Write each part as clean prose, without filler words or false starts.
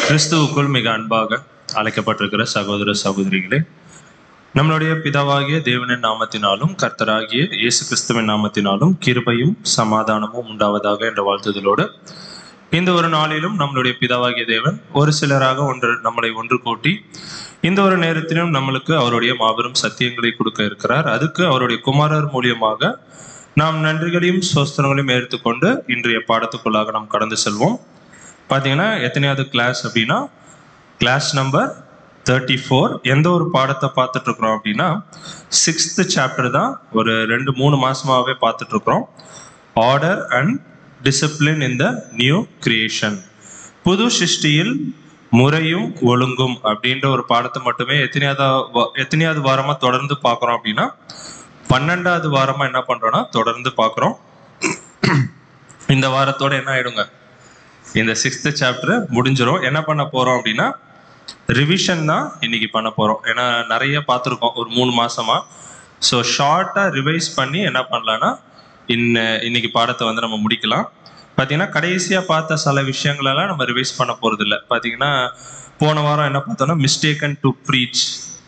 கிறிஸ்துவுக்குள் மிக அன்பாக அழைக்கப்பட்டிருக்கிற சகோதர சகோதரிகளே, நம்மளுடைய பிதாவாகிய தேவனின் நாமத்தினாலும் கர்த்தராகிய இயேசு கிறிஸ்துவின் நாமத்தினாலும் கிருபையும் சமாதானமும் உண்டாவதாக என்ற வாழ்த்துதலோடு இந்த ஒரு நாளிலும் நம்மளுடைய பிதாவாகிய தேவன் ஒரு சிலராக நம்மளை ஒன்று கூட்டி இந்த ஒரு நேரத்திலும் நம்மளுக்கு அவருடைய மாபெரும் சத்தியங்களை கொடுக்க இருக்கிறார். அதுக்கு அவருடைய குமாரர் மூலியமாக நாம் நன்றிகளையும் சோஸ்திரங்களையும் எடுத்துக்கொண்டு இன்றைய பாடத்துக்குள்ளாக நாம் கடந்து செல்வோம். பார்த்தீங்கன்னா எத்தனையாவது கிளாஸ் அப்படின்னா கிளாஸ் நம்பர் 34. எந்த ஒரு பாடத்தை பார்த்துட்டு இருக்கிறோம் அப்படின்னா 6th சாப்டர் தான். ஒரு 2-3 மாசமாகவே பார்த்துட்டு இருக்கிறோம். Order and discipline in the new creation, புது சிருஷ்டியில் முறையும் ஒழுங்கும் அப்படின்ற ஒரு பாடத்தை மட்டுமே எத்தனையாவது வாரமா தொடர்ந்து பார்க்குறோம் அப்படின்னா 12வது வாரமா என்ன பண்றோம்னா தொடர்ந்து பார்க்குறோம். இந்த வாரத்தோட என்ன ஆயிடுங்க, இந்த 6th சாப்டர் முடிஞ்சிடும். என்ன பண்ண போறோம் அப்படின்னா ரிவிஷன் தான் இன்னைக்கு பண்ண போறோம். ஏன்னா நிறைய பார்த்துருக்கோம் ஒரு 3 மாசமா. ஸோ ஷார்ட்டா ரிவைஸ் பண்ணி என்ன பண்ணலாம்னா இன்னைக்கு பாடத்தை வந்து நம்ம முடிக்கலாம். பார்த்தீங்கன்னா கடைசியா பார்த்த சில விஷயங்களெல்லாம் நம்ம ரிவைஸ் பண்ண போறது இல்லை. பார்த்தீங்கன்னா போன வாரம் என்ன பார்த்தோம்னா மிஸ்டேக்கன் டு ப்ரீச்,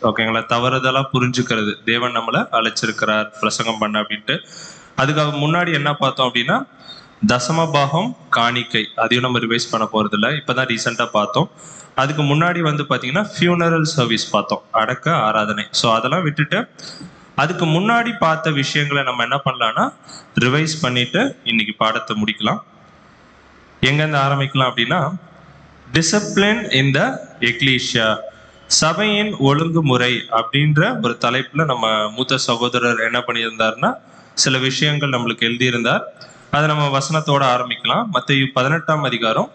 ஓகேங்களா, தவறுதலா புரிஞ்சுக்கிறது. தேவன் நம்மளை அழைச்சிருக்கிறார் பிரசங்கம் பண்ண அப்படின்ட்டு. அதுக்கு முன்னாடி என்ன பார்த்தோம் அப்படின்னா தசமபாகம் காணிக்கை, அதையும் நம்ம ரிவைஸ் பண்ண போறது இல்லை, இப்பதான் ரீசெண்டா பார்த்தோம். அதுக்கு முன்னாடி வந்து பாத்தீங்கன்னா ஃபியூனரல் சர்வீஸ் பார்த்தோம், அடக்க ஆராதனை. ஸோ அதெல்லாம் விட்டுட்டு அதுக்கு முன்னாடி பார்த்த விஷயங்களை நம்ம என்ன பண்ணலாம்னா ரிவைஸ் பண்ணிட்டு இன்னைக்கு பாடத்தை முடிக்கலாம். எங்கேருந்து ஆரம்பிக்கலாம் அப்படின்னா டிசிப்ளின் இன் த எக்லீஷியா, சபையின் ஒழுங்குமுறை அப்படின்ற ஒரு தலைப்புல நம்ம மூத்த சகோதரர் என்ன பண்ணியிருந்தாருன்னா சில விஷயங்கள் நம்மளுக்கு எழுதியிருந்தார். அதை நம்ம வசனத்தோட ஆரம்பிக்கலாம். மத்தேயு 18ஆம் அதிகாரம்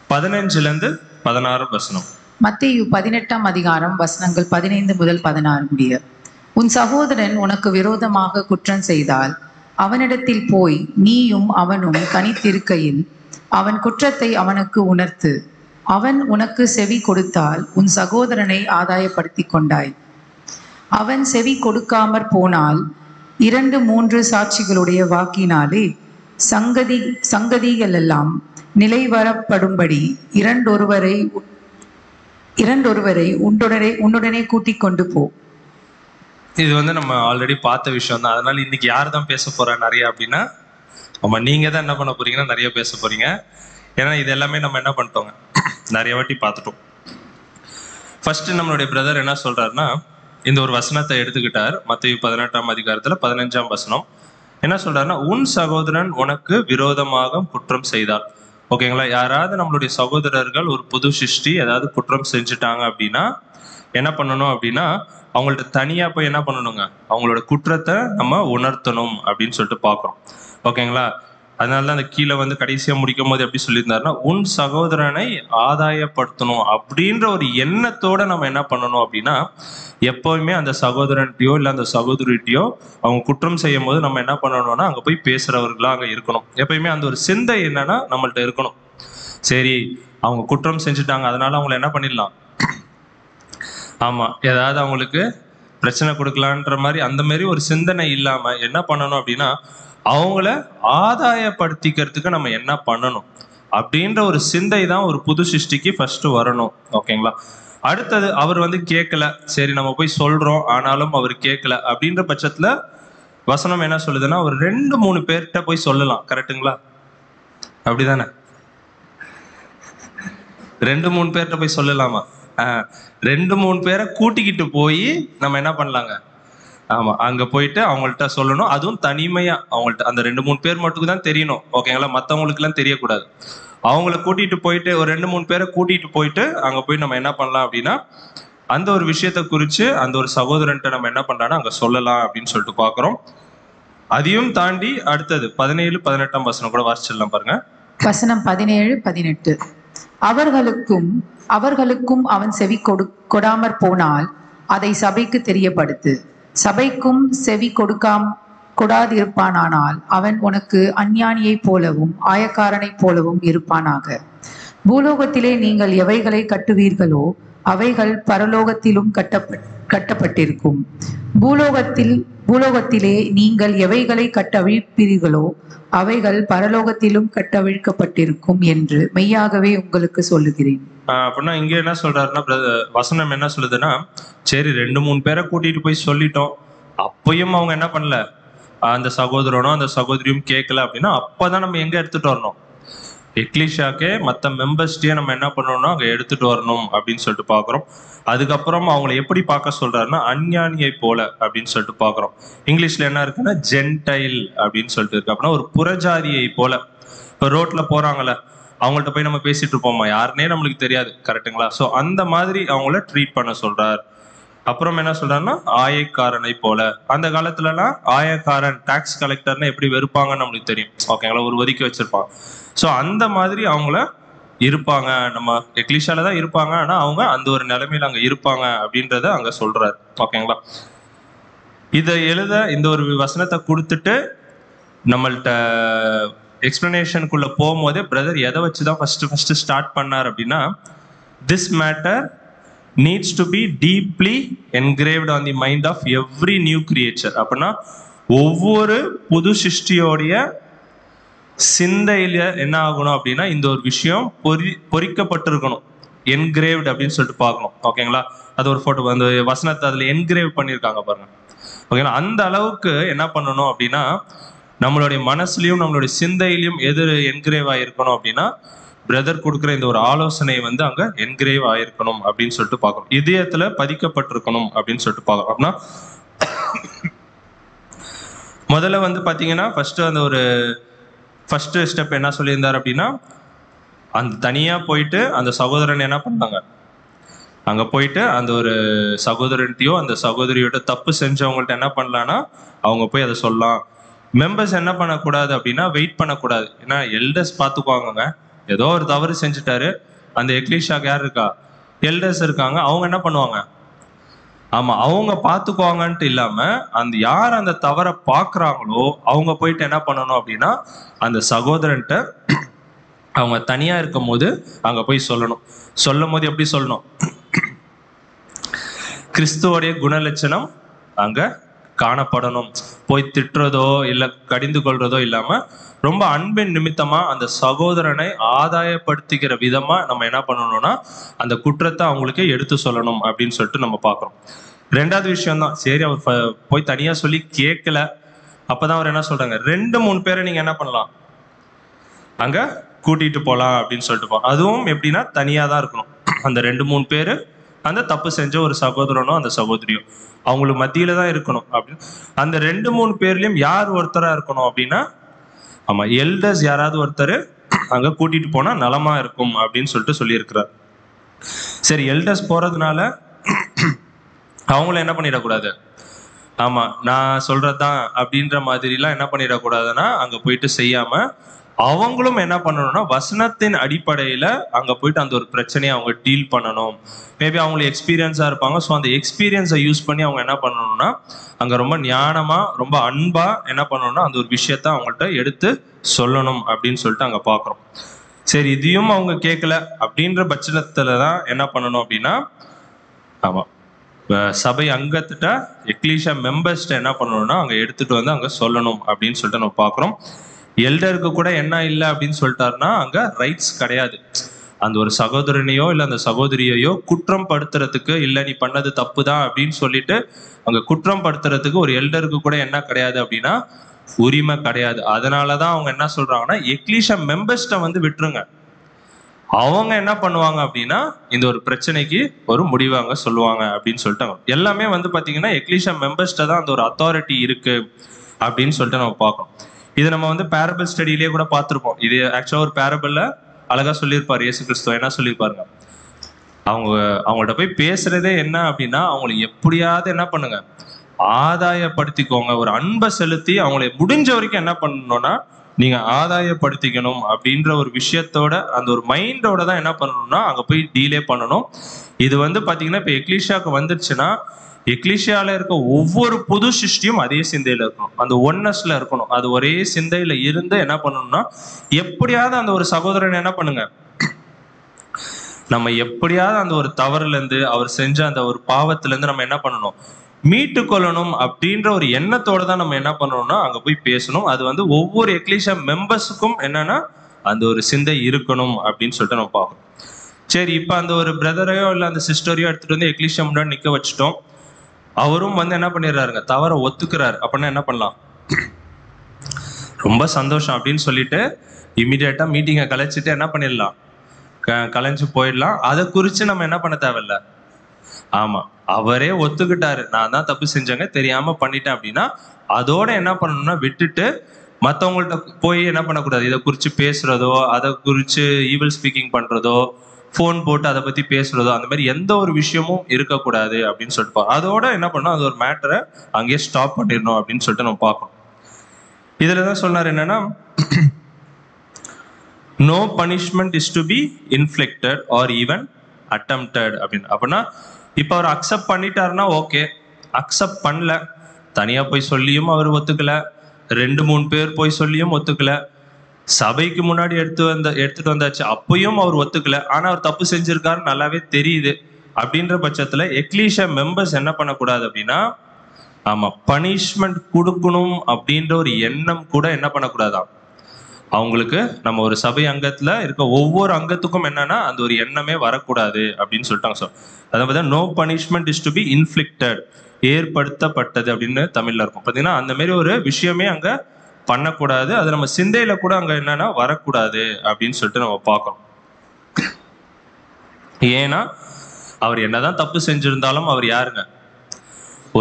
15 16 வசனம். மத்தேயு 18ஆம் அதிகாரம் வசனங்கள் 15 முதல் 16 முடிய. உன் சகோதரன் உனக்கு விரோதமாக குற்றம் செய்தால் அவனிடத்தில் போய் நீயும் அவனும் தனித்திருக்கையில் அவன் குற்றத்தை அவனுக்கு உணர்த்து. அவன் உனக்கு செவி கொடுத்தால் உன் சகோதரனை ஆதாயப்படுத்தி கொண்டாய். அவன் செவி கொடுக்காமற் போனால் 2-3 சாட்சிகளுடைய வாக்கினாலே சங்கதிகள் எல்லாம் நிலைவரப்படும்படி இரண்டொருவரை உன்னுடனே கூட்டிக் கொண்டு போ. இது வந்து நம்ம ஆல்ரெடி பார்த்த விஷயம் தான். அதனால இன்னைக்கு யார் தான் பேச போறா நிறைய அப்படின்னா ஆமா நீங்க தான் என்ன பண்ண போறீங்கன்னா நிறைய பேச போறீங்க. ஏன்னா இது எல்லாமே நம்ம என்ன பண்ணிட்டோங்க, நிறைய வாட்டி பார்த்துட்டோம். ஃபர்ஸ்ட் நம்மளுடைய பிரதர் என்ன சொல்றாருன்னா இந்த ஒரு வசனத்தை எடுத்துக்கிட்டார். மத்தேயு 18ஆம் அதிகாரத்துல 15ஆம் வசனம் என்ன சொல்றாருன்னா உன் சகோதரன் உனக்கு விரோதமாக குற்றம் செய்தார். ஓகேங்களா, யாராவது நம்மளுடைய சகோதரர்கள் ஒரு புது சிருஷ்டி ஏதாவது குற்றம் செஞ்சுட்டாங்க அப்படின்னா என்ன பண்ணணும் அப்படின்னா அவங்கள்ட்ட தனியா போய் என்ன பண்ணணுங்க, அவங்களோட குற்றத்தை நம்ம உணர்த்தணும் அப்படின்னு சொல்லிட்டு பார்க்குறோம். ஓகேங்களா, அதனாலதான் அந்த கீழே வந்து கடைசியா முடிக்கும் போது எப்படி சொல்லியிருந்தாருன்னா உன் சகோதரனை ஆதாயப்படுத்தணும் அப்படின்ற ஒரு எண்ணத்தோட நம்ம என்ன பண்ணணும் அப்படின்னா எப்பவுமே அந்த சகோதரன்ட்டையோ இல்லை அந்த சகோதரிட்டையோ அவங்க குற்றம் செய்யும் போது நம்ம என்ன பண்ணணும்னா அங்க போய் பேசுறவர்களா அங்க இருக்கணும். எப்பயுமே அந்த ஒரு சிந்தை என்னன்னா நம்மள்ட்ட இருக்கணும். சரி அவங்க குற்றம் செஞ்சுட்டாங்க அதனால அவங்கள என்ன பண்ணிடலாம், ஆமா ஏதாவது அவங்களுக்கு பிரச்சனை கொடுக்கலான்ற மாதிரி அந்த மாதிரி ஒரு சிந்தனை இல்லாம என்ன பண்ணணும் அப்படின்னா அவங்கள ஆதாயப்படுத்திக்கிறதுக்கு நம்ம என்ன பண்ணணும் அப்படின்ற ஒரு சிந்தை தான் ஒரு புது சிருஷ்டிக்கு ஃபர்ஸ்ட் வரணும். ஓகேங்களா, அடுத்தது அவர் வந்து கேட்கல, சரி நம்ம போய் சொல்றோம் ஆனாலும் அவர் கேட்கல அப்படின்ற பட்சத்துல வசனம் என்ன சொல்லுதுன்னா ஒரு 2-3 பேர்கிட்ட போய் சொல்லலாம். கரெக்டுங்களா, அப்படிதானே? 2-3 பேர்கிட்ட போய் சொல்லலாமா? 2-3 பேரை கூட்டிக்கிட்டு போய் நம்ம என்ன பண்ணலாங்க, ஆமா அங்க போயிட்டு அவங்கள்ட்ட சொல்லணும். அதுவும் தனிமையா அவங்கள்ட்ட அந்த 2-3 பேர் மட்டும் தான் தெரியணும். ஓகேங்களா, மற்றவங்களுக்கு எல்லாம் தெரியக்கூடாது. அவங்கள கூட்டிட்டு போயிட்டு ஒரு 2-3 பேரை கூட்டிட்டு போயிட்டு அங்க போய் நம்ம என்ன பண்ணலாம் அப்படின்னா அந்த ஒரு விஷயத்த குறிச்சு அந்த ஒரு சகோதரன்ட்ட நம்ம என்ன பண்றோம்னா அங்க சொல்லலாம் அப்படின்னு சொல்லிட்டு பாக்குறோம். அதையும் தாண்டி அடுத்தது 17-18ஆம் வசனம் கூட வாசிச்சிடலாம் பாருங்க. வசனம் 17-18. அவர்களுக்கும் அவன் செவி கொடாமற் போனால் அதை சபைக்கு தெரியப்படுத்து. சபைக்கும் செவி கொடாதிருப்பானால் அவன் உனக்கு அஞ்ஞானியைப் போலவும் ஆயக்காரனைப் போலவும் இருப்பானாக. பூலோகத்திலே நீங்கள் எவைகளை கட்டுவீர்களோ அவைகள் பரலோகத்திலும் கட்டப்பட்டிருக்கும். பூலோகத்திலே நீங்கள் எவைகளை கட்டவிழ்ப்பீர்களோ அவைகள் பரலோகத்திலும் கட்டவிழ்க்கப்பட்டிருக்கும் என்று மெய்யாகவே உங்களுக்கு சொல்லுகிறேன். அப்படின்னா இங்க என்ன சொல்றாருன்னா வசனம் என்ன சொல்லுதுன்னா, சரி 2-3 பேரை கூட்டிட்டு போய் சொல்லிட்டோம், அப்பயும் அவங்க என்ன பண்ணல, அந்த சகோதரனோ அந்த சகோதரியும் கேட்கல அப்படின்னா அப்பதான் நம்ம எங்க எடுத்துட்டு வரணும், எக்லிஷாக்கே மற்ற மெம்பர்ஸ்டே நம்ம என்ன பண்ணணும்னா அங்க எடுத்துட்டு வரணும் அப்படின்னு சொல்லிட்டு பாக்குறோம். அதுக்கப்புறம் அவங்களை எப்படி பார்க்க சொல்றாருன்னா அஞ்ஞானியை போல அப்படின்னு சொல்லிட்டு பாக்குறோம். இங்கிலீஷ்ல என்ன இருக்குன்னா ஜென்டைல் அப்படின்னு சொல்லிட்டு இருக்கு. அப்படின்னா ஒரு புறஜாதியை போல. இப்ப ரோட்ல போறாங்கல்ல, அவங்கள்ட்ட போய் நம்ம பேசிட்டு இருப்போமா, யாருன்னே நம்மளுக்கு தெரியாது, கரெக்டுங்களா? ஸோ அந்த மாதிரி அவங்கள ட்ரீட் பண்ண சொல்றார். அப்புறம் என்ன சொல்றாருன்னா ஆயக்காரனை போல. அந்த காலத்துலலாம் ஆயக்காரன் டாக்ஸ் கலெக்டர்னு எப்படி வெறுப்பாங்கன்னு நம்மளுக்கு தெரியும், ஓகேங்களா? ஒரு ஒதுக்கி வச்சிருப்பான். ஸோ அந்த மாதிரி அவங்கள இருப்பாங்க, நம்ம எக்லிஷால தான் இருப்பாங்க, ஆனா அவங்க அந்த ஒரு நிலைமையில அங்க இருப்பாங்க அப்படின்றத அங்க சொல்றாரு, ஓகேங்களா? இதை எழுத இந்த ஒரு வசனத்தை கொடுத்துட்டு நம்மள்ட்ட எக்ஸ்பிளனேஷனுக்குள்ள போகும்போதே பிரதர் எதை வச்சுதான் ஃபர்ஸ்ட் ஸ்டார்ட் பண்ணார் அப்படின்னா, this matter needs to be deeply engraved on the mind of every new creature. அப்படின்னா ஒவ்வொரு புது சிருஷ்டியோடைய சிந்தையில என்ன ஆகணும் அப்படின்னா இந்த ஒரு விஷயம் பொறிக்கப்பட்டிருக்கணும். என்கிரேவ்ட் அப்படின்னு சொல்லிட்டு பார்க்கணும், ஓகேங்களா? அது ஒரு போட்டோ, அந்த வசனத்தை அதுல என்கிரேவ் பண்ணியிருக்காங்க பாருங்க, ஓகேங்களா? அந்த அளவுக்கு என்ன பண்ணணும் அப்படின்னா நம்மளுடைய மனசுலயும் நம்மளுடைய சிந்தையிலையும் எது என்கிரேவ் ஆயிருக்கணும் அப்படின்னா பிரதர் கொடுக்குற இந்த ஒரு ஆலோசனை வந்து அங்க என்கிரேவ் ஆயிருக்கணும் அப்படின்னு சொல்லிட்டு பார்க்கணும். இதயத்துல பதிக்கப்பட்டிருக்கணும் அப்படின்னு சொல்லிட்டு பார்க்கணும். அப்படின்னா முதல்ல வந்து பாத்தீங்கன்னா அந்த ஒரு ஃபர்ஸ்ட் ஸ்டெப் என்ன சொல்லியிருந்தார் அப்படின்னா, அந்த தனியா போயிட்டு அந்த சகோதரன் என்ன பண்ணாங்க, அங்க போயிட்டு அந்த ஒரு சகோதரன்ட்டையோ அந்த சகோதரியோட தப்பு செஞ்சவங்கள்ட்ட என்ன பண்ணலாம்னா அவங்க போய் அதை சொல்லலாம். மெம்பர்ஸ் என்ன பண்ணக்கூடாது அப்படின்னா வெயிட் பண்ணக்கூடாது. ஏன்னா எல்டர்ஸ் பார்த்துக்குவாங்க, ஏதோ ஒரு தவறு செஞ்சுட்டாரு, அந்த எக்லிஷாக்கு யார் இருக்கா, எல்டர்ஸ் இருக்காங்க, அவங்க என்ன பண்ணுவாங்க, ஆமா அவங்க பார்த்துக்குவாங்கன்ட்டு இல்லாம அந்த யார் அந்த தவறை பார்க்குறாங்களோ அவங்க போயிட்டு என்ன பண்ணணும் அப்படின்னா அந்த சகோதரன்ட்ட அவங்க தனியா இருக்கும் போது அங்க போய் சொல்லணும். சொல்லும் போது எப்படி சொல்லணும், கிறிஸ்துவோடைய குணலட்சணம் அங்க காணப்படணும். போய் திட்டுறதோ இல்ல கடிந்து கொள்றதோ இல்லாம ரொம்ப அன்பின் நிமித்தமா அந்த சகோதரனை ஆதாயப்படுத்திக்கிற விதமா நம்ம என்ன பண்ணணும்னா அந்த குற்றத்தை அவங்களுக்கு எடுத்து சொல்லணும் அப்படின்னு சொல்லிட்டு நம்ம பார்க்கிறோம். ரெண்டாவது விஷயம் தான், சரி அவர் போய் தனியா சொல்லி கேட்கல, அப்பதான் அவர் என்ன சொல்றாங்க, 2-3 பேரை நீங்க என்ன பண்ணலாம் அங்க கூட்டிட்டு போலாம் அப்படின்னு சொல்லிட்டு அதுவும் எப்படின்னா தனியா தான் இருக்கணும். அந்த 2-3 பேரு அந்த தப்பு செஞ்ச ஒரு சகோதரனோ அந்த சகோதரியோ அவங்களுக்கு மத்தியில தான் இருக்கணும். அப்படின்னு அந்த 2-3 பேர்லயும் யார் ஒருத்தரா இருக்கணும் அப்படின்னா, ஆமா எல்டர்ஸ் யாராவது ஒருத்தர் அங்க கூட்டிட்டு போனா நலமா இருக்கும் அப்படின்னு சொல்லிட்டு சொல்லியிருக்கிறார். சரி, எல்டர்ஸ் போறதுனால அவங்கள என்ன பண்ணிடக்கூடாது, ஆமா நான் சொல்றதுதான் அப்படின்ற மாதிரிலாம் என்ன பண்ணிடக்கூடாதுன்னா அங்க போயிட்டு செய்யாம அவங்களும் என்ன பண்ணணும்னா வசனத்தின் அடிப்படையில அங்க போயிட்டு அந்த ஒரு பிரச்சனையை அவங்க டீல் பண்ணணும். மேபி அவங்களுக்கு எக்ஸ்பீரியன்ஸா இருப்பாங்க, ஸோ அந்த எக்ஸ்பீரியன்ஸை யூஸ் பண்ணி அவங்க என்ன பண்ணணும்னா அங்க ரொம்ப ஞானமா ரொம்ப அன்பா என்ன பண்ணணும்னா அந்த ஒரு விஷயத்த அவங்கள்ட்ட எடுத்து சொல்லணும் அப்படின்னு சொல்லிட்டு அங்க பாக்குறோம். சரி, இதையும் அவங்க கேட்கல அப்படின்ற பட்சத்துலதான் என்ன பண்ணணும் அப்படின்னா, ஆமா சபை அங்கத்திட்ட எக்லீஷியா மெம்பர்ஸ்ட என்ன பண்ணணும்னா அங்க எடுத்துட்டு வந்து அங்க சொல்லணும் அப்படின்னு சொல்லிட்டு நம்ம பாக்குறோம். எல்டருக்கு கூட என்ன இல்லை அப்படின்னு சொல்லிட்டாருன்னா அங்க ரைட்ஸ் கிடையாது. அந்த ஒரு சகோதரனையோ இல்லை அந்த சகோதரியையோ குற்றம் படுத்துறதுக்கு, இல்லை நீ பண்ணது தப்பு தான் அப்படின்னு சொல்லிட்டு அங்க குற்றம் படுத்துறதுக்கு ஒரு எல்டருக்கு கூட என்ன கிடையாது அப்படின்னா உரிமை கிடையாது. அதனாலதான் அவங்க என்ன சொல்றாங்கன்னா எக்லீஷியா மெம்பர்ஸ்ட வந்து விட்டுருங்க, அவங்க என்ன பண்ணுவாங்க அப்படின்னா இந்த ஒரு பிரச்சனைக்கு ஒரு முடிவாங்க சொல்லுவாங்க அப்படின்னு சொல்லிட்டாங்க. எல்லாமே வந்து பாத்தீங்கன்னா எக்லீஷியா மெம்பர்ஸ்ட தான் அந்த ஒரு அத்தாரிட்டி இருக்கு அப்படின்னு சொல்லிட்டு நம்ம பார்க்கணும். இது நம்ம வந்து பேரபிள் ஸ்டடியிலேயே கூட பார்த்துருப்போம். இது ஆக்சுவலா ஒரு பேரபிள்ல அழகா சொல்லியிருப்பாரு இயேசு கிறிஸ்துவ. என்ன சொல்லியிருப்பாருங்க, அவங்கள்ட்ட போய் பேசுறதே என்ன அப்படின்னா அவங்களை எப்படியாவது என்ன பண்ணுங்க ஆதாயப்படுத்திக்கோங்க, ஒரு அன்பை செலுத்தி அவங்களை முடிஞ்ச வரைக்கும் என்ன பண்ணணும்னா நீங்க ஆதாயப்படுத்திக்கணும் அப்படின்ற ஒரு விஷயத்தோட அந்த ஒரு மைண்டோட தான் என்ன பண்ணணும்னா அங்க போய் டீலே பண்ணணும். இது வந்து பாத்தீங்கன்னா இப்ப எக்லீஷியாவுக்கு வந்துருச்சுன்னா எக்லீஷியால இருக்க ஒவ்வொரு புது சிருஷ்டியும் அதே சிந்தையில இருக்கணும், அந்த ஒன்னஸ்ல இருக்கணும். அது ஒரே சிந்தையில இருந்து என்ன பண்ணணும்னா எப்படியாவது அந்த ஒரு சகோதரன் என்ன பண்ணுங்க, நம்ம எப்படியாவது அந்த ஒரு தவறுல இருந்து அவர் செஞ்ச அந்த ஒரு பாவத்துல இருந்து நம்ம என்ன பண்ணணும் மீட்டு கொள்ளணும் அப்படின்ற ஒரு எண்ணத்தோட தான் நம்ம என்ன பண்ணணும்னா அங்க போய் பேசணும். அது வந்து ஒவ்வொரு எக்லீஷியா மெம்பர்ஸுக்கும் என்னன்னா அந்த ஒரு சிந்தை இருக்கணும் அப்படின்னு சொல்லிட்டு நம்ம பார்க்கணும். சரி, இப்ப அந்த ஒரு பிரதரையோ இல்ல அந்த சிஸ்டரையோ எடுத்துட்டு வந்து எக்லீஷியா முன்னாடி நிக்க வச்சுட்டோம். அவரும் வந்து என்ன பண்ணிடுறாருங்க, தவற ஒத்துக்கிறாரு. அப்படின்னா என்ன பண்ணலாம்? ரொம்ப சந்தோஷம் அப்படின்னு சொல்லிட்டு இமிடியேட்டா மீட்டிங்கை கலைச்சிட்டு என்ன பண்ணிடலாம், கலைஞ்சு போயிடலாம். அதை குறித்து நம்ம என்ன பண்ண தேவையில்ல. ஆமா, அவரே ஒத்துக்கிட்டாரு, நான் தான் தப்பு செஞ்சேங்க, தெரியாம பண்ணிட்டேன் அப்படின்னா அதோட என்ன பண்ணணும்னா விட்டுட்டு மற்றவங்கள்ட்ட போய் என்ன பண்ணக்கூடாது, இதை குறித்து பேசுறதோ அதை குறித்து ஈவில் ஸ்பீக்கிங் பண்றதோ ஃபோன் போட்டு அதை பத்தி பேசுறதோ அந்த மாதிரி எந்த ஒரு விஷயமும் இருக்கக்கூடாது அப்படின்னு சொல்லிட்டு அதோட என்ன பண்ணணும், அது ஒரு மேட்டரை அங்கேயே ஸ்டாப் பண்ணிடணும் அப்படின்னு சொல்லிட்டு நம்ம பார்க்கணும். இதுலதான் சொன்னார் என்னன்னா, no punishment is to be inflicted or even attempted அப்படின்னு. அப்படின்னா இப்போ அவர் அக்செப்ட் பண்ணிட்டாருன்னா ஓகே, அக்செப்ட் பண்ணல, தனியா போய் சொல்லியும் அவர் ஒத்துக்கல, 2-3 பேர் போய் சொல்லியும் ஒத்துக்கல, சபைக்கு முன்னாடி எடுத்துட்டு வந்தாச்சு அப்பயும் அவர் ஒத்துக்கல, ஆனா அவர் தப்பு செஞ்சிருக்காரு நல்லாவே தெரியுது. அப்படின்ற பட்சத்துல எக்லீஷியா மெம்பர்ஸ் என்ன பண்ணக்கூடாது அப்படின்னா, ஆமா, பனிஷ்மெண்ட் கொடுக்கணும் அப்படின்ற ஒரு எண்ணம் கூட என்ன பண்ணக்கூடாதான் அவங்களுக்கு. நம்ம ஒரு சபை அங்கத்துல இருக்க ஒவ்வொரு அங்கத்துக்கும் என்னன்னா அந்த ஒரு எண்ணமே வரக்கூடாது அப்படின்னு சொல்லிட்டாங்க. ஸோ அதாவது no punishment is to be inflicted, ஏற்படுத்தப்பட்டது அப்படின்னு தமிழ்ல இருக்கும். பார்த்தீங்கன்னா அந்த மாதிரி ஒரு விஷயமே அங்க பண்ணக்கூடாது, அது நம்ம சிந்தையில கூட அங்க என்னன்னா வரக்கூடாது அப்படின்னு சொல்லிட்டு நம்ம பார்க்கணும். ஏன்னா அவர் என்னதான் தப்பு செஞ்சிருந்தாலும் அவர் யாருங்க,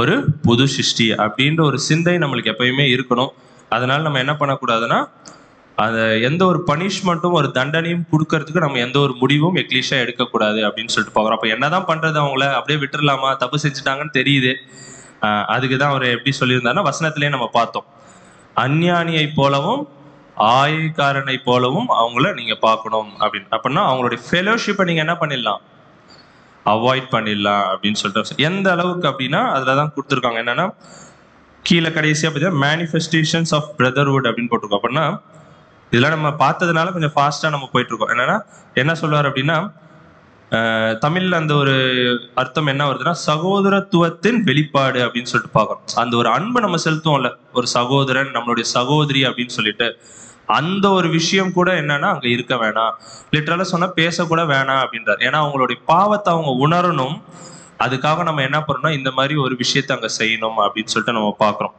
ஒரு புது சிருஷ்டி அப்படின்ற ஒரு சிந்தை நம்மளுக்கு எப்பயுமே இருக்கணும். அதனால நம்ம என்ன பண்ணக்கூடாதுன்னா அந்த எந்த ஒரு பனிஷ்மெண்ட்டும் ஒரு தண்டனையும் கொடுக்கறதுக்கு நம்ம எந்த ஒரு முடிவும் எக்லீஷா எடுக்கக்கூடாது அப்படின்னு சொல்லிட்டு பார்க்குறோம். அப்போ என்னதான் பண்றது, அவங்கள அப்படியே விட்டுறலாமா, தப்பு செஞ்சுட்டாங்கன்னு தெரியுது. அதுக்குதான் அவர் எப்படி சொல்லியிருந்தாருன்னா வசனத்திலேயே நம்ம பார்த்தோம், அஞ்ஞானியை போலவும் ஆயக்காரனை போலவும் அவங்கள நீங்க பார்க்கணும் அப்படின்னு. அப்படின்னா அவங்களுடைய ஃபெலோஷிப்பை நீங்க என்ன பண்ணிடலாம், அவாய்ட் பண்ணிடலாம் அப்படின்னு சொல்லிட்டு. எந்த அளவுக்கு அப்படின்னா அதுலதான் கொடுத்துருக்காங்க என்னன்னா, கீழே கடைசியா பார்த்தீங்கன்னா மேனிஃபெஸ்டேஷன்ஸ் ஆஃப் பிரதர்ஹுட் அப்படின்னு போட்டிருக்கோம். அப்படின்னா இதெல்லாம் நம்ம பார்த்ததுனால கொஞ்சம் ஃபாஸ்டா நம்ம போயிட்டு இருக்கோம். என்னன்னா என்ன சொல்லுவார் அப்படின்னா, தமிழ்ல அந்த ஒரு அர்த்தம் என்ன வருதுன்னா சகோதரத்துவத்தின் வெளிப்பாடு அப்படின்னு சொல்லிட்டு பார்க்கணும். அந்த ஒரு அன்பு நம்ம செலுத்துவோம்ல, ஒரு சகோதரன் நம்மளுடைய சகோதரி அப்படின்னு சொல்லிட்டு, அந்த ஒரு விஷயம் கூட என்னன்னா அங்க இருக்க வேணாம். லிட்டரலா சொன்னா பேசக்கூட வேணாம் அப்படின்றார். ஏன்னா அவங்களுடைய பாவத்தை அவங்க உணரணும், அதுக்காக நம்ம என்ன பண்ணணும், இந்த மாதிரி ஒரு விஷயத்த அங்க செய்யணும் அப்படின்னு சொல்லிட்டு நம்ம பார்க்கிறோம்.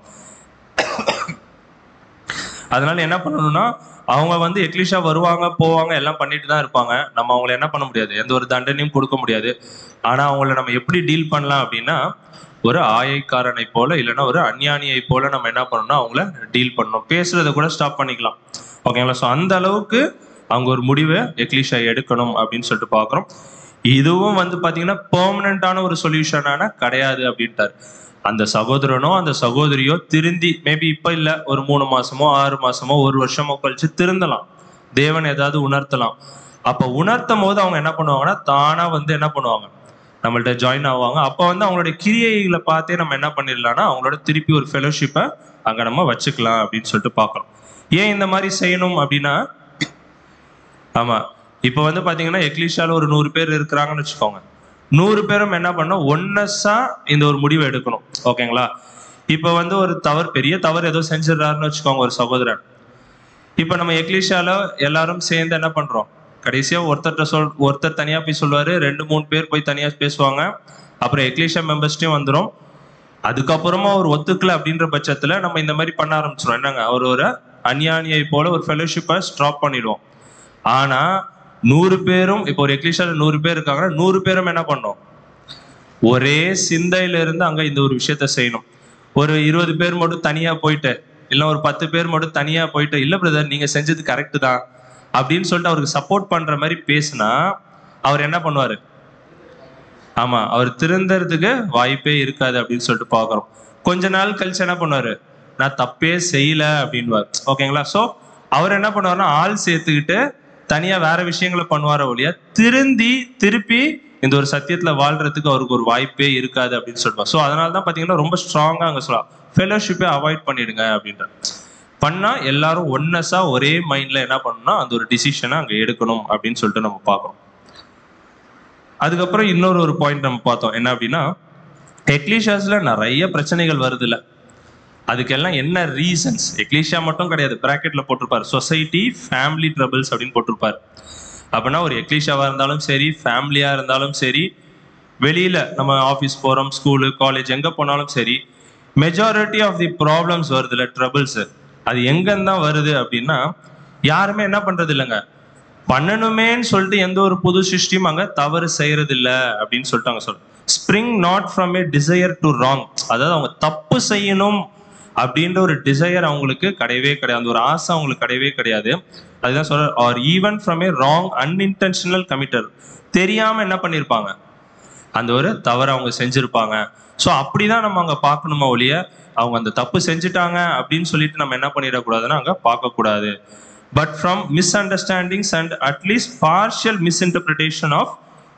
அதனால என்ன பண்ணணும்னா அவங்க வந்து எக்லீஷா வருவாங்க போவாங்க எல்லாம் பண்ணிட்டு தான் இருப்பாங்க. நம்ம அவங்களை என்ன பண்ண முடியாது, எந்த ஒரு தண்டனையும் கொடுக்க முடியாது. ஆனா அவங்கள நம்ம எப்படி டீல் பண்ணலாம் அப்படின்னா, ஒரு ஆயக்காரனை போல இல்லைன்னா ஒரு அஞ்ஞானியை போல நம்ம என்ன பண்ணணும்னா அவங்கள டீல் பண்ணணும். பேசுறதை கூட ஸ்டாப் பண்ணிக்கலாம். ஓகேங்களா? ஸோ அந்த அளவுக்கு அவங்க ஒரு முடிவை எக்லீஷா எடுக்கணும் அப்படின்னு சொல்லிட்டு பார்க்குறோம். இதுவும் வந்து பார்த்தீங்கன்னா பெர்மனண்டான ஒரு சொல்யூஷனான கிடையாது அப்படின்ட்டார். அந்த சகோதரனோ அந்த சகோதரியோ திருந்தி மேபி இப்ப இல்ல, ஒரு 3 மாசமோ 6 மாசமோ 1 வருஷமோ கழிச்சு திருந்தலாம், தேவன் ஏதாவது உணர்த்தலாம். அப்ப உணர்த்தும் போது அவங்க என்ன பண்ணுவாங்கன்னா தானா வந்து என்ன பண்ணுவாங்க, நம்மள்ட்ட ஜாயின் ஆவாங்க. அப்ப வந்து அவங்களுடைய கிரியைகளை பார்த்தே நம்ம என்ன பண்ணிடலாம்னா அவங்களோட திருப்பி ஒரு ஃபெலோஷிப்பை அங்க நம்ம வச்சுக்கலாம் அப்படின்னு சொல்லிட்டு பார்க்கறோம். ஏன் இந்த மாதிரி செய்யணும் அப்படின்னா, ஆமா, இப்ப வந்து பாத்தீங்கன்னா எக்லீஷால ஒரு 100 பேர் இருக்கிறாங்கன்னு வச்சுக்கோங்க, 100 பேரும் என்ன பண்ணணும், ஒன்னஸா இந்த ஒரு முடிவை எடுக்கணும். ஓகேங்களா? இப்ப வந்து ஒரு தவறு, பெரிய தவறு ஏதோ செஞ்சிடறாருன்னு வச்சுக்கோங்க ஒரு சகோதரன். இப்ப நம்ம எக்லீஷால எல்லாரும் சேர்ந்து என்ன பண்றோம், கடைசியா ஒருத்தர் தனியா போய் சொல்லுவாரு, 2-3 பேர் போய் தனியா பேசுவாங்க, அப்புறம் எக்லீஷா மெம்பர்ஸ்டையும் வந்துடும். அதுக்கப்புறமா ஒரு ஒத்துக்கல அப்படின்ற பட்சத்துல நம்ம இந்த மாதிரி பண்ண ஆரம்பிச்சிடும். என்னங்க, அவர் ஒரு அஞ்ஞானியை போல ஒரு ஃபெலோஷிப்பை ஸ்டாப் பண்ணிடுவோம். ஆனா 100 பேரும், இப்போ ஒரு எக்லீஷியால 100 பேர் இருக்காங்கன்னா 100 பேரும் என்ன பண்ணணும், ஒரே சிந்தையில இருந்து அங்க இந்த ஒரு விஷயத்த செய்யணும். ஒரு 20 பேர் மட்டும் தனியா போயிட்டு இல்ல ஒரு 10 பேர் மட்டும் தனியா போயிட்டு, இல்ல பிரதர் நீங்க செஞ்சது கரெக்ட் தான் அப்படின்னு சொல்லிட்டு அவருக்கு சப்போர்ட் பண்ற மாதிரி பேசினா அவர் என்ன பண்ணுவாரு, ஆமா, அவர் திருந்தறதுக்கு வாய்ப்பே இருக்காது அப்படின்னு சொல்லிட்டு பாக்குறோம். கொஞ்ச நாள் கழிச்சு என்ன பண்ணுவாரு, நான் தப்பே செய்யல அப்படின்வார். ஓகேங்களா? சோ அவர் என்ன பண்ணுவாருன்னா ஆள் சேர்த்துக்கிட்டு தனியா வேற விஷயங்களை பண்ணுவார ஒழிய திருப்பி இந்த ஒரு சத்தியத்துல வாழ்றதுக்கு அவருக்கு ஒரு வாய்ப்பே இருக்காது அப்படின்னு சொல்லுவாங்க. ஸோ அதனாலதான் பாத்தீங்கன்னா ரொம்ப ஸ்ட்ராங்கா அங்க சொல்லலாம், ஃபெலோஷிப்பை அவாய்ட் பண்ணிடுங்க அப்படின்ற. பண்ணா எல்லாரும் ஒன்னஸா ஒரே மைண்ட்ல என்ன பண்ணணும்னா அந்த ஒரு டிசிஷனை அங்க எடுக்கணும் அப்படின்னு சொல்லிட்டு நம்ம பார்க்கறோம். அதுக்கப்புறம் இன்னொரு ஒரு பாயிண்ட் நம்ம பார்த்தோம், என்ன அப்படின்னா எக்லீஷியாஸ்ல நிறைய பிரச்சனைகள் வருது இல்ல, அதுக்கெல்லாம் என்ன ரீசன்ஸ், எக்லீஷியா மட்டும் கிடையாது, பிராக்கெட்ல போட்டிருப்பாரு சொசைட்டி ஃபேமிலி ட்ரபிள்ஸ் அப்படின்னு போட்டிருப்பாரு. அப்படின்னா ஒரு எக்லீஷாவா இருந்தாலும் சரி, ஃபேமிலியா இருந்தாலும் சரி, வெளியில நம்ம ஆஃபீஸ் போறோம், ஸ்கூலு, காலேஜ் எங்க போனாலும் சரி, மெஜாரிட்டி ஆஃப் தி ப்ராப்ளம்ஸ் வருதுல, ட்ரபிள்ஸ், அது எங்கன்னு தான் வருது அப்படின்னா, யாருமே என்ன பண்றது இல்லைங்க, பண்ணணுமேன்னு சொல்லிட்டு எந்த ஒரு புது சிருஷ்டியும் அங்க தவறு செய்யறது இல்ல அப்படின்னு சொல்லிட்டு அவங்க சொல்றாங்க. Spring not from a desire to wrong, அதாவது அவங்க தப்பு செய்யணும் அப்படின்ற ஒரு டிசையர் அவங்களுக்கு கிடையவே கிடையாது, அந்த ஒரு ஆசை அவங்களுக்கு கிடையவே கிடையாது. அதுதான் சொல்ற, R even from A wrong unintentional commuter, தெரியாம என்ன பண்ணிருப்பாங்க, அந்த ஒரு தவறு அவங்க செஞ்சிருப்பாங்க. ஸோ அப்படிதான் நம்ம அங்க பார்க்கணுமா ஒழிய, அவங்க அந்த தப்பு செஞ்சுட்டாங்க அப்படின்னு சொல்லிட்டு நம்ம என்ன பண்ணிடக்கூடாதுன்னா அங்க பார்க்கக்கூடாது. But from misunderstandings and at least partial misinterpretation of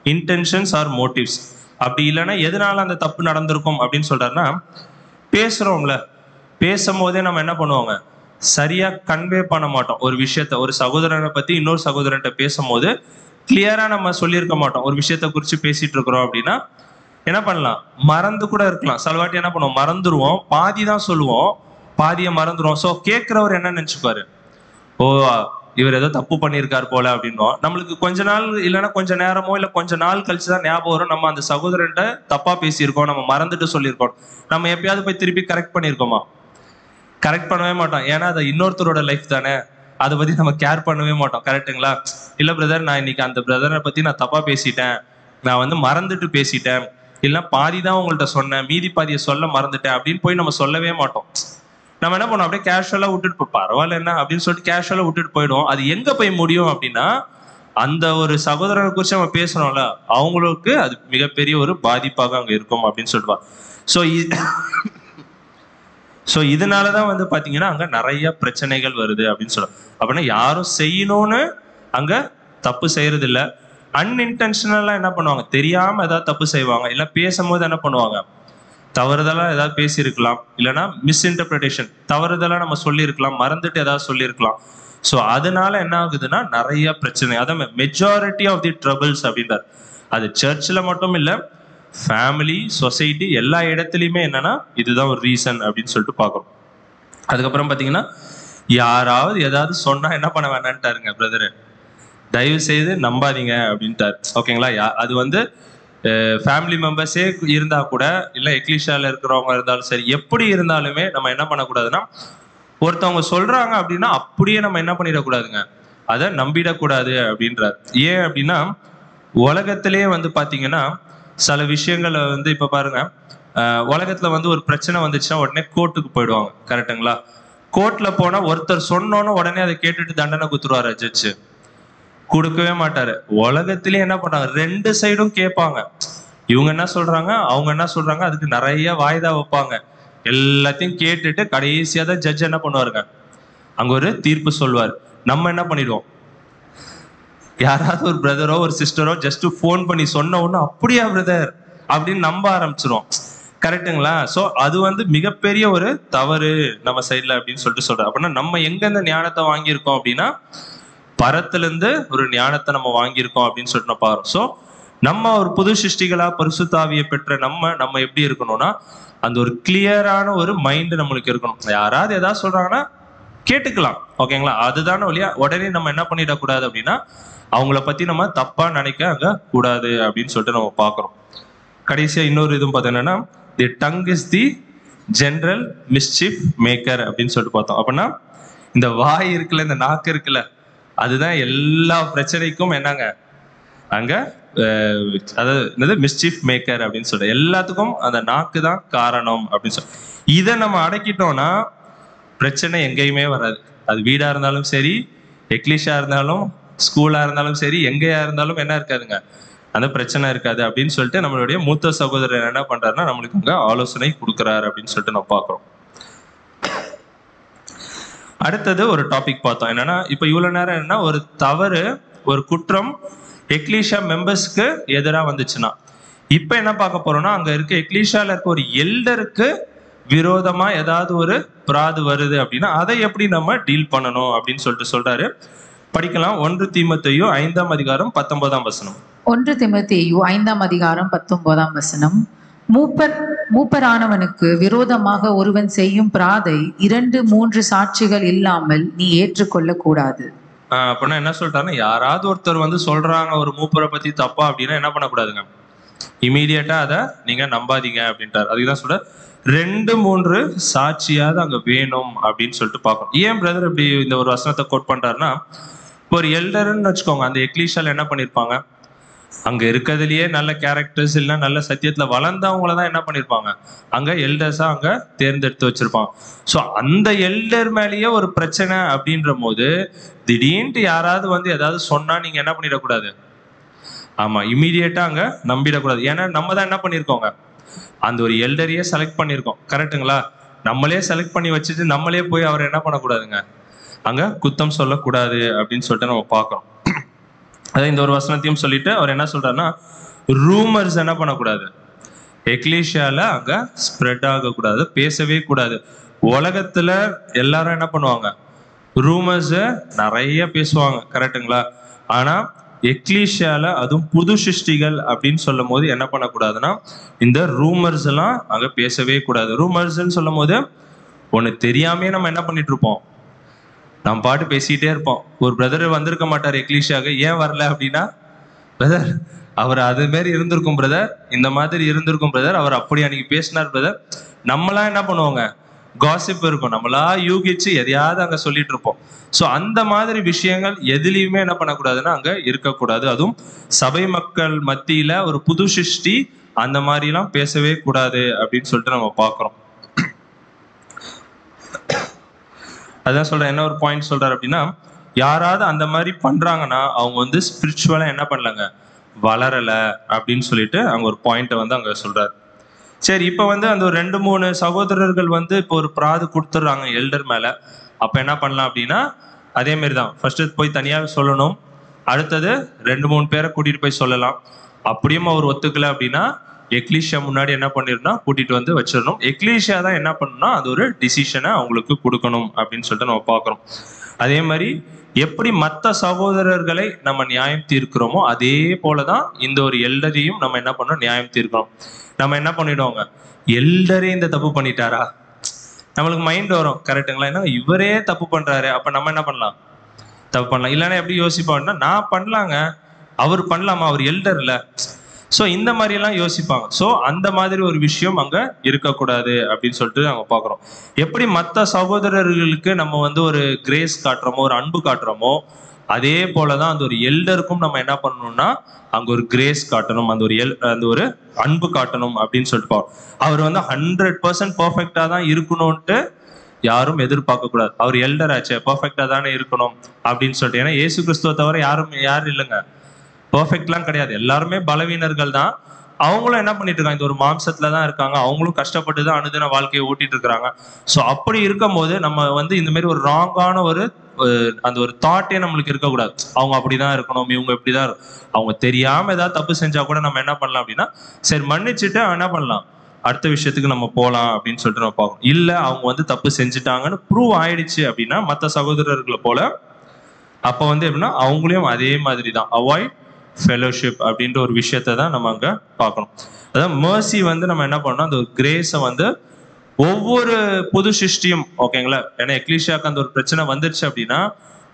intentions or motives. அப்படி இல்லைன்னா எதனால அந்த தப்பு நடந்திருக்கும் அப்படின்னு சொல்றாருன்னா, பேசுறோம்ல, பேசும்போதே நம்ம என்ன பண்ணுவாங்க, சரியா கன்வே பண்ண மாட்டோம் ஒரு விஷயத்த. ஒரு சகோதரனை பத்தி இன்னொரு சகோதரன்ட்ட பேசும்போது கிளியரா நம்ம சொல்லியிருக்க மாட்டோம். ஒரு விஷயத்த குறித்து பேசிட்டு இருக்கிறோம் அப்படின்னா என்ன பண்ணலாம், மறந்து கூட இருக்கலாம். சிலவாட்டி என்ன பண்ணுவோம், மறந்துடுவோம், பாதி தான் சொல்லுவோம், பாதியை மறந்துடுவோம். ஸோ கேட்கிறவர் என்ன நினைச்சுப்பாரு, ஓ இவர் ஏதோ தப்பு பண்ணியிருக்காரு போல அப்படின்னோம். நம்மளுக்கு கொஞ்ச நாள் இல்லைன்னா கொஞ்ச நேரமோ இல்லை கொஞ்ச நாள் கழிச்சு தான் ஞாபகம் வரும், நம்ம அந்த சகோதரன்ட்ட தப்பா பேசியிருக்கோம், நம்ம மறந்துட்டு சொல்லியிருக்கோம். நம்ம எப்பயாவது போய் திருப்பி கரெக்ட் பண்ணியிருக்கோமா? கரெக்ட் பண்ணவே மாட்டோம். ஏன்னா அது இன்னொருத்தரோட லைஃப் தானே, அதை பத்தி நம்ம கேர் பண்ணவே மாட்டோம். கரெக்டுங்களா? இல்ல பிரதர், நான் இன்னைக்கு அந்த பிரதரை பத்தி நான் தப்பா பேசிட்டேன், நான் வந்து மறந்துட்டு பேசிட்டேன், இல்ல பாதி தான் உங்கள்ட்ட சொன்னேன், மீதி பாதியை சொல்ல மறந்துட்டேன் அப்படின்னு போய் நம்ம சொல்லவே மாட்டோம். நம்ம என்ன பண்ணோம், அப்படியே கேஷுவலா விட்டுட்டு பரவாயில்ல என்ன அப்படின்னு சொல்லிட்டு கேஷுவலா விட்டுட்டு போயிடுவோம். அது எங்க போய் முடியும் அப்படின்னா, அந்த ஒரு சகோதரனை குறித்து நம்ம பேசுறோம்ல, அவங்களுக்கு அது மிகப்பெரிய ஒரு பாதிப்பாக அங்க இருக்கும் அப்படின்னு சொல்லுவா. ஸோ இதனாலதான் வந்து பாத்தீங்கன்னா அங்க நிறைய பிரச்சனைகள் வருது அப்படின்னு சொல்ல. அப்படின்னா யாரும் செய்யணும்னு அங்க தப்பு செய்யறது இல்லை, அன்இன்டென்ஷனலா என்ன பண்ணுவாங்க, தெரியாம ஏதாவது தப்பு செய்வாங்க, இல்ல பேசும்போது என்ன பண்ணுவாங்க, தவறுதலா ஏதாவது பேசியிருக்கலாம், இல்லைன்னா மிஸ்இன்டர்பிரிட்டேஷன், தவறுதலா நம்ம சொல்லியிருக்கலாம், மறந்துட்டு ஏதாவது சொல்லியிருக்கலாம். ஸோ அதனால என்ன ஆகுதுன்னா நிறைய பிரச்சனை. அதான் மெஜாரிட்டி ஆஃப் தி ட்ரபிள்ஸ் அப்படின்றார். அது சர்ச்சில் மட்டும் இல்லை, ஃபேமிலி, சொசைட்டி, எல்லா இடத்துலையுமே என்னன்னா இதுதான் ஒரு ரீசன் அப்படின்னு சொல்லிட்டு பார்க்குறோம். அதுக்கப்புறம் பார்த்தீங்கன்னா, யாராவது ஏதாவது சொன்னா என்ன பண்ண வேணான்ட்டாருங்க பிரதரு, தயவு செய்து நம்பாதீங்க அப்படின்ட்டார். ஓகேங்களா? அது வந்து ஃபேமிலி மெம்பர்ஸே இருந்தா கூட, இல்லை எக்லிஷால இருக்கிறவங்க இருந்தாலும் சரி, எப்படி இருந்தாலுமே நம்ம என்ன பண்ணக்கூடாதுன்னா, ஒருத்தவங்க சொல்றாங்க அப்படின்னா அப்படியே நம்ம என்ன பண்ணிடக்கூடாதுங்க, அதை நம்பிடக்கூடாது அப்படின்றார். ஏன் அப்படின்னா, உலகத்திலேயே வந்து பாத்தீங்கன்னா சில விஷயங்களை வந்து இப்ப பாருங்க, உலகத்துல வந்து ஒரு பிரச்சனை வந்துச்சுன்னா உடனே கோர்ட்டுக்கு போயிடுவாங்க. கரெக்டுங்களா? கோர்ட்ல போனா ஒருத்தர் சொன்னோன்னு உடனே அதை கேட்டுட்டு தண்டனை குத்துருவாரு ஜட்ஜு? கொடுக்கவே மாட்டாரு. உலகத்திலே என்ன பண்றாங்க, ரெண்டு சைடும் கேட்பாங்க. இவங்க என்ன சொல்றாங்க, அவங்க என்ன சொல்றாங்க, அதுக்கு நிறைய வாய்தா வைப்பாங்க. எல்லாத்தையும் கேட்டுட்டு கடைசியா தான் ஜட்ஜ் என்ன பண்ணுவாருங்க, அங்க ஒரு தீர்ப்பு சொல்வார். நம்ம என்ன பண்ணிடுவோம், யாராவது ஒரு பிரதரோ ஒரு சிஸ்டரோ ஜஸ்ட் போன் பண்ணி சொன்ன ஒண்ணு அப்படியா பிரதர் அப்படின்னு நம்ப ஆரம்பிச்சிரும். கரெக்டுங்களா? ஸோ அது வந்து மிகப்பெரிய ஒரு தவறு நம்ம சைட்ல அப்படின்னு சொல்லிட்டு சொல்றோம். அப்படின்னா நம்ம எங்க இந்த ஞானத்தை வாங்கியிருக்கோம் அப்படின்னா, பரத்துல இருந்து ஒரு ஞானத்தை நம்ம வாங்கியிருக்கோம் அப்படின்னு சொல்லிட்டு நம்ம பாருறோம். ஸோ நம்ம ஒரு புது சிருஷ்டிகளா பரிசுத்தாவியை பெற்ற நம்ம எப்படி இருக்கணும்னா, அந்த ஒரு கிளியரான ஒரு மைண்ட் நம்மளுக்கு இருக்கணும். யாராவது ஏதாவது சொல்றாங்கன்னா கேட்டுக்கலாம். ஓகேங்களா? அதுதானே வழியா உடனே நம்ம என்ன பண்ணிடக்கூடாது அப்படின்னா, அவங்கள பத்தி நம்ம தப்பா நினைக்க அங்க கூடாது அப்படின்னு சொல்லிட்டு நம்ம பார்க்கிறோம். கடைசியா இன்னொரு இதுவும் பார்த்தீங்கன்னா, தி tongue is the general mischief maker அப்படின்னு சொல்லிட்டு பார்த்தோம். அப்படின்னா இந்த வாய் இருக்குல்ல, இந்த நாக்கு இருக்குல்ல, அதுதான் எல்லா பிரச்சனைக்கும் என்னங்க அங்க அதாவது என்னது மிஸ்சீஃப் மேக்கர் அப்படின்னு சொல்ற, எல்லாத்துக்கும் அந்த நாக்கு தான் காரணம் அப்படின்னு சொல்ல. இதை நம்ம அடக்கிட்டோம்னா பிரச்சனை எங்கேயுமே வராது. அது வீடா இருந்தாலும் சரி, எக்லிஷா இருந்தாலும், ஸ்கூலா இருந்தாலும் சரி, எங்கேயா இருந்தாலும் என்ன இருக்காதுங்க, அந்த பிரச்சனை இருக்காது அப்படின்னு சொல்லிட்டு நம்மளுடைய மூத்த சகோதரர் என்ன பண்றாருன்னா நம்மளுக்கு அங்க ஆலோசனை கொடுக்குறாரு அப்படின்னு சொல்லிட்டு நம்ம பார்க்கிறோம். அடுத்தது ஒரு டாபிக் பார்த்தோம். என்னன்னா, இப்ப இவ்வளவு நேரம் என்ன, ஒரு தவறு, ஒரு குற்றம் எக்லீஷா மெம்பர்ஸ்க்கு எதிராக வந்துச்சுன்னா, இப்ப என்ன பார்க்க போறோம்னா, அங்க இருக்க எக்லீஷால இருக்க ஒரு எல்டருக்கு விரோதமா ஏதாவது ஒரு பிராது வருது அப்படின்னா அதை எப்படி நம்ம டீல் பண்ணணும் அப்படின்னு சொல்லிட்டு சொல்றாரு. படிக்கலாம். 1 தீமோத்தேயு 5ஆம் அதிகாரம் 19ஆம் வசனம். 1 தீமோத்தேயு 5ஆம் அதிகாரம் 19ஆம் வசனம். மூப்பரானவனுக்கு விரோதமாக ஒருவன் செய்யும் பிராதை 2-3 சாட்சிகள் இல்லாமல் நீ ஏற்றுக்கொள்ள கூடாது. அப்படின்னா என்ன சொல்லிட்டாருன்னா, யாராவது ஒருத்தர் வந்து சொல்றாங்க ஒரு மூப்பரை பத்தி தப்பா அப்படின்னா என்ன பண்ணக்கூடாதுங்க, இமீடியட்டா அதை நீங்க நம்பாதீங்க அப்படின்ட்டார். அதுக்குதான் சொல்ற 2-3 சாட்சியாவது அங்க வேணும் அப்படின்னு சொல்லிட்டு பார்க்கணும். ஏன் பிரதர் இப்படி இந்த ஒரு வசனத்தை கோட் பண்றாருன்னா, ஒரு எல்டர்ன்னு வச்சுக்கோங்க, அந்த எக்லீஷியால என்ன பண்ணிருப்பாங்க, அங்க இருக்கிறதுலயே நல்ல கேரக்டர்ஸ் இல்லைன்னா நல்ல சத்தியத்துல வளர்ந்தவங்கள தான் என்ன பண்ணிருப்பாங்க, அங்க எல்டர்ஸா அங்க தேர்ந்தெடுத்து வச்சிருப்பாங்க. ஸோ அந்த எல்டர் மேலேயே ஒரு பிரச்சனை அப்படின்ற போது திடீர்னு யாராவது வந்து ஏதாவது சொன்னா நீங்க என்ன பண்ணிடக்கூடாது, ஆமா இமீடியட்டா அங்க நம்பிடக்கூடாது. ஏன்னா நம்ம தான் என்ன பண்ணிருக்கோங்க, அந்த ஒரு எல்டரையே செலக்ட் பண்ணிருக்கோம், கரெக்டுங்களா? நம்மளே செலக்ட் பண்ணி வச்சுட்டு நம்மளே போய் அவர் என்ன பண்ணக்கூடாதுங்க, அங்க குத்தம் சொல்லக்கூடாது அப்படின்னு சொல்லிட்டு நம்ம பார்க்கிறோம். அதான் இந்த ஒரு வசனத்தையும் சொல்லிட்டு அவர் என்ன சொல்றாருன்னா, ரூமர்ஸ் என்ன பண்ணக்கூடாது, எக்லீஷியால அங்க ஸ்ப்ரெட் ஆகக்கூடாது, பேசவே கூடாது. உலகத்துல எல்லாரும் என்ன பண்ணுவாங்க, ரூமர்ஸ் நிறைய பேசுவாங்க, கரெக்டுங்களா? ஆனா எக்லீஷியால அதுவும் புது சிருஷ்டிகள் அப்படின்னு சொல்லும் போது என்ன பண்ணக்கூடாதுன்னா, இந்த ரூமர்ஸ் எல்லாம் அங்க பேசவே கூடாது. ரூமர்ஸ்ன்னு சொல்லும் போது ஒண்ணு தெரியாமே நம்ம என்ன பண்ணிட்டு இருப்போம், நம்ம பாட்டு பேசிக்கிட்டே இருப்போம். ஒரு பிரதர் வந்திருக்க மாட்டார் எக்லீஷியாக, ஏன் வரல அப்படின்னா, பிரதர் அவர் அது மாதிரி இருந்திருக்கும் பிரதர், இந்த மாதிரி இருந்திருக்கும் பிரதர், அவர் அப்படி அன்னைக்கு பேசினார் பிரதர். நம்மளா என்ன பண்ணுவோங்க, காசிப் இருக்கும், நம்மளா யூகிச்சு எதையாவது அங்க சொல்லிட்டு இருப்போம். ஸோ அந்த மாதிரி விஷயங்கள் எதுலையுமே என்ன பண்ணக்கூடாதுன்னா அங்க இருக்கக்கூடாது. அதுவும் சபை மக்கள் மத்தியில ஒரு புது சிருஷ்டி அந்த மாதிரி எல்லாம் பேசவே கூடாது அப்படின்னு சொல்லிட்டு நம்ம பார்க்கிறோம். அதான் சொல்றேன், என்ன ஒரு பாயிண்ட் சொல்றாரு அப்படின்னா, யாராவது அந்த மாதிரி பண்றாங்கன்னா அவங்க வந்து ஸ்பிரிச்சுவலா என்ன பண்ணலங்க, வளரல அப்படின்னு சொல்லிட்டு அங்க ஒரு பாயிண்ட்டை வந்து அங்க சொல்றாரு. சரி, இப்ப வந்து அந்த ஒரு 2-3 சகோதரர்கள் வந்து இப்போ ஒரு பிராது கொடுத்துட்றாங்க எல்டர் மேல. அப்ப என்ன பண்ணலாம் அப்படின்னா, அதே மாதிரி தான் ஃபர்ஸ்ட் போய் தனியாக சொல்லணும், அடுத்தது 2-3 பேரை கூட்டிட்டு போய் சொல்லலாம். அப்படியும் அவர் ஒத்துக்கல அப்படின்னா எக்லீஷியா முன்னாடி என்ன பண்ணிருந்தா கூட்டிட்டு வந்து வச்சிடணும். எக்லீஷியா தான் என்ன பண்ணணும்னா அது ஒரு டிசிஷனை அவங்களுக்கு கொடுக்கணும் அப்படின்னு சொல்லிட்டு நம்ம பார்க்கிறோம். அதே மாதிரி எப்படி மற்ற சகோதரர்களை நம்ம நியாயம் தீர்க்கிறோமோ அதே போலதான் இந்த ஒரு எல்டரையும் நம்ம என்ன பண்ணோம், நியாயம் தீர்க்கிறோம். நம்ம என்ன பண்ணிடுவோங்க, எல்டரே இந்த தப்பு பண்ணிட்டாரா, நம்மளுக்கு மைண்ட் வரும், கரெக்டுங்களா? ஏன்னா இவரே தப்பு பண்றாரு, அப்ப நம்ம என்ன பண்ணலாம், தப்பு பண்ணலாம். இல்லைன்னா எப்படி யோசிப்பாங்கன்னா, நான் பண்ணலாங்க, அவர் பண்ணலாமா, அவர் எல்டர் இல்ல. ஸோ இந்த மாதிரி எல்லாம் யோசிப்பாங்க. ஸோ அந்த மாதிரி ஒரு விஷயம் அங்க இருக்கக்கூடாது அப்படின்னு சொல்லிட்டு நாங்க பாக்குறோம். எப்படி மற்ற சகோதரர்களுக்கு நம்ம வந்து ஒரு கிரேஸ் காட்டுறோமோ, ஒரு அன்பு காட்டுறோமோ, அதே போலதான் அந்த ஒரு எல்டருக்கும் நம்ம என்ன பண்ணணும்னா அங்க ஒரு கிரேஸ் காட்டணும், அந்த ஒரு அன்பு காட்டணும் அப்படின்னு சொல்லிட்டு பார்க்கணும். அவர் வந்து 100% பர்ஃபெக்டா தான் இருக்கணும்ட்டு யாரும் எதிர்பார்க்க கூடாது. அவர் எல்டர் ஆச்சு, பர்ஃபெக்டா தானே இருக்கணும் அப்படின்னு சொல்லிட்டு. ஏன்னா இயேசு கிறிஸ்துவ தவிர யாரும் இல்லைங்க, பர்ஃபெக்ட்லாம் கிடையாது, எல்லாருமே பலவீனர்கள் தான். அவங்களும் என்ன பண்ணிட்டு இருக்காங்க, இந்த ஒரு மாம்சத்துல தான் இருக்காங்க, அவங்களும் கஷ்டப்பட்டு தான் அனுதின வாழ்க்கையை ஓட்டிட்டு இருக்கிறாங்க. ஸோ அப்படி இருக்கும் போது நம்ம வந்து இந்த மாதிரி ஒரு ராங்கான ஒரு அந்த ஒரு தாட்டே நம்மளுக்கு இருக்கக்கூடாது. அவங்க அப்படிதான் இருக்கணும், இவங்க இப்படிதான், அவங்க தெரியாம ஏதாவது தப்பு செஞ்சா கூட நம்ம என்ன பண்ணலாம் அப்படின்னா, சரி மன்னிச்சுட்டு என்ன பண்ணலாம், அடுத்த விஷயத்துக்கு நம்ம போகலாம் அப்படின்னு சொல்லிட்டு நம்ம பார்க்கணும். இல்லை அவங்க வந்து தப்பு செஞ்சுட்டாங்கன்னு ப்ரூவ் ஆயிடுச்சு அப்படின்னா மற்ற சகோதரர்களை போல அப்ப வந்து எப்படின்னா அவங்களையும் அதே மாதிரி தான் அவாய்ட் ஃபெலோஷிப் அப்படின்ற ஒரு விஷயத்தை தான் நம்ம அங்க பார்க்கணும். அதாவது மர்சி வந்து நம்ம என்ன பண்ணோம், அந்த ஒரு கிரேஸை வந்து ஒவ்வொரு புது சிருஷ்டியும், ஓகேங்களா? ஏன்னா எக்லீஷியாக்கு அந்த ஒரு பிரச்சனை வந்துருச்சு அப்படின்னா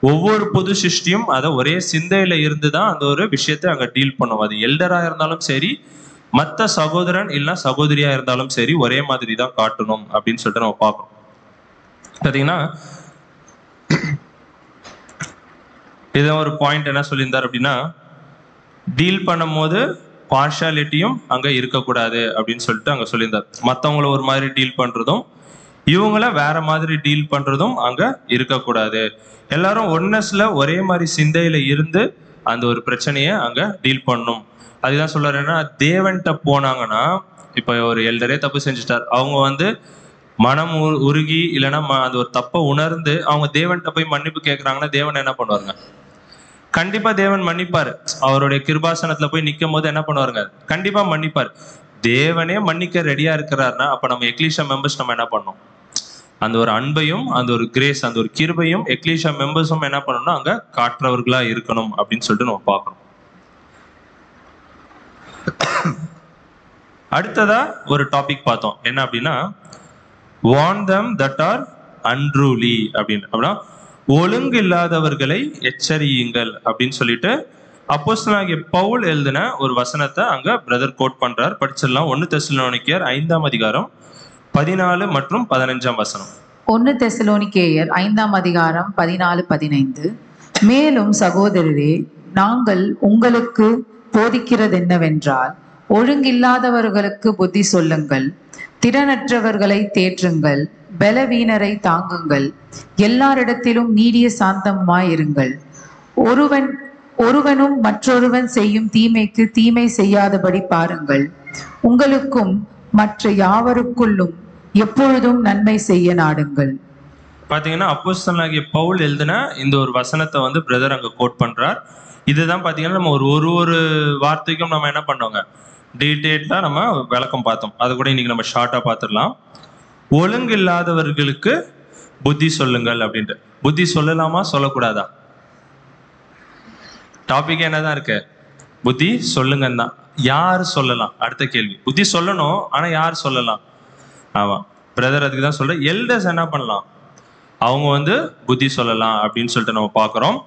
ஒவ்வொரு புது சிருஷ்டியும் அதை ஒரே சிந்தையில இருந்துதான் அந்த ஒரு விஷயத்தை அங்க டீல் பண்ணும். அது எல்டரா இருந்தாலும் சரி, மற்ற சகோதரன் இல்லைன்னா சகோதரியா இருந்தாலும் சரி, ஒரே மாதிரி தான் காட்டணும் அப்படின்னு சொல்லிட்டு நம்ம பார்க்கணும். பாத்தீங்கன்னா இதான் ஒரு பாயிண்ட் என்ன சொல்லியிருந்தார் அப்படின்னா, டீல் பண்ணும் போது பார்ஷாலிட்டியும் அங்க இருக்கக்கூடாது அப்படின்னு சொல்லிட்டு அங்க சொல்லியிருந்தார். மற்றவங்கள ஒரு மாதிரி டீல் பண்றதும் இவங்கள வேற மாதிரி டீல் பண்றதும் அங்க இருக்கக்கூடாது. எல்லாரும் ஒன்னஸ்ல ஒரே மாதிரி சிந்தையில இருந்து அந்த ஒரு பிரச்சனையை அங்க டீல் பண்ணும். அதுதான் சொல்றாரு. ஏன்னா தேவன்கிட்ட போனாங்கன்னா, இப்ப ஒரு எல்டரே தப்பு செஞ்சுட்டார், அவங்க வந்து மனம் உருகி இல்லைன்னா அந்த ஒரு தப்பை உணர்ந்து அவங்க தேவன்கிட்ட போய் மன்னிப்பு கேட்கறாங்கன்னா தேவன் என்ன பண்ணுவாருங்க, கண்டிப்பா தேவன் மன்னிப்பாரு. அவருடைய கிருபாசனத்துல போய் நிக்கும் போது என்ன பண்ணுவாருங்க, கண்டிப்பா மன்னிப்பாரு. தேவனே மன்னிக்க ரெடியா இருக்கிறாருன்னா அப்ப நம்ம எக்லீஷியா மெம்பர்ஸ் நம்ம என்ன பண்ணணும், அந்த ஒரு அன்பையும் அந்த ஒரு கிரேஸ் அந்த ஒரு கிருபையும் எக்லீஷியா மெம்பர்ஸும் என்ன பண்ணணும்னா அங்க காட்டுறவர்களா இருக்கணும் அப்படின்னு சொல்லிட்டு நம்ம பார்க்கணும். அடுத்ததா ஒரு டாபிக் பார்த்தோம், என்ன அப்படின்னா warn them that are unruly அப்படின்னு. அப்படின்னா ஒழுங்கு இல்லாதவர்களை எச்சரியுங்கள் அப்படின்னு சொல்லிட்டு அப்போஸ்தலனாகிய பவுல் எழுதின ஒரு வசனத்தை அங்க பிரதர் கோட் பண்றார். படிச்சிடலாம். 1 தெசலோனிக்கேயர் 5ஆம் அதிகாரம் 14 மற்றும் 15ஆம் வசனம். 1 தெசலோனிக்கேயர் 5ஆம் அதிகாரம் 14-15. மேலும் சகோதரரே, நாங்கள் உங்களுக்கு போதிக்கிறது என்னவென்றால், ஒழுங்கில்லாதவர்களுக்கு புத்தி சொல்லுங்கள், திறனற்றவர்களை தேற்றுங்கள், பலவீனரை தாங்குங்கள், எல்லாரிடத்திலும் நீடிய சாந்தமாயிருங்கள். ஒருவனும் மற்றொருவன் செய்யும் தீமைக்கு தீமை செய்யாதபடி பாருங்கள். உங்களுக்கும் மற்ற யாவருக்குள்ளும் எப்பொழுதும் நன்மை செய்ய நாடுங்கள். பாத்தீங்கன்னா அப்போஸ்தலனாகிய பவுல் எழுதின இந்த ஒரு வசனத்தை வந்து பிரதர் அங்க கோட் பண்றார். இதுதான் பாத்தீங்கன்னா நம்ம ஒரு வார்த்தைக்கும் நம்ம என்ன பண்ணோங்க, டீட்டெயிலா நம்ம விளக்கம் பார்த்தோம். அது கூட இன்னைக்கு நம்ம ஷார்ட்டா பார்த்துடலாம். ஒழுங்கு இல்லாதவர்களுக்கு புத்தி சொல்லுங்கள் அப்படின்ட்டு. புத்தி சொல்லலாமா சொல்லக்கூடாதா? டாபிக் என்னதான் இருக்கு, புத்தி சொல்லுங்கன்னு தான். யார் சொல்லலாம்? அடுத்த கேள்வி. புத்தி சொல்லணும், ஆனா யார் சொல்லலாம்? ஆமா, பிரதர் அதுக்கு தான் சொல்றேன். எல்டர்ஸ் என்ன பண்ணலாம்? அவங்க வந்து புத்தி சொல்லலாம் அப்படின்னு சொல்லிட்டு நம்ம பார்க்குறோம்.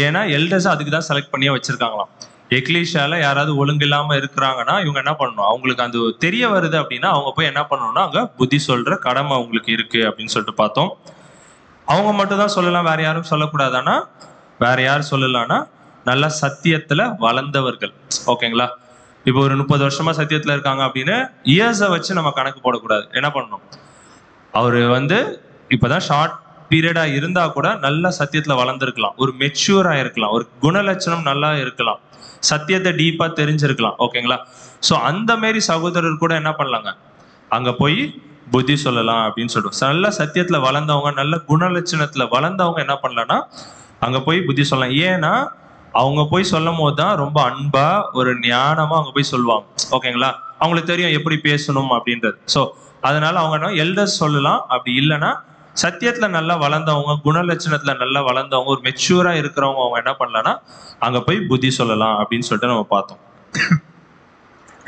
ஏன்னா எல்டர்ஸ் அதுக்கு தான் செலக்ட் பண்ணியே வச்சிருக்காங்களாம். எக்லீஷியால யாராவது ஒழுங்கு இல்லாம இருக்கிறாங்கன்னா இவங்க என்ன பண்ணணும், அவங்களுக்கு அந்த தெரிய வருது அப்படின்னா அவங்க போய் என்ன பண்ணணும்னா அங்க புத்தி சொல்ற கடமை அவங்களுக்கு இருக்கு அப்படின்னு சொல்லிட்டு பார்த்தோம். அவங்க மட்டும் தான் சொல்லலாம், வேற யாரும் சொல்லக்கூடாதானா? வேற யார் சொல்லலாம்னா நல்ல சத்தியத்துல வளர்ந்தவர்கள். ஓகேங்களா? இப்போ ஒரு 30 வருஷமா சத்தியத்துல இருக்காங்க அப்படின்னு இயர்ஸை வச்சு நம்ம கணக்கு போடக்கூடாது. என்ன பண்ணணும், அவரு வந்து இப்பதான் ஷார்ட் பீரியடா இருந்தா கூட நல்ல சத்தியத்துல வளர்ந்துருக்கலாம், ஒரு மெச்சூரா இருக்கலாம், ஒரு குணலட்சணம் நல்லா இருக்கலாம், சத்தியத்தை டீப்பா தெரிஞ்சிருக்கலாம். ஓகேங்களா? ஸோ அந்த மாரி சகோதரர் கூட என்ன பண்ணலாங்க, அங்க போய் புத்தி சொல்லலாம் அப்படின்னு சொல்லிட்டு நல்ல சத்தியத்துல வளர்ந்தவங்க, நல்ல குணலட்சணத்துல வளர்ந்தவங்க என்ன பண்ணலாம்னா அங்க போய் புத்தி சொல்லலாம். ஏன்னா அவங்க போய் சொல்லும் போது தான் ரொம்ப அன்பா ஒரு ஞானமா அவங்க போய் சொல்லுவாங்க. ஓகேங்களா? அவங்களுக்கு தெரியும் எப்படி பேசணும் அப்படின்றது. ஸோ அதனால அவங்க எல்டர்ஸ் சொல்லலாம். அப்படி இல்லைன்னா சத்தியத்துல நல்லா வளர்ந்தவங்க, குணலட்சணத்துல நல்லா வளர்ந்தவங்க, ஒரு மெச்சூரா இருக்கிறவங்க அவங்க என்ன பண்ணலாம்னா அங்க போய் புத்தி சொல்லலாம் அப்படின்னு சொல்லிட்டு நம்ம பார்த்தோம்.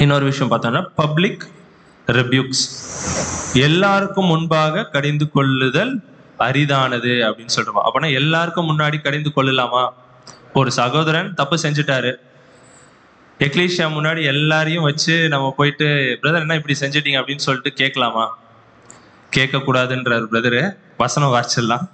இன்னொரு விஷயம் பார்த்தோம்னா பப்ளிக் ரெபியூக்ஸ், எல்லாருக்கும் முன்பாக கடிந்து கொள்ளுதல் அரிதானது அப்படின்னு சொல்றோம். அப்படின்னா எல்லாருக்கும் முன்னாடி கடிந்து கொள்ளலாமா? ஒரு சகோதரன் தப்பு செஞ்சுட்டாரு, எக்லீஷியா முன்னாடி எல்லாரையும் வச்சு நம்ம போயிட்டு பிரதர் என்ன இப்படி செஞ்சிட்டீங்க அப்படின்னு சொல்லிட்டு கேட்கலாமா? கேட்க கூடாதுன்றார் பிரதரு. வசனம் வாசிச்சிடலாம்.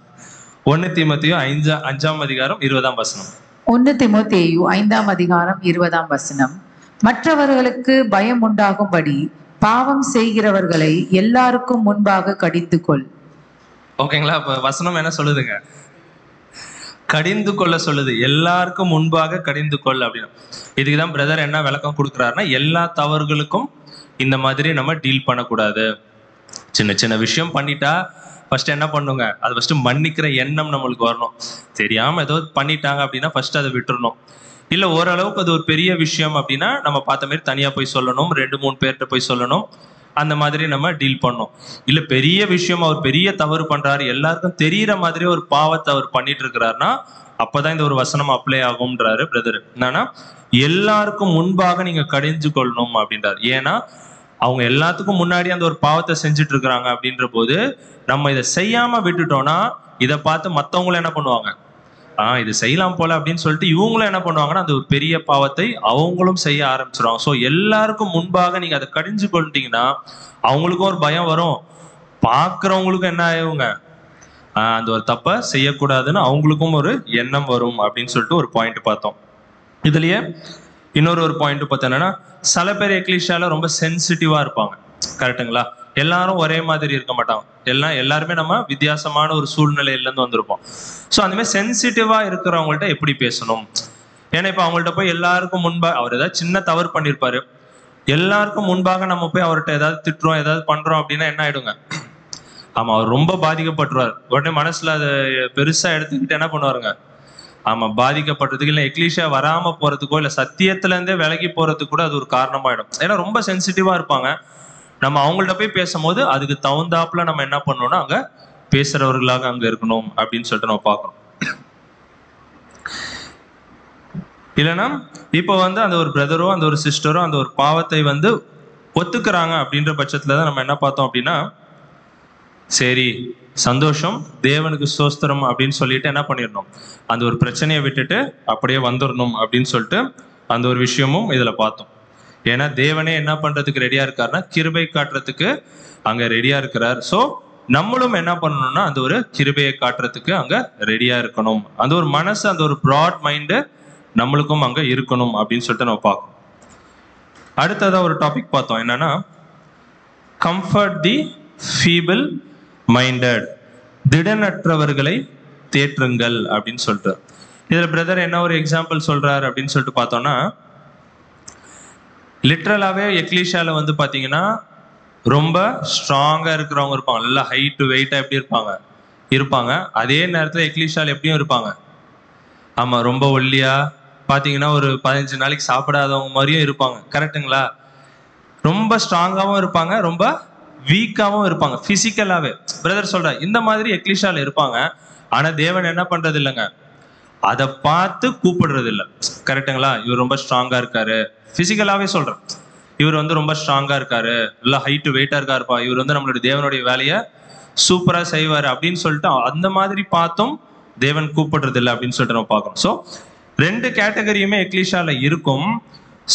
1 தீமோத்தேயு 5ஆம் அதிகாரம் 20ஆம் வசனம். 1 தீமோத்தேயு 5ஆம் அதிகாரம் 20ஆம் வசனம். மற்றவர்களுக்கு பயம் உண்டாகும்படி பாவம் செய்கிறவர்களை எல்லாருக்கும் முன்பாக கடிந்து கொள். ஓகேங்களா? அப்ப வசனம் என்ன சொல்லுதுங்க, கடிந்து கொள்ள சொல்லுது. எல்லாருக்கும் முன்பாக கடிந்து கொள் அப்படின்னு. இதுக்குதான் பிரதர் என்ன விளக்கம் கொடுக்குறாருன்னா, எல்லா தவறுகளுக்கும் இந்த மாதிரி நம்ம டீல் பண்ணக்கூடாது. சின்ன சின்ன விஷயம் பண்ணிட்டா ஃபர்ஸ்ட் என்ன பண்ணுங்க, அது ஃபர்ஸ்ட் மன்னிக்கிற எண்ணம் நம்மளுக்கு வரணும். தெரியாம ஏதோ பண்ணிட்டாங்க அப்படின்னா ஃபர்ஸ்ட் அதை விட்டுறணும். இல்ல ஓரளவுக்கு அது ஒரு பெரிய விஷயம் அப்படின்னா நம்ம பார்த்த மாதிரி தனியா போய் சொல்லணும், 2-3 பேர்கிட்ட போய் சொல்லணும். அந்த மாதிரி நம்ம டீல் பண்ணோம். இல்ல பெரிய விஷயம், அவர் பெரிய தவறு பண்றாரு, எல்லாருக்கும் தெரியற மாதிரி ஒரு பாவத்தை அவர் பண்ணிட்டு இருக்கிறாருன்னா அப்பதான் இந்த ஒரு வசனம் அப்ளை ஆகும்ன்றாரு பிரதர். என்னன்னா எல்லாருக்கும் முன்பாக நீங்க கடிஞ்சு கொள்ளணும் அப்படின்றாரு. ஏன்னா அவங்க எல்லாத்துக்கும் முன்னாடி அந்த ஒரு பாவத்தை செஞ்சுட்டு இருக்கிறாங்க அப்படின்ற போது நம்ம இதை செய்யாம விட்டுட்டோம்னா இதை பார்த்து மத்தவங்களும் என்ன பண்ணுவாங்க, இது செய்யலாம் போல அப்படின்னு சொல்லிட்டு இவங்களும் என்ன பண்ணுவாங்கன்னா அந்த ஒரு பெரிய பாவத்தை அவங்களும் செய்ய ஆரம்பிச்சிருவாங்க. ஸோ எல்லாருக்கும் முன்பாக நீங்க அதை கடிஞ்சு கொண்டுட்டீங்கன்னா அவங்களுக்கும் ஒரு பயம் வரும், பார்க்குறவங்களுக்கும் என்ன ஆகுங்க, அந்த ஒரு தப்பை செய்யக்கூடாதுன்னு அவங்களுக்கும் ஒரு எண்ணம் வரும் அப்படின்னு சொல்லிட்டு ஒரு பாயிண்ட் பார்த்தோம். இதுலயே இன்னொரு ஒரு பாயிண்ட் பார்த்தோன்னா, சில பேர் எக்லீஷியால ரொம்ப சென்சிட்டிவா இருப்பாங்க. கரெக்டுங்களா? எல்லாரும் ஒரே மாதிரி இருக்க மாட்டாங்க. எல்லாருமே நம்ம வித்தியாசமான ஒரு சூழ்நிலையில இருந்து வந்திருப்போம். ஸோ அந்த மாதிரி சென்சிட்டிவா இருக்கிறவங்கள்ட்ட எப்படி பேசணும்? ஏன்னா இப்ப அவங்கள்ட்ட போய் எல்லாருக்கும் முன்பாக அவர் ஏதாவது சின்ன தவறு பண்ணியிருப்பாரு, எல்லாருக்கும் முன்பாக நம்ம போய் அவர்கிட்ட ஏதாவது திட்டுறோம், ஏதாவது பண்றோம் அப்படின்னா என்ன ஆயிடுங்க, ஆமா அவர் ரொம்ப பாதிக்கப்பட்டுருவார். உடனே மனசுல அதை பெருசா எடுத்துக்கிட்டு என்ன பண்ணுவாருங்க, ஆமா பாதிக்கப்படுறதுக்கு இல்லை எக்லீஷியா வராம போறதுக்கோ இல்லை சத்தியத்துல இருந்தே விலகி போறதுக்கு கூட அது ஒரு காரணமாயிடும். ஏன்னா ரொம்ப சென்சிட்டிவா இருப்பாங்க. நம்ம அவங்கள்ட்ட போய் பேசும்போது அதுக்கு தகுந்தாப்புல நம்ம என்ன பண்ணணும்னா அங்க பேசுறவர்களாக அங்க இருக்கணும் அப்படின்னு சொல்லிட்டு நம்ம பார்க்கணும். இல்லைன்னா இப்போ வந்து அந்த ஒரு பிரதரோ அந்த ஒரு சிஸ்டரோ அந்த ஒரு பாவத்தை வந்து ஒத்துக்கிறாங்க அப்படின்ற பட்சத்துல தான் நம்ம என்ன பார்த்தோம் அப்படின்னா சரி சந்தோஷம், தேவனுக்கு ஸ்தோத்திரம் அப்படின்னு சொல்லிட்டு என்ன பண்ணிடணும், அந்த ஒரு பிரச்சனையை விட்டுட்டு அப்படியே வந்துடணும் அப்படின்னு சொல்லிட்டு அந்த ஒரு விஷயமும் இதுல பார்த்தோம். ஏன்னா தேவனே என்ன பண்றதுக்கு ரெடியா இருக்காருன்னா கிருபை காட்டுறதுக்கு அங்க ரெடியா இருக்கிறார். ஸோ நம்மளும் என்ன பண்ணணும்னா அந்த ஒரு கிருபையை காட்டுறதுக்கு அங்க ரெடியா இருக்கணும். அந்த ஒரு மனசு, அந்த ஒரு ப்ராட் மைண்டு நம்மளுக்கும் அங்க இருக்கணும் அப்படின்னு சொல்லிட்டு நம்ம பார்க்கணும். அடுத்ததா ஒரு டாபிக் பார்த்தோம், என்னன்னா கம்ஃபர்ட் தி ஃபீபிள் மைண்டட், திடனற்றவர்களை தேற்றுங்கள் அப்படின்னு சொல்லிட்டு. இதுல பிரதர் என்ன ஒரு எக்ஸாம்பிள் சொல்றாரு அப்படின்னு சொல்லிட்டு பார்த்தோம்னா, லிட்ரலாவே எக்லீஷியால வந்து பாத்தீங்கன்னா ரொம்ப ஸ்ட்ராங்கா இருக்கிறவங்க இருப்பாங்க, நல்லா ஹைட் வெயிட்டா எப்படி இருப்பாங்க. அதே நேரத்துல எக்லீஷியால எப்படியும் இருப்பாங்க, ஆமா ரொம்ப ஒல்லியா பாத்தீங்கன்னா ஒரு 15 நாளைக்கு சாப்பிடாதவங்க மாதிரியும் இருப்பாங்க. கரெக்டுங்களா? ரொம்ப ஸ்ட்ராங்காவும் இருப்பாங்க, ரொம்ப வீக்காவும் இருப்பாங்க பிசிக்கலாவே. பிரதர் சொல்ற இந்த மாதிரி எக்லீஷியால இருப்பாங்க. ஆனா தேவன் என்ன பண்றது இல்லைங்க, அதை பார்த்து கூப்பிடுறது இல்லை. கரெக்டுங்களா? இவர் ரொம்ப ஸ்ட்ராங்கா இருக்காரு, பிசிக்கலாவே சொல்றேன், இவர் வந்து ரொம்ப ஸ்ட்ராங்கா இருக்காரு, நல்லா ஹைட்டு வெயிட்டா இருக்காருப்பா, இவர் வந்து நம்மளுடைய தேவனுடைய வேலையை சூப்பரா செய்வாரு அப்படின்னு சொல்லிட்டு அந்த மாதிரி பார்த்தும் தேவன் கூப்பிடுறது இல்லை அப்படின்னு சொல்லிட்டு நம்ம பார்க்கணும். ஸோ 2 கேட்டகரியுமே எக்லீஷியால இருக்கும்.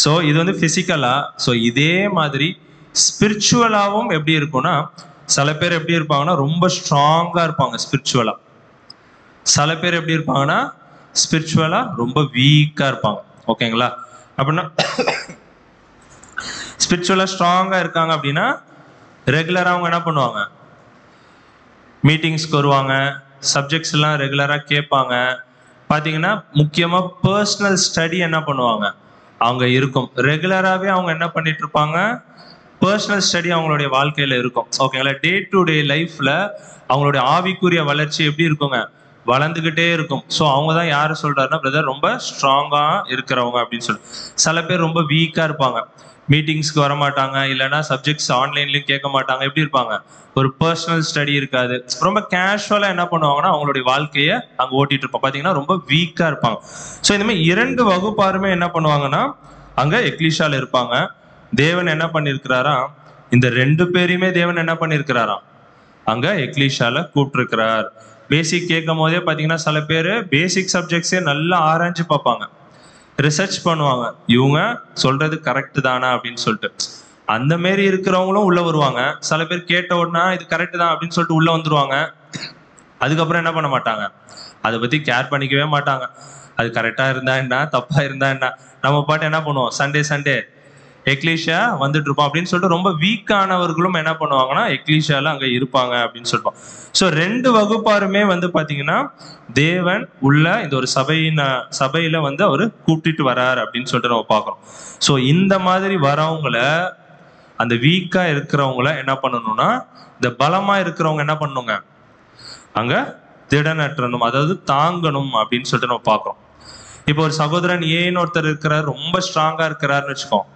ஸோ இது வந்து பிசிக்கலா. ஸோ இதே மாதிரி ஸ்பிரிச்சுவலாவும் எப்படி இருக்கும்னா, சில பேர் எப்படி இருப்பாங்கன்னா ரொம்ப ஸ்ட்ராங்கா இருப்பாங்க ஸ்பிரிச்சுவலா. சில பேர் எப்படி இருப்பாங்கன்னா ஸ்பிரிச்சுவலா ரொம்ப வீக்கா இருப்பாங்க. ஓகேங்களா? அப்படின்னா ஸ்பிரிச்சுவலா ஸ்ட்ராங்கா இருக்காங்க அப்படின்னா ரெகுலரா அவங்க என்ன பண்ணுவாங்க, மீட்டிங்ஸ்க்கு வருவாங்க, சப்ஜெக்ட்ஸ் எல்லாம் ரெகுலரா கேட்பாங்க. பாத்தீங்கன்னா முக்கியமா பர்சனல் ஸ்டடி என்ன பண்ணுவாங்க அவங்க இருக்கும். ரெகுலராகவே அவங்க என்ன பண்ணிட்டு இருப்பாங்க, பர்சனல் ஸ்டடி அவங்களுடைய வாழ்க்கையில இருக்கும். ஓகேங்களா? டே டு டே லைஃப்ல அவங்களுடைய ஆவிக்குரிய வளர்ச்சி எப்படி இருக்குங்க, வளர்ந்துகிட்டே இருக்கும். ஸோ அவங்க தான் யாரு சொல்றாருன்னா பிரதர் ரொம்ப ஸ்ட்ராங்கா இருக்கிறவங்க அப்படின்னு சொல்லி. சில பேர் ரொம்ப வீக்கா இருப்பாங்க, மீட்டிங்ஸ்க்கு வர மாட்டாங்க, இல்லைன்னா சப்ஜெக்ட்ஸ் ஆன்லைன்லயும் கேட்க மாட்டாங்க. எப்படி இருப்பாங்க, ஒரு பர்சனல் ஸ்டடி இருக்காது, ரொம்ப கேஷுவலா என்ன பண்ணுவாங்கன்னா அவங்களுடைய வாழ்க்கையை அங்க ஓட்டிட்டு இருப்பாங்க. பாத்தீங்கன்னா ரொம்ப வீக்கா இருப்பாங்க. ஸோ இந்த மாதிரி 2 வகுப்பாருமே என்ன பண்ணுவாங்கன்னா அங்க எக்லீஷியால இருப்பாங்க. தேவன் என்ன பண்ணிருக்கிறாரா, இந்த 2 பேரையுமே தேவன் என்ன பண்ணிருக்கிறாரா அங்க எக்லீஷியால கூப்பிட்டுருக்கிறார். பேசிக் கேட்கும் போதே பாத்தீங்கன்னா சில பேர் பேசிக் சப்ஜெக்ட்ஸே நல்லா ஆராய்ஞ்சு பார்ப்பாங்க, ரிசர்ச் பண்ணுவாங்க, இவங்க சொல்றது கரெக்ட் தானா அப்படின்னு சொல்லிட்டு. அந்த மாரி இருக்கிறவங்களும் உள்ள வருவாங்க. சில பேர் கேட்ட உடனே இது கரெக்ட் தான் அப்படின்னு சொல்லிட்டு உள்ள வந்துருவாங்க. அதுக்கப்புறம் என்ன பண்ண மாட்டாங்க, அதை பத்தி கேர் பண்ணிக்கவே மாட்டாங்க. அது கரெக்டா இருந்தா என்ன, தப்பா இருந்தா என்ன, நம்ம பாட்டு என்ன பண்ணுவோம், சண்டே எக்லீஷியா வந்துட்டு இருப்போம் அப்படின்னு சொல்லிட்டு ரொம்ப வீக்கானவர்களும் என்ன பண்ணுவாங்கன்னா எக்லீஷியால அங்க இருப்பாங்க அப்படின்னு சொல்லுவோம். ஸோ 2 வகுப்பாருமே வந்து பாத்தீங்கன்னா தேவன் உள்ள இந்த ஒரு சபையில வந்து அவரு கூப்பிட்டு வராரு அப்படின்னு சொல்லிட்டு நம்ம பார்க்கிறோம். ஸோ இந்த மாதிரி வரவங்கள, அந்த வீக்கா இருக்கிறவங்கள என்ன பண்ணணும்னா, இந்த பலமா இருக்கிறவங்க என்ன பண்ணணுங்க அங்க திடனற்றணும், அதாவது தாங்கணும் அப்படின்னு சொல்லிட்டு நம்ம பார்க்கிறோம். இப்போ ஒரு சகோதரன் ஏன்னு ஒருத்தர் இருக்கிறார், ரொம்ப ஸ்ட்ராங்கா இருக்கிறாருன்னு வச்சுக்கோம்.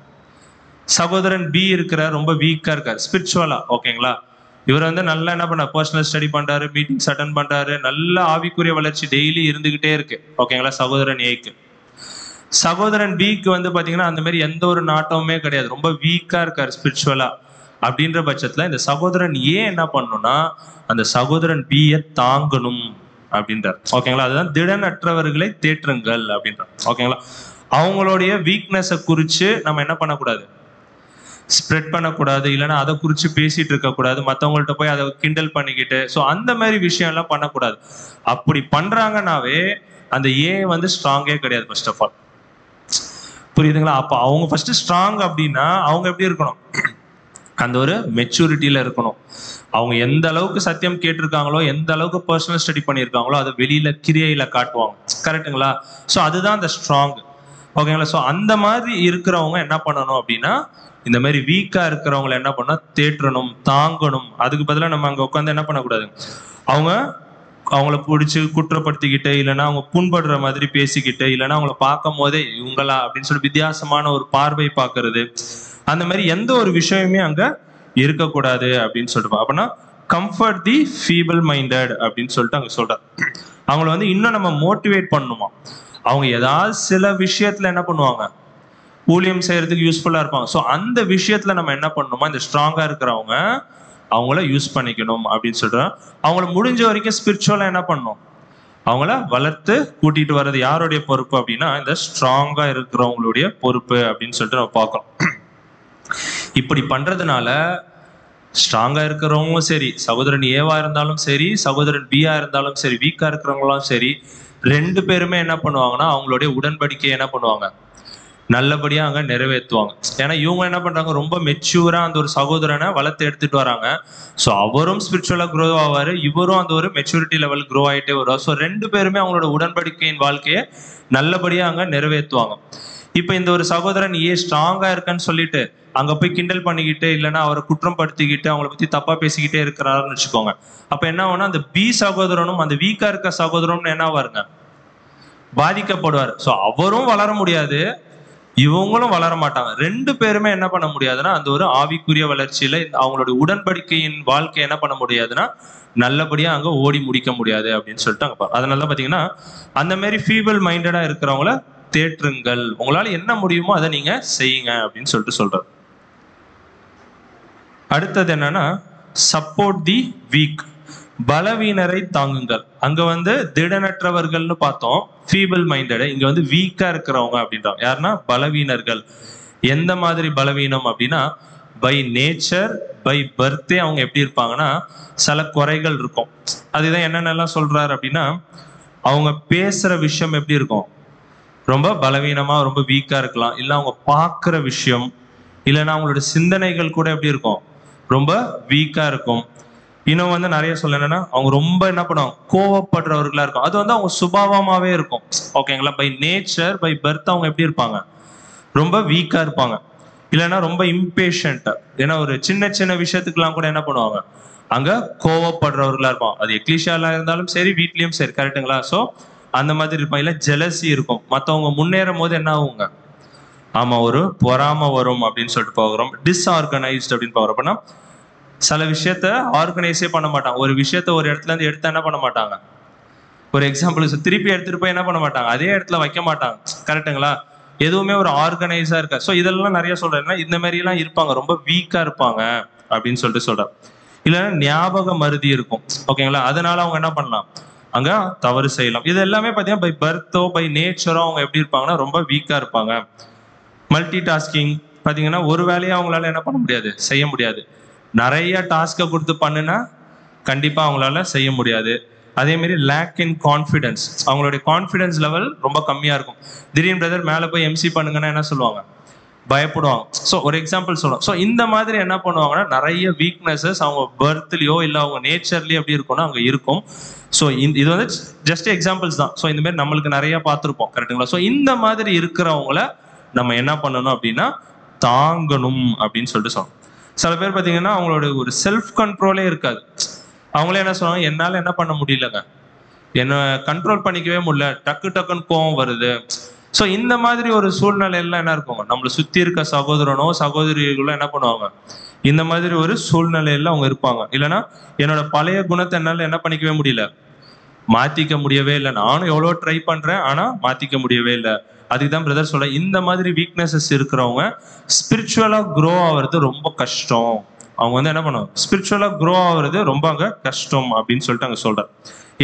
சகோதரன் பி இருக்கிறார், ரொம்ப வீக்கா இருக்காரு ஸ்பிரிச்சுவலா. ஓகேங்களா? இவர் வந்து நல்லா என்ன பண்ண, பர்சனல் ஸ்டடி பண்றாரு, மீட்டிங்ஸ் அட்டன் பண்றாரு, நல்ல ஆவிக்குரிய வளர்ச்சி டெய்லி இருந்துகிட்டே இருக்கு. ஓகேங்களா? சகோதரன் ஏக்கு. சகோதரன் பிக்கு வந்து பாத்தீங்கன்னா அந்த மாதிரி எந்த ஒரு நாட்டமுமே கிடையாது, ரொம்ப வீக்கா இருக்காரு ஸ்பிரிச்சுவலா. அப்படின்ற பட்சத்துல இந்த சகோதரன் ஏன் என்ன பண்ணணும்னா அந்த சகோதரன் பியை தாங்கணும் அப்படின்றார். ஓகேங்களா? அதுதான் திடனற்றவர்களை தேற்றுங்கள் அப்படின்றார். ஓகேங்களா? அவங்களுடைய வீக்னஸை குறிச்சு நம்ம என்ன பண்ணக்கூடாது, ஸ்ப்ரெட் பண்ணக்கூடாது, இல்லைன்னா அதை குறித்து பேசிட்டு இருக்கக்கூடாது, மற்றவங்கள்ட்ட போய் அதை கிண்டல் பண்ணிக்கிட்டு. ஸோ அந்த மாதிரி விஷயம் எல்லாம் பண்ணக்கூடாது. அப்படி பண்றாங்கன்னாவே அந்த ஏ வந்து ஸ்ட்ராங்கே கிடையாது ஃபர்ஸ்ட் ஆஃப் ஆல். புரியுதுங்களா? அப்போ அவங்க ஃபர்ஸ்ட் ஸ்ட்ராங் அப்படின்னா அவங்க எப்படி இருக்கணும், அந்த ஒரு மெச்சூரிட்டியில இருக்கணும். அவங்க எந்த அளவுக்கு சத்தியம் கேட்டிருக்காங்களோ, எந்த அளவுக்கு பர்சனல் ஸ்டடி பண்ணியிருக்காங்களோ அதை வெளியில கிரியையில காட்டுவாங்க. கரெக்டுங்களா? ஸோ அதுதான் அந்த ஸ்ட்ராங். ஓகேங்களா? ஸோ அந்த மாதிரி இருக்கிறவங்க என்ன பண்ணணும் அப்படின்னா இந்த மாதிரி வீக்கா இருக்கிறவங்களை என்ன பண்ணா தேற்றணும், தாங்கணும். அதுக்கு பதிலாக நம்ம அங்க உட்காந்து என்ன பண்ணக்கூடாது, அவங்கள பிடிச்சி குற்றப்படுத்திக்கிட்டு, இல்லைன்னா அவங்க புண்படுற மாதிரி பேசிக்கிட்டு, இல்லைன்னா அவங்கள பார்க்கும் போதே இவங்களா அப்படின்னு சொல்லி வித்தியாசமான ஒரு பார்வை பார்க்கறது, அந்த மாதிரி எந்த ஒரு விஷயமே அங்க இருக்கக்கூடாது அப்படின்னு சொல்லிட்டு. அப்படின்னா கம்ஃபர்ட் தி ஃபீபிள் மைண்டட் அப்படின்னு சொல்லிட்டு அங்க சொல்றாரு. அவங்கள வந்து இன்னும் நம்ம மோட்டிவேட் பண்ணணுமா. அவங்க ஏதாவது சில விஷயத்துல என்ன பண்ணுவாங்க, ஊழியம் செய்யறதுக்கு யூஸ்ஃபுல்லா இருப்பாங்க. ஸோ அந்த விஷயத்துல நம்ம என்ன பண்ணணுமா, இந்த ஸ்ட்ராங்கா இருக்கிறவங்க அவங்கள யூஸ் பண்ணிக்கணும் அப்படின்னு சொல்றேன். அவங்கள முடிஞ்ச வரைக்கும் ஸ்பிரிச்சுவலா என்ன பண்ணணும், அவங்கள வளர்த்து கூட்டிட்டு வர்றது யாருடைய பொறுப்பு அப்படின்னா இந்த ஸ்ட்ராங்கா இருக்கிறவங்களுடைய பொறுப்பு அப்படின்னு சொல்லிட்டு நம்ம பார்க்கணும். இப்படி பண்றதுனால ஸ்ட்ராங்கா இருக்கிறவங்களும் சரி, சகோதரன் ஏவா இருந்தாலும் சரி, சகோதரன் பியா இருந்தாலும் சரி, வீக்கா இருக்கிறவங்களும் சரி, ரெண்டு பேருமே என்ன பண்ணுவாங்கன்னா அவங்களுடைய உடன்படிக்கையை என்ன பண்ணுவாங்க, நல்லபடியா அங்க நிறைவேற்றுவாங்க. ஏன்னா இவங்க என்ன பண்றாங்க, ரொம்ப மெச்சூரா அந்த ஒரு சகோதரனை வளர்த்து எடுத்துட்டு வராங்க. ஸோ அவரும் ஸ்பிரிச்சுவலா க்ரோ ஆவாரு, இவரும் அந்த ஒரு மெச்சூரிட்டி லெவல் க்ரோ ஆகிட்டே வருவார். ஸோ ரெண்டு பேருமே அவங்களோட உடன்படிக்கையின் வாழ்க்கையை நல்லபடியா அங்க நிறைவேற்றுவாங்க. இப்ப இந்த ஒரு சகோதரன் ஸ்ட்ராங்கா இருக்கன்னு சொல்லிட்டு அங்க போய் கிண்டல் பண்ணிக்கிட்டு இல்லைன்னா அவரை குற்றம் படுத்திக்கிட்டு அவங்கள பத்தி தப்பா பேசிக்கிட்டே இருக்கிறாருன்னு வச்சுக்கோங்க. அப்ப என்ன ஆகும்னா அந்த பி சகோதரனும் அந்த வீக்கா இருக்க சகோதரனும் என்ன ஆவாருங்க, பாதிக்கப்படுவார். ஸோ அவரும் வளர முடியாது, இவங்களும் வளர மாட்டாங்க. ரெண்டு பேருமே என்ன பண்ண முடியாதுன்னா அந்த ஒரு ஆவிக்குரிய வளர்ச்சியில அவங்களுடைய உடன்படிக்கையின் வாழ்க்கை என்ன பண்ண முடியாதுன்னா நல்லபடியா அங்க ஓடி முடிக்க முடியாது அப்படின்னு சொல்லிட்டு அங்க அதனாலதான் பாத்தீங்கன்னா அந்த மாதிரி ஃபீபிள் மைண்டடா இருக்கிறவங்கள தேற்றுங்கள், உங்களால என்ன முடியுமோ அதை நீங்க செய்யுங்க அப்படின்னு சொல்லிட்டு சொல்றாரு. அடுத்தது என்னன்னா சப்போர்ட் தி வீக், பலவீனரை தாங்குங்கள். அங்க வந்து திடனற்றவர்கள்னு பார்த்தோம், ஃபீபிள் மைண்டட். இங்க வந்து வீக்கா இருக்கிறவங்க அப்படின்றாங்க. யாருன்னா பலவீனர்கள். எந்த மாதிரி பலவீனம் அப்படின்னா பை நேச்சர் பை பர்த்தே அவங்க எப்படி இருப்பாங்கன்னா சில குறைகள் இருக்கும். அதுதான் என்னென்னலாம் சொல்றாரு அப்படின்னா அவங்க பேசுற விஷயம் எப்படி இருக்கும், ரொம்ப பலவீனமா ரொம்ப வீக்கா இருக்கலாம். இல்லை அவங்க பார்க்குற விஷயம் இல்லைன்னா அவங்களோட சிந்தனைகள் கூட எப்படி இருக்கும், ரொம்ப வீக்கா இருக்கும். இன்னும் வந்து நிறைய சொல்ல என்னன்னா அவங்க ரொம்ப என்ன பண்ணுவாங்க, கோவப்படுறவர்களா இருக்கும். அது வந்து அவங்க சுபாவமாவே இருக்கும். ஓகேங்களா, பை நேச்சர் பை பர்த் அவங்க எப்படி இருப்பாங்க, ரொம்ப வீக்கா இருப்பாங்க. இல்லைன்னா ரொம்ப இம்பேஷண்ட், ஏன்னா ஒரு சின்ன சின்ன விஷயத்துக்கெல்லாம் கூட என்ன பண்ணுவாங்க அங்க கோவப்படுறவர்களா இருப்பாங்க. அது எக்லிஷியாலா இருந்தாலும் சரி, வீட்லயும் சரி, கரெக்டுங்களா. ஸோ அந்த மாதிரி இருப்பாங்க. இல்லை ஜெலசி இருக்கும், மற்றவங்க முன்னேறும் போது என்ன ஆகுங்க, ஆமா ஒரு பொறாம வரும் அப்படின்னு சொல்லிட்டு போகிறோம். டிஸ்ஆர்கனைஸ்ட் அப்படின்னு போகிறோம். அப்படின்னா சில விஷயத்த ஆர்கனைஸே பண்ண மாட்டாங்க. ஒரு விஷயத்த ஒரு இடத்துல இருந்து எடுத்து என்ன பண்ண மாட்டாங்க, ஒரு எக்ஸாம்பிள் திருப்பி எடுத்துட்டு போய் என்ன பண்ண மாட்டாங்க, அதே இடத்துல வைக்க மாட்டாங்க. கரெக்டுங்களா, எதுவுமே ஒரு ஆர்கனைஸா இருக்கா. ஸோ இதெல்லாம் நிறைய சொல்றேன்னா இந்த மாதிரி எல்லாம் இருப்பாங்க, ரொம்ப வீக்கா இருப்பாங்க அப்படின்னு சொல்லிட்டு சொல்றேன். இல்லைன்னா ஞாபக மருதி இருக்கும். ஓகேங்களா, அதனால அவங்க என்ன பண்ணலாம், அங்க தவறு செய்யலாம். இது எல்லாமே பார்த்தீங்கன்னா பை பர்த்தோ பை நேச்சரோ அவங்க எப்படி இருப்பாங்கன்னா ரொம்ப வீக்கா இருப்பாங்க. மல்டி டாஸ்கிங் பார்த்தீங்கன்னா ஒரு வேலையை அவங்களால என்ன பண்ண முடியாது, செய்ய முடியாது. நிறைய டாஸ்கை கொடுத்து பண்ணுனா கண்டிப்பா அவங்களால செய்ய முடியாது. அதே மாதிரி லேக் இன் கான்ஃபிடன்ஸ், அவங்களுடைய கான்ஃபிடன்ஸ் லெவல் ரொம்ப கம்மியா இருக்கும். திடீர்னு பிரதர் மேலே போய் எம்சி பண்ணுங்கன்னா என்ன சொல்லுவாங்க, பயப்படுவாங்க. ஸோ ஒரு எக்ஸாம்பிள் சொல்லுவோம். ஸோ இந்த மாதிரி என்ன பண்ணுவாங்கன்னா நிறைய வீக்னஸஸ் அவங்க பர்த்லயோ இல்லை அவங்க நேச்சர்லயோ எப்படி இருக்கும்னா அங்கே இருக்கும். ஸோ இது வந்து ஜஸ்ட் எக்ஸாம்பிள்ஸ் தான். ஸோ இந்த மாதிரி நம்மளுக்கு நிறைய பார்த்துருப்போம், கரெக்டுங்களா. ஸோ இந்த மாதிரி இருக்கிறவங்கள நம்ம என்ன பண்ணணும் அப்படின்னா தாங்கணும் அப்படின்னு சொல்லிட்டு சொல்றோம். சில பேர் பார்த்தீங்கன்னா அவங்களோட ஒரு செல்ஃப் கண்ட்ரோலே இருக்காது. அவங்களே என்ன சொல்லுவாங்க, என்னால் என்ன பண்ண முடியலங்க, என்ன கண்ட்ரோல் பண்ணிக்கவே முடியல, டக்கு டக்குன்னு கோவம் வருது. ஸோ இந்த மாதிரி ஒரு சூழ்நிலையெல்லாம் என்ன இருக்குங்க, நம்மளை சுற்றி இருக்க சகோதரனோ சகோதரிகளோ என்ன பண்ணுவாங்க, இந்த மாதிரி ஒரு சூழ்நிலையில அவங்க இருப்பாங்க. இல்லைன்னா என்னோட பழைய குணத்தை என்னால் என்ன பண்ணிக்கவே முடியல, மாத்திக்க முடியவே இல்லை, நானும் எவ்வளோ ட்ரை பண்றேன் ஆனா மாத்திக்க முடியவே இல்லை. அதுக்குதான் பிரதர் சொல்ல, இந்த மாதிரி வீக்னஸஸ் இருக்கிறவங்க ஸ்பிரிச்சுவலா க்ரோ ஆகுறது ரொம்ப கஷ்டம். அவங்க வந்து என்ன பண்ணுவாங்க, ஸ்பிரிச்சுவலா க்ரோ ஆகுறது ரொம்ப அங்க கஷ்டம் அப்படின்னு சொல்லிட்டு அங்க சொல்றாரு.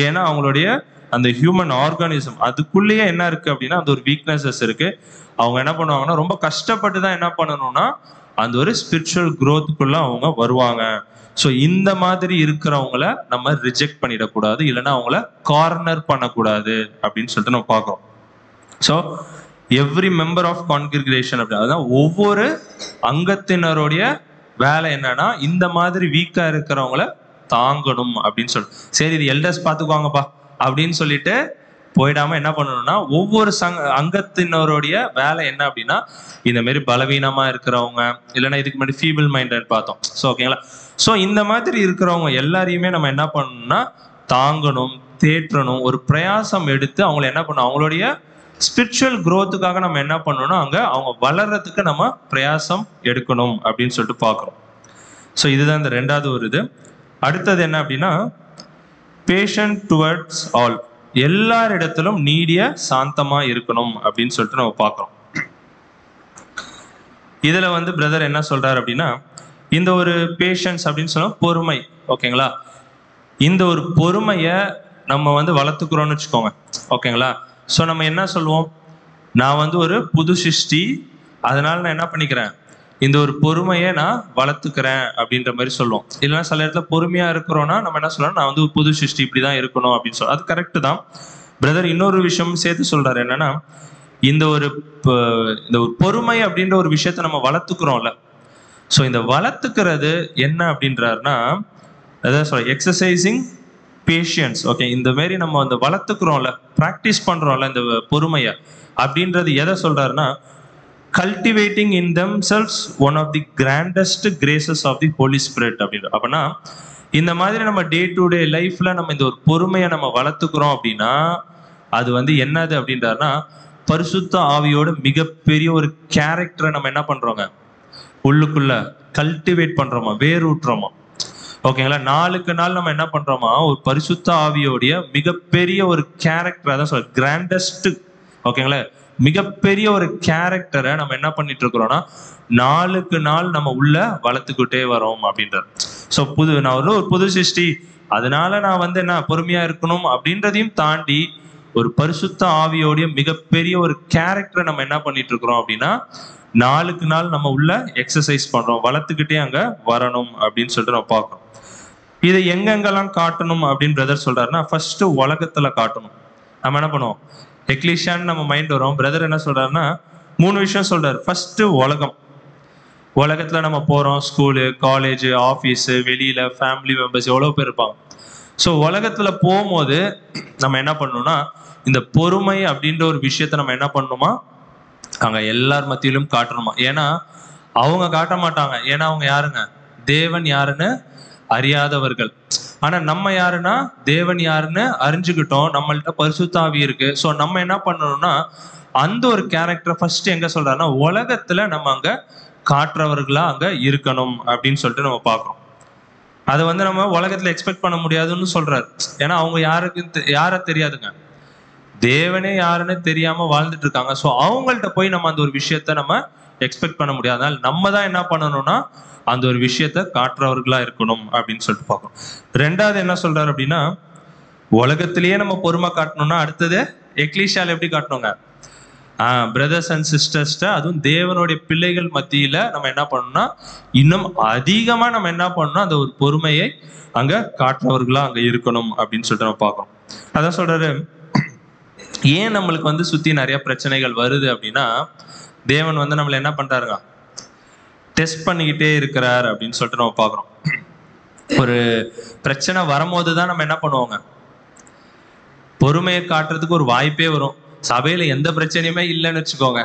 ஏன்னா அவங்களுடைய அந்த ஹியூமன் ஆர்கானிசம் அதுக்குள்ளேயே என்ன இருக்கு அப்படின்னா அந்த ஒரு வீக்னஸஸ் இருக்கு. அவங்க என்ன பண்ணுவாங்கன்னா ரொம்ப கஷ்டப்பட்டு தான் என்ன பண்ணணும்னா அந்த ஒரு ஸ்பிரிச்சுவல் க்ரோத்துக்குள்ள அவங்க வருவாங்க. ஸோ இந்த மாதிரி இருக்கிறவங்கள நம்ம ரிஜெக்ட் பண்ணிடக்கூடாது, இல்லைன்னா அவங்கள கார்னர் பண்ணக்கூடாது அப்படின்னு சொல்லிட்டு நம்ம பார்க்குறோம். So every member of congregation அப்படி, அதான் ஒவ்வொரு அங்கத்தினருடைய வேலை என்னன்னா இந்த மாதிரி வீக்கா இருக்கிறவங்கள தாங்கணும் அப்படின்னு சொல்லிட்டு, சரி இது எல்டர்ஸ் பார்த்துக்குவாங்கப்பா அப்படின்னு சொல்லிட்டு போயிடாம என்ன பண்ணணும்னா ஒவ்வொரு அங்கத்தினருடைய வேலை என்ன அப்படின்னா இந்த மாதிரி பலவீனமா இருக்கிறவங்க, இல்லைன்னா இதுக்கு முன்னாடி ஃபீபிள் மைண்டட் பார்த்தோம். ஸோ ஓகேங்களா. ஸோ இந்த மாதிரி இருக்கிறவங்க எல்லாரையுமே நம்ம என்ன பண்ணணும்னா தாங்கணும், தேற்றணும், ஒரு பிரயாசம் எடுத்து அவங்களை என்ன பண்ணணும், அவங்களுடைய ஸ்பிரிச்சுவல் க்ரோத்துக்காக நம்ம என்ன பண்ணணும்னா அங்க அவங்க வளர்றதுக்கு நம்ம பிரயாசம் எடுக்கணும் அப்படின்னு சொல்லிட்டு பார்க்குறோம். ஸோ இதுதான் இந்த ரெண்டாவது ஒரு இது. அடுத்தது என்ன அப்படின்னா பேஷண்ட் டுவர்ட்ஸ் ஆல், எல்லாரிடத்திலும் நீடிய சாந்தமா இருக்கணும் அப்படின்னு சொல்லிட்டு நம்ம பார்க்குறோம். இதுல வந்து பிரதர் என்ன சொல்றாரு அப்படின்னா இந்த ஒரு பேஷன்ஸ் அப்படின்னு சொன்னா பொறுமை, ஓகேங்களா? இந்த ஒரு பொறுமையை நம்ம வளர்த்துக்கிறோம்னு வச்சுக்கோங்க, ஓகேங்களா? ஸோ நம்ம என்ன சொல்லுவோம், நான் ஒரு புது சிருஷ்டி, அதனால நான் என்ன பண்ணிக்கிறேன், இந்த ஒரு பொறுமையை நான் வளர்த்துக்கிறேன் அப்படின்ற மாதிரி சொல்லுவோம். இல்லைன்னா சில இடத்துல பொறுமையா இருக்கிறோம்னா நம்ம என்ன சொல்லணும், நான் ஒரு புது சிருஷ்டி இப்படிதான் இருக்கணும் அப்படின்னு சொல்ல. அது கரெக்டு தான் பிரதர். இன்னொரு விஷயம் சேர்த்து சொல்றாரு என்னன்னா, இந்த ஒரு பொறுமை அப்படின்ற ஒரு விஷயத்த நம்ம வளர்த்துக்கிறோம்ல. ஸோ இந்த வளர்த்துக்கிறது என்ன அப்படின்றாருன்னா, அதான் சொல்ற எக்ஸசைசிங் பேஷியன்ஸ். ஓகே, இந்த மாதிரி நம்ம வளர்த்துக்கிறோம்ல, ப்ராக்டிஸ் பண்றோம்ல இந்த பொறுமையை அப்படின்றது எதை சொல்றாருன்னா, cultivating in themselves one of the grandest graces of the Holy Spirit அப்படின்ற. அப்படின்னா இந்த மாதிரி நம்ம டே டு டே லைஃப்ல நம்ம இந்த ஒரு பொறுமையை நம்ம வளர்த்துக்கிறோம் அப்படின்னா அது என்னது அப்படின்றாருன்னா, பரிசுத்த ஆவியோட மிகப்பெரிய ஒரு கேரக்டரை நம்ம என்ன பண்றோங்க, உள்ளுக்குள்ள கல்டிவேட் பண்றோமா, வேரூட்டுறோமா, ஓகேங்களா? நாளுக்கு நாள் நம்ம என்ன பண்றோமா, ஒரு பரிசுத்த ஆவியோடைய மிகப்பெரிய ஒரு கேரக்டர், அதான் சொல்ற கிராண்டஸ்ட், ஓகேங்களா, மிகப்பெரிய ஒரு கேரக்டரை நம்ம என்ன பண்ணிட்டு இருக்கிறோம்னா நாளுக்கு நாள் நம்ம உள்ள வளர்த்துக்கிட்டே வரோம் அப்படின்றார். ஸோ நான் ஒரு புது சிருஷ்டி, அதனால நான் என்ன பொறுமையா இருக்கணும் அப்படின்றதையும் தாண்டி ஒரு பரிசுத்த ஆவியோடைய மிகப்பெரிய ஒரு கேரக்டரை நம்ம என்ன பண்ணிட்டு இருக்கிறோம் அப்படின்னா நாளுக்கு நாள் நம்ம உள்ள எக்ஸசைஸ் பண்றோம், வளர்த்துக்கிட்டே அங்க வரணும் அப்படின்னு சொல்லிட்டு நம்ம பார்க்கணும். இதை எங்கெங்கெல்லாம் காட்டணும் அப்படின்னு பிரதர் சொல்றாருன்னா, ஃபர்ஸ்ட் உலகத்துல காட்டணும். நம்ம என்ன பண்ணுவோம், எக்லீஷியான்னு நம்ம மைண்ட் வரும். பிரதர் என்ன சொல்றாருன்னா 3 விஷயம் சொல்றாரு. ஃபர்ஸ்ட் உலகத்துல நம்ம போறோம், ஸ்கூலு, காலேஜ், ஆஃபீஸ், வெளியில ஃபேமிலி மெம்பர்ஸ் எவ்வளவு பேர் இருப்பாங்க. ஸோ உலகத்துல போகும்போது நம்ம என்ன பண்ணணும்னா இந்த பொறுமை அப்படின்ற ஒரு விஷயத்த நம்ம என்ன பண்ணணுமா அங்க எல்லார் மத்தியிலும் காட்டணுமா. ஏன்னா அவங்க காட்ட மாட்டாங்க, ஏன்னா அவங்க யாருங்க, தேவன் யாருன்னு அறியாதவர்கள். ஆனா நம்ம யாருன்னா தேவன் யாருன்னு அறிஞ்சுக்கிட்டோம், நம்மள்ட்ட பரிசுத்த ஆவி இருக்கு. ஸோ நம்ம என்ன பண்ணணும்னா அந்த ஒரு கேரக்டரை ஃபர்ஸ்ட் எங்க சொல்றாருன்னா உலகத்துல நம்ம அங்க காட்டுறவர்களா அங்க இருக்கணும் அப்படின்னு சொல்லிட்டு நம்ம பார்க்கறோம். அதை நம்ம உலகத்துல எக்ஸ்பெக்ட் பண்ண முடியாதுன்னு சொல்றாரு. ஏன்னா அவங்க யார தெரியாதுங்க, தேவனே யாருன்னு தெரியாம வாழ்ந்துட்டு இருக்காங்க. ஸோ அவங்கள்ட்ட போய் நம்ம அந்த ஒரு விஷயத்த நம்ம எக்ஸ்பெக்ட் பண்ண முடியாது. அதனால நம்ம தான் என்ன பண்ணணும்னா அந்த ஒரு விஷயத்த காட்டுறவர்களா இருக்கணும் அப்படின்னு சொல்லிட்டு பார்க்கணும். ரெண்டாவது என்ன சொல்றாரு அப்படின்னா, உலகத்திலேயே நம்ம பொறுமை காட்டணும்னா அடுத்தது எக்லீஷியால எப்படி காட்டணுங்க, பிரதர்ஸ் அண்ட் சிஸ்டர்ஸ்ட, அதுவும் தேவனுடைய பிள்ளைகள் மத்தியில நம்ம என்ன பண்ணணும்னா இன்னும் அதிகமா நம்ம என்ன பண்ணணும் அந்த ஒரு பொறுமையை அங்க காட்டுறவர்களா அங்க இருக்கணும் அப்படின்னு சொல்லிட்டு நம்ம பார்க்கணும். அதான் சொல்றாரு, ஏன் நம்மளுக்கு சுத்தி நிறைய பிரச்சனைகள் வருது அப்படின்னா தேவன் நம்மள என்ன பண்றாருங்க, டெஸ்ட் பண்ணிக்கிட்டே இருக்கிறார் அப்படின்னு சொல்லிட்டு நம்ம பார்க்கறோம். ஒரு பிரச்சனை வரும்போது தான் நம்ம என்ன பண்ணுவோங்க, பொறுமையை காட்டுறதுக்கு ஒரு வாய்ப்பே வரும். சபையில எந்த பிரச்சனையுமே இல்லைன்னு வச்சுக்கோங்க,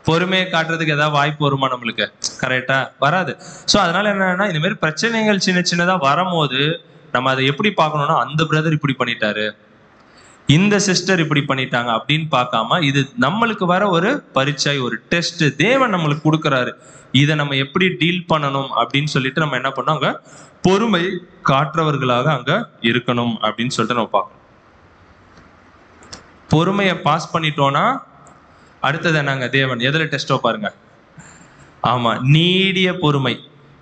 பொறுமையை காட்டுறதுக்கு ஏதாவது வாய்ப்பு வருமா நம்மளுக்கு, கரெக்டா வராது. ஸோ அதனால என்னன்னா இந்த மாதிரி பிரச்சனைகள் சின்ன சின்னதா வரும்போது நம்ம அதை எப்படி பார்க்கணும்னா, அந்த பிரதர் இப்படி பண்ணிட்டாரு, இந்த சிஸ்டர் இப்படி பண்ணிட்டாங்க அப்படின்னு பார்க்காம இது நம்மளுக்கு வர ஒரு பரீட்சை, ஒரு டெஸ்ட் தேவன் நம்மளுக்கு கொடுக்குறாரு, இதை நம்ம எப்படி டீல் பண்ணணும் அப்படின்னு சொல்லிட்டு நம்ம என்ன பண்ணோம் அங்க பொறுமை காட்டுறவர்களாக அங்க இருக்கணும் அப்படின்னு சொல்லிட்டு நம்ம பார்க்கணும். பொறுமையை பாஸ் பண்ணிட்டோம்னா அடுத்தது என்னங்க, தேவன் எதுல டெஸ்ட் வைப்பாருங்க, ஆமா நீடிய பொறுமை,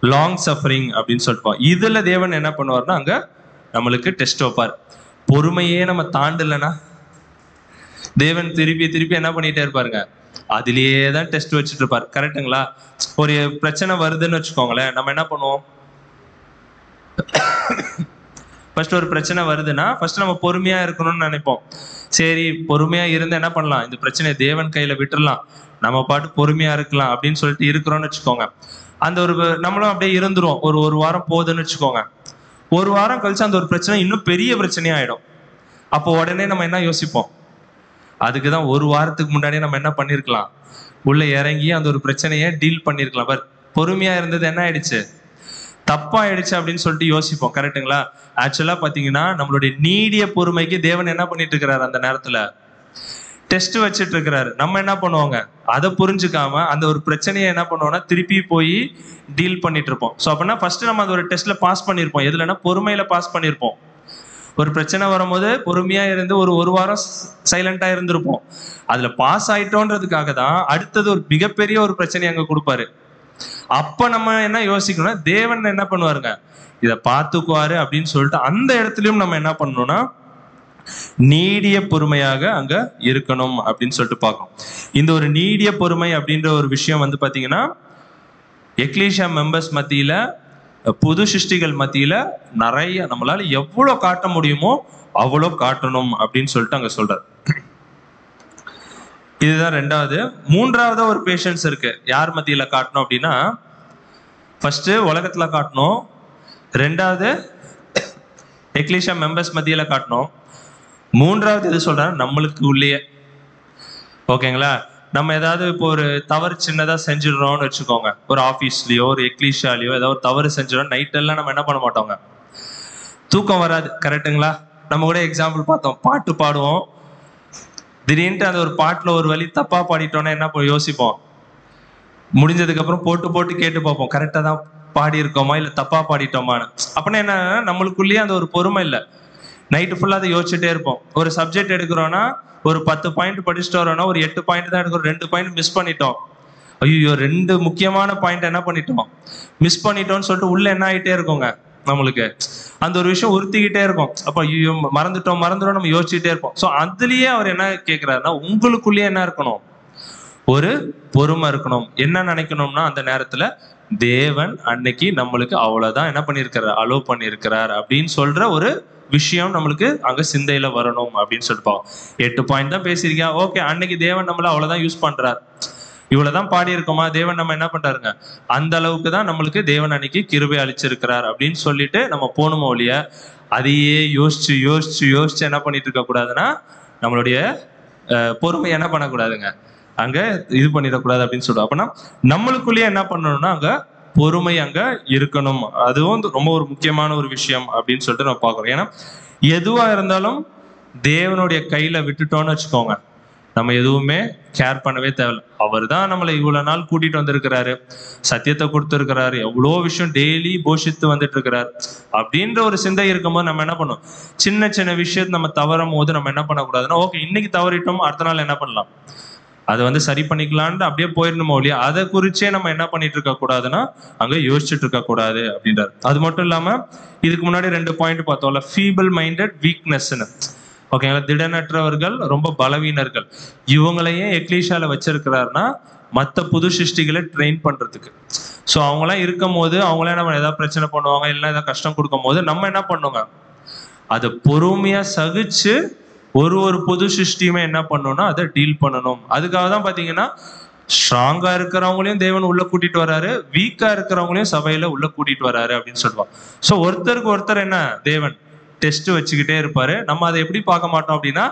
லாங் சஃபரிங் அப்படின்னு சொல்லிட்டு இதுல தேவன் என்ன பண்ணுவார்னா அங்க நம்மளுக்கு டெஸ்ட் வைப்பார். பொறுமையே நம்ம தாண்டலன்னா தேவன் திருப்பி திருப்பி என்ன பண்ணிட்டே இருப்பாருங்க, அதுலயே தான் டெஸ்ட் வச்சுட்டு இருப்பாரு, கரெக்டுங்களா? ஒரு பிரச்சனை வருதுன்னு வச்சுக்கோங்களேன், நம்ம என்ன பண்ணுவோம், ஃபர்ஸ்ட் ஒரு பிரச்சனை வருதுன்னா ஃபர்ஸ்ட் நம்ம பொறுமையா இருக்கணும்னு நினைப்போம். சரி பொறுமையா இருந்து என்ன பண்ணலாம், இந்த பிரச்சனையை தேவன் கையில விட்டுறலாம், நம்ம பாட்டு பொறுமையா இருக்கலாம் அப்படின்னு சொல்லிட்டு இருக்கிறோம்னு வச்சுக்கோங்க. அந்த ஒரு நம்மளும் அப்படியே இருந்துரும். ஒரு வாரம் போகுதுன்னு வச்சுக்கோங்க, ஒரு வாரம் கழிச்சு அந்த ஒரு பிரச்சனை இன்னும் பெரிய பிரச்சனையா ஆயிடும். அப்போ உடனே நம்ம என்ன யோசிப்போம், அதுக்குதான் ஒரு வாரத்துக்கு முன்னாடியே நம்ம என்ன பண்ணிருக்கலாம், உள்ள இறங்கி அந்த ஒரு பிரச்சனையை டீல் பண்ணிருக்கலாம். பட் பொறுமையா இருந்தது என்ன ஆயிடுச்சு, தப்பாயிடுச்சு அப்படின்னு சொல்லிட்டு யோசிப்போம், கரெக்டுங்களா? ஆக்சுவலா பாத்தீங்கன்னா நம்மளுடைய நீடிய பொறுமைக்கு தேவன் என்ன பண்ணிட்டு இருக்கிறாரு, அந்த நேரத்துல டெஸ்ட் வச்சுட்டு இருக்கிறாரு. நம்ம என்ன பண்ணுவோங்க, அதை புரிஞ்சுக்காம அந்த ஒரு பிரச்சனையை என்ன பண்ணுவோம்னா திருப்பி போய் டீல் பண்ணிட்டு இருப்போம். ஸோ அப்படின்னா ஃபர்ஸ்ட் நம்ம அந்த ஒரு டெஸ்ட்ல பாஸ் பண்ணிருப்போம், எதுலன்னா பொறுமையில பாஸ் பண்ணிருப்போம். ஒரு பிரச்சனை வரும்போது பொறுமையா இருந்து ஒரு வாரம் சைலண்டா இருந்திருப்போம், அதுல பாஸ் ஆயிட்டோன்றதுக்காக தான் அடுத்தது ஒரு மிகப்பெரிய ஒரு பிரச்சனை அங்க கொடுப்பாரு. அப்ப நம்ம என்ன யோசிக்கணும்னா, தேவன் என்ன பண்ணுவாருங்க, இதை பார்த்துக்குவாரு அப்படின்னு சொல்லிட்டு அந்த இடத்துலயும் நம்ம என்ன பண்ணணும்னா நீடிய பொறுமையாக அங்க இருக்கணும் அப்படின்னு சொல்லிட்டு பார்க்கணும். இந்த ஒரு நீடிய பொறுமை அப்படின்ற ஒரு விஷயம் வந்து பாத்தீங்கன்னா எக்லீசியா மெம்பர்ஸ் மத்தியில, புது சிருஷ்டிகள் மத்தியில நிறைய நம்மளால எவ்வளவு காட்ட முடியுமோ அவ்வளோ காட்டணும் அப்படின்னு சொல்லிட்டு அங்க சொல்றாரு. இதுதான் ரெண்டாவது. மூன்றாவது ஒரு பேஷன்ஸ் இருக்கு. யார் மத்தியில காட்டணும் அப்படின்னா, ஃபர்ஸ்ட் உலகத்துல காட்டணும், ரெண்டாவது எக்லீசியா மெம்பர்ஸ் மத்தியில காட்டணும், மூன்றாவது எது சொல்றாரு, நம்மளுக்கு உள்ளே. ஓகேங்களா? நம்ம ஏதாவது இப்போ ஒரு தவறு சின்னதா செஞ்சிடறோம்னு வச்சுக்கோங்க, ஒரு ஆஃபீஸ்லயோ ஒரு எக்லீஷியாலயோ ஏதாவது ஒரு தவறு செஞ்சிடறோம், நைட் எல்லாம் நம்ம என்ன பண்ண மாட்டோங்க, தூக்கம் வராது. கரெக்டுங்களா? நம்ம கூட எக்ஸாம்பிள் பார்த்தோம், பாட்டு பாடுவோம், திடீர்னு அந்த ஒரு பாட்டுல ஒரு வழி தப்பா பாடிட்டோம்னா என்ன யோசிப்போம், முடிஞ்சதுக்கு அப்புறம் போட்டு போட்டு கேட்டு பார்ப்போம், கரெக்டா தான் பாடி இருக்கோமா இல்ல தப்பா பாடிட்டோமான்னு. அப்படின்னா என்ன, நம்மளுக்குள்ளேயே அந்த ஒரு பொறுமை இல்லை, நைட்டு ஃபுல்லா அதை யோசிச்சுட்டே இருப்போம். ஒரு சப்ஜெக்ட் எடுக்கிறோம்னா ஒரு 10 பாயிண்ட் படிச்சுட்டு வரோம்னா ஒரு 8 பாயிண்ட் தான் எடுக்கிறோம், 2 பாயிண்ட் மிஸ் பண்ணிட்டோம், ஐயோ 2 முக்கியமான பாயிண்ட் என்ன பண்ணிட்டோம், மிஸ் பண்ணிட்டோம்னு சொல்லிட்டு உள்ள என்ன ஆகிட்டே இருக்கோங்க, நம்மளுக்கு அந்த ஒரு விஷயம் உறுத்திக்கிட்டே இருக்கும். அப்ப ஐயோ மறந்துட்டோம் நம்ம யோசிச்சுட்டே இருப்போம். ஸோ அதுலயே அவர் என்ன கேட்கிறாருன்னா, உங்களுக்குள்ளேயே என்ன இருக்கணும், ஒரு பொறுமை இருக்கணும். என்ன நினைக்கணும்னா, அந்த நேரத்துல தேவன் அன்னைக்கு நம்மளுக்கு அவ்வளவுதான் என்ன பண்ணிருக்கிறார், அலோவ் பண்ணிருக்கிறார் அப்படின்னு சொல்ற ஒரு விஷயம் நம்மளுக்கு அங்க சிந்தையில வரணும் அப்படின்னு சொல்லிட்டு 8 பாயிண்ட் தான் பேசியிருக்கியா, ஓகே, அன்னைக்கு தேவன் நம்மள அவ்வளவுதான் யூஸ் பண்றார், இவ்வளவுதான் பாடி இருக்கோமா, தேவன் நம்ம என்ன பண்றாருங்க, அந்த அளவுக்கு தான் நம்மளுக்கு தேவன் அன்னைக்கு கிருபை அளிச்சிருக்கிறார் அப்படின்னு சொல்லிட்டு நம்ம போகணுமோ ஒழிய அதையே யோசிச்சு யோசிச்சு யோசிச்சு என்ன பண்ணிட்டு இருக்க கூடாதுன்னா, நம்மளுடைய பொறுமை என்ன பண்ணக்கூடாதுங்க, அங்க இது பண்ணிடக்கூடாது அப்படின்னு சொல்லுவோம். அப்படின்னா நம்மளுக்குள்ளேயே என்ன பண்ணணும்னா அங்க பொறுமை அங்க இருக்கணும். அதுவும் ரொம்ப ஒரு முக்கியமான ஒரு விஷயம் அப்படின்னு சொல்லிட்டு நம்ம பார்க்கறோம். ஏன்னா எதுவா இருந்தாலும் தேவனுடைய கையில விட்டுட்டோம்னு வச்சுக்கோங்க, நம்ம எதுவுமே கேர் பண்ணவே தேவையில்லை. அவர் தான் நம்மளை இவ்வளவு நாள் கூட்டிட்டு வந்திருக்கிறாரு, சத்தியத்தை கொடுத்திருக்கிறாரு, எவ்வளோ விஷயம் டெய்லி போஷித்து வந்துட்டு இருக்கிறார் அப்படின்ற ஒரு சிந்தை இருக்கும்போது நம்ம என்ன பண்ணோம், சின்ன சின்ன விஷயத்தை நம்ம தவறும் போது நம்ம என்ன பண்ணக்கூடாதுன்னா, ஓகே இன்னைக்கு தவறிட்டோம், அடுத்த நாள் என்ன பண்ணலாம், அதை வந்து சரி பண்ணிக்கலான்னு அப்படியே போயிடணுமோ இல்லையா, அதை குறிச்சே நம்ம என்ன பண்ணிட்டு இருக்க கூடாதுன்னா அங்க யோசிச்சுட்டு இருக்க கூடாது அப்படின்றாரு. அது மட்டும் இல்லாம இதுக்கு முன்னாடி 2 பாயிண்ட் பார்த்தோம்ல, ஃபீபிள் மைண்டட் வீக்னஸ்ன்னு. ஓகேங்களா? திடனற்றவர்கள், ரொம்ப பலவீனர்கள், இவங்களையே எக்லீஷியால வச்சிருக்கிறாருன்னா மற்ற புது சிருஷ்டிகளை ட்ரெயின் பண்றதுக்கு. ஸோ அவங்களாம் இருக்கும் போது அவங்களாம் நம்ம ஏதாவது பிரச்சனை பண்ணுவாங்க, இல்லைன்னா ஏதாவது கஷ்டம் கொடுக்கும் போது நம்ம என்ன பண்ணுங்க, அதை பொறுமையா சகிச்சு ஒரு புது சிருஷ்டியுமே என்ன பண்ணணும்னா அதை டீல் பண்ணணும். அதுக்காக தான் பாத்தீங்கன்னா ஸ்ட்ராங்கா இருக்கிறவங்களையும் தேவன் உள்ள கூட்டிட்டு வராரு, வீக்கா இருக்கிறவங்களையும் சபையில உள்ள கூட்டிட்டு வராரு அப்படின்னு சொல்லுவாங்க. ஸோ ஒருத்தருக்கு ஒருத்தர் என்ன தேவன் டெஸ்ட் வச்சுக்கிட்டே இருப்பாரு. நம்ம அதை எப்படி பார்க்க மாட்டோம் அப்படின்னா,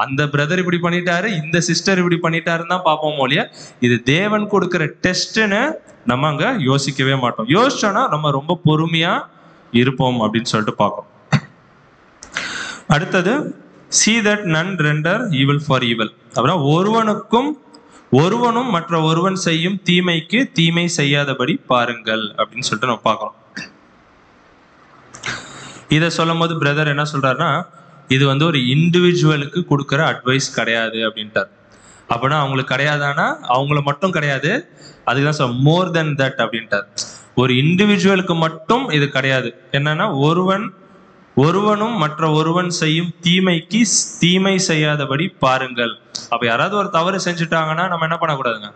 அந்த பிரதர் இப்படி பண்ணிட்டாரு, இந்த சிஸ்டர் இப்படி பண்ணிட்டாருன்னு தான் பார்ப்போம் ஒழிய இது தேவன் கொடுக்கிற டெஸ்ட்னு நம்ம அங்க யோசிக்கவே மாட்டோம். யோசிச்சோம்னா நம்ம ரொம்ப பொறுமையா இருப்போம் அப்படின்னு சொல்லிட்டு பார்ப்போம். அடுத்தது see that none render evil for evil. அப்புறம் ஒருவனும் மற்ற ஒருவன் செய்யும் தீமைக்கு தீமை செய்யாதபடி பாருங்கள் அப்படின்னு சொல்லிட்டு நம்ம பார்க்கிறோம். இதை சொல்லும் போது பிரதர் என்ன சொல்றாருன்னா, இது வந்து ஒரு இண்டிவிஜுவலுக்கு கொடுக்குற அட்வைஸ் கிடையாது அப்படின்ட்டார். அப்படின்னா அவங்களுக்கு கிடையாதானா, அவங்கள மட்டும் கிடையாது, அதுக்குதான் சொல்ல மோர் தென் தட் அப்படின்ட்டார். ஒரு இண்டிவிஜுவலுக்கு மட்டும் இது கிடையாது. என்னன்னா ஒருவனும் மற்ற ஒருவன் செய்யும் தீமைக்கு தீமை செய்யாதபடி பாருங்கள். அப்ப யாராவது ஒரு தவறு செஞ்சுட்டாங்கன்னா நம்ம என்ன பண்ணக்கூடாதுங்க,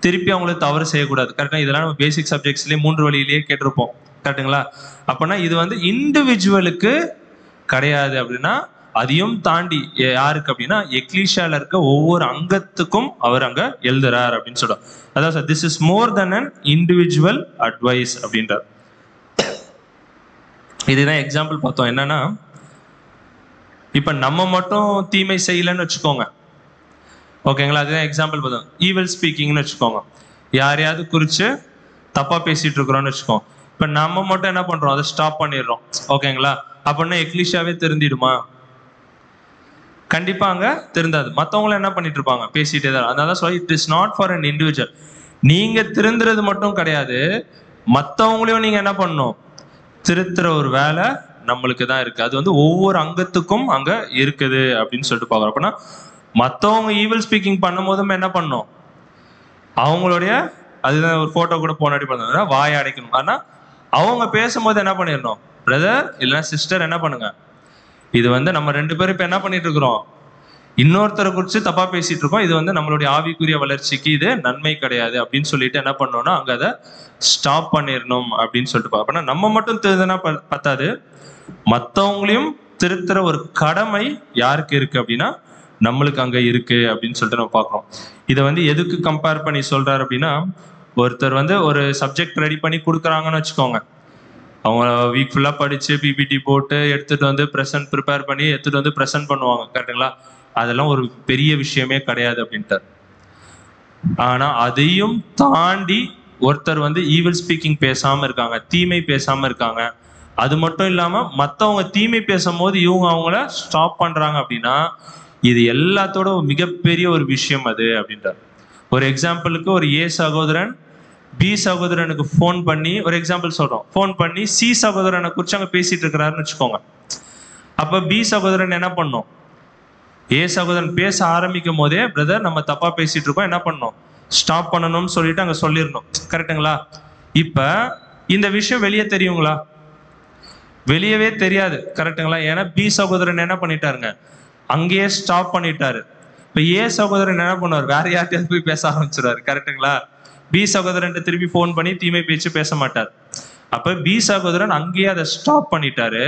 திருப்பி அவங்களுக்கு தவறு செய்யக்கூடாது. கரெக்டா? இதெல்லாம் நம்ம பேசிக் சப்ஜெக்ட்ஸ்லயே 3 வழியிலேயே கேட்டிருப்போம். கரெக்டுங்களா? அப்படின்னா இது வந்து இண்டிவிஜுவலுக்கு கிடையாது. அப்படின்னா அதையும் தாண்டி யாருக்கு அப்படின்னா எக்லீஷியால இருக்க ஒவ்வொரு அங்கத்துக்கும் அவர் அங்க எழுதுறார் அப்படின்னு சொல்றார். அதாவது this is more then an individual advice அப்படின்றார். இதுதான் எக்ஸாம்பிள் பார்த்தோம். என்னன்னா இப்ப நம்ம மட்டும் தீமை செய்யலன்னு வச்சுக்கோங்க, ஓகேங்களா? அதுதான் எக்ஸாம்பிள் பார்த்தோம். ஈவில் ஸ்பீக்கிங்னு வச்சுக்கோங்க, யாரையாவது குறிச்சு தப்பா பேசிட்டு இருக்கிறோம்னு வச்சுக்கோங்க. இப்ப நம்ம மட்டும் என்ன பண்றோம், அதை ஸ்டாப் பண்ணிடுறோம், ஓகேங்களா? அப்படின்னா எக்லீஷியாவே திருந்திடுமா? கண்டிப்பா அங்க திருந்தாது. மற்றவங்களும் என்ன பண்ணிட்டு இருப்பாங்க, பேசிட்டே தான். அதனால சொல்லி it is not for an individual. நீங்க திருந்துறது மட்டும் கிடையாது, மற்றவங்களையும் நீங்க என்ன பண்ணணும், திருத்துற ஒரு வேலை நம்மளுக்கு தான் இருக்கு. அது வந்து ஒவ்வொரு அங்கத்துக்கும் அங்க இருக்குது அப்படின்னு சொல்லிட்டு பார்க்குறோம். அப்படின்னா மற்றவங்க ஈவில் ஸ்பீக்கிங் பண்ணும் போதும் என்ன பண்ணணும், அவங்களுடைய அதுதான் ஒரு போட்டோ கூட போனாடி பண்ணாங்க, வாயை அடைக்கணும். ஆனா அவங்க பேசும்போது என்ன பண்ணிடணும், பிரதர் இல்லைன்னா சிஸ்டர் என்ன பண்ணுங்க, இது நம்ம 2 பேரும் இப்ப என்ன பண்ணிட்டு இருக்கிறோம், இன்னொருத்தரை குறிச்சு தப்பா பேசிட்டு இருக்கோம், இது நம்மளுடைய ஆவிக்குரிய வளர்ச்சிக்கு இது நன்மை கிடையாது அப்படின்னு சொல்லிட்டு என்ன பண்ணோம்னா அங்க அதை ஸ்டாப் பண்ணிடணும் அப்படின்னு சொல்லிட்டு அப்பனா நம்ம மட்டும் திருந்தினா பத்தாது, மற்றவங்களையும் திருத்துற ஒரு கடமை யாருக்கு இருக்கு அப்படின்னா நம்மளுக்கு அங்க இருக்கு அப்படின்னு சொல்லிட்டு நம்ம பார்க்கிறோம். இதை எதுக்கு கம்பேர் பண்ணி சொல்றாரு அப்படின்னா, ஒருத்தர் ஒரு சப்ஜெக்ட் ரெடி பண்ணி கொடுக்குறாங்கன்னு வச்சுக்கோங்க, அவங்க வீக் ஃபுல்லா படிச்சு பிபிடி போட்டு எடுத்துட்டு ப்ரெசன்ட் ப்ரிப்பேர் பண்ணி எடுத்துட்டு ப்ரெசென்ட் பண்ணுவாங்க, கரெக்டுங்களா? அதெல்லாம் ஒரு பெரிய விஷயமே கிடையாது அப்படின்ட்டார். ஆனா அதையும் தாண்டி ஒருத்தர் ஈவில் ஸ்பீக்கிங் பேசாம இருக்காங்க, தீமை பேசாம இருக்காங்க, அது மட்டும் இல்லாம மத்தவங்க தீமை பேசும்போது இவங்க அவங்கள ஸ்டாப் பண்றாங்க அப்படின்னா இது எல்லாத்தோட மிகப்பெரிய ஒரு விஷயம் அது அப்படின்றார். ஒரு எக்ஸாம்பிளுக்கு ஒரு ஏ சகோதரன் பி சகோதரனுக்கு ஃபோன் பண்ணி, ஒரு எக்ஸாம்பிள் சொல்றோம், ஃபோன் பண்ணி சி சகோதரனை குறிச்சு அங்க பேசிட்டு இருக்கிறாருன்னு வச்சுக்கோங்க. அப்ப பி சகோதரன் என்ன பண்ணும், ஏ சகோதரன் பேச ஆரம்பிக்கும் போதே பிரதர் நம்ம தப்பா பேசிட்டு இருக்கோம், என்ன பண்ணணும், ஸ்டாப் பண்ணணும்னு சொல்லிட்டு அங்க சொல்லிடணும், கரெக்டுங்களா? இப்ப இந்த விஷயம் வெளியே தெரியுங்களா? வெளியவே தெரியாது, கரெக்டுங்களா? ஏன்னா பி சகோதரன் என்ன பண்ணிட்டாருங்க, அங்கேயே ஸ்டாப் பண்ணிட்டாரு. இப்ப ஏ சகோதரன் என்ன பண்ணுவார், வேற யார்கிட்டயாவது போய் பேச ஆரம்பிச்சிருவாரு, கரெக்டுங்களா? பி சகோதரன் திருப்பி போன் பண்ணி தீமை பேச்சு பேச மாட்டார். அப்ப பி சகோதரன் அங்கேயே அதை ஸ்டாப் பண்ணிட்டாரு.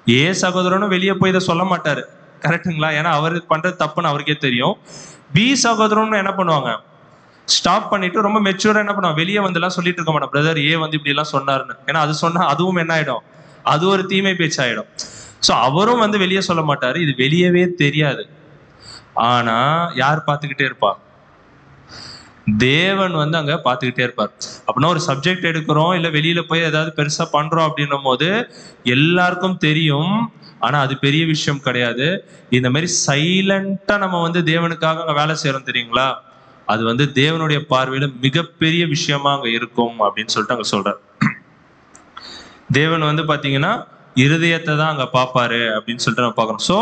ஏ சகோதரனும் வெளியே போய் இதை சொல்ல மாட்டாரு, கரெக்டுங்களா? ஏன்னா அவரு பண்றது தப்புன்னு அவருக்கே தெரியும். பி சகோதரன் என்ன பண்ணுவாங்க, ஸ்டாப் பண்ணிட்டு ரொம்ப மெச்சூரா என்ன பண்ணுவாங்க, வெளியே எல்லாம் சொல்லிட்டு இருக்க மாட்டோம், பிரதர் ஏ இப்படி எல்லாம் சொன்னாருன்னு. ஏன்னா அது சொன்னா அதுவும் என்ன ஆயிடும், அது ஒரு தீமை பேச்சு ஆயிடும். சோ அவரும் வெளியே சொல்ல மாட்டாரு, இது வெளியவே தெரியாது. ஆனா யார் பார்த்துக்கிட்டே இருப்பா, தேவன் அங்க பார்த்துக்கிட்டே இருப்பார். அப்படின்னா ஒரு சப்ஜெக்ட் எடுக்கிறோம் இல்ல வெளியில போய் ஏதாவது பெருசா பண்றோம் அப்படின்னும் போது எல்லாருக்கும் தெரியும், ஆனா அது பெரிய விஷயம் கிடையாது. இந்த மாதிரி சைலண்டா நம்ம தேவனுக்காக அங்க வேலை செய்யறோம் தெரியுங்களா, அது தேவனுடைய பார்வையில மிகப்பெரிய விஷயமா அங்க இருக்கும் அப்படின்னு சொல்லிட்டு அங்க சொல்றார். தேவன் பாத்தீங்கன்னா இருதயத்தை தான் அங்க பாப்பாரு அப்படின்னு சொல்லிட்டு நம்ம பார்க்கணும். சோ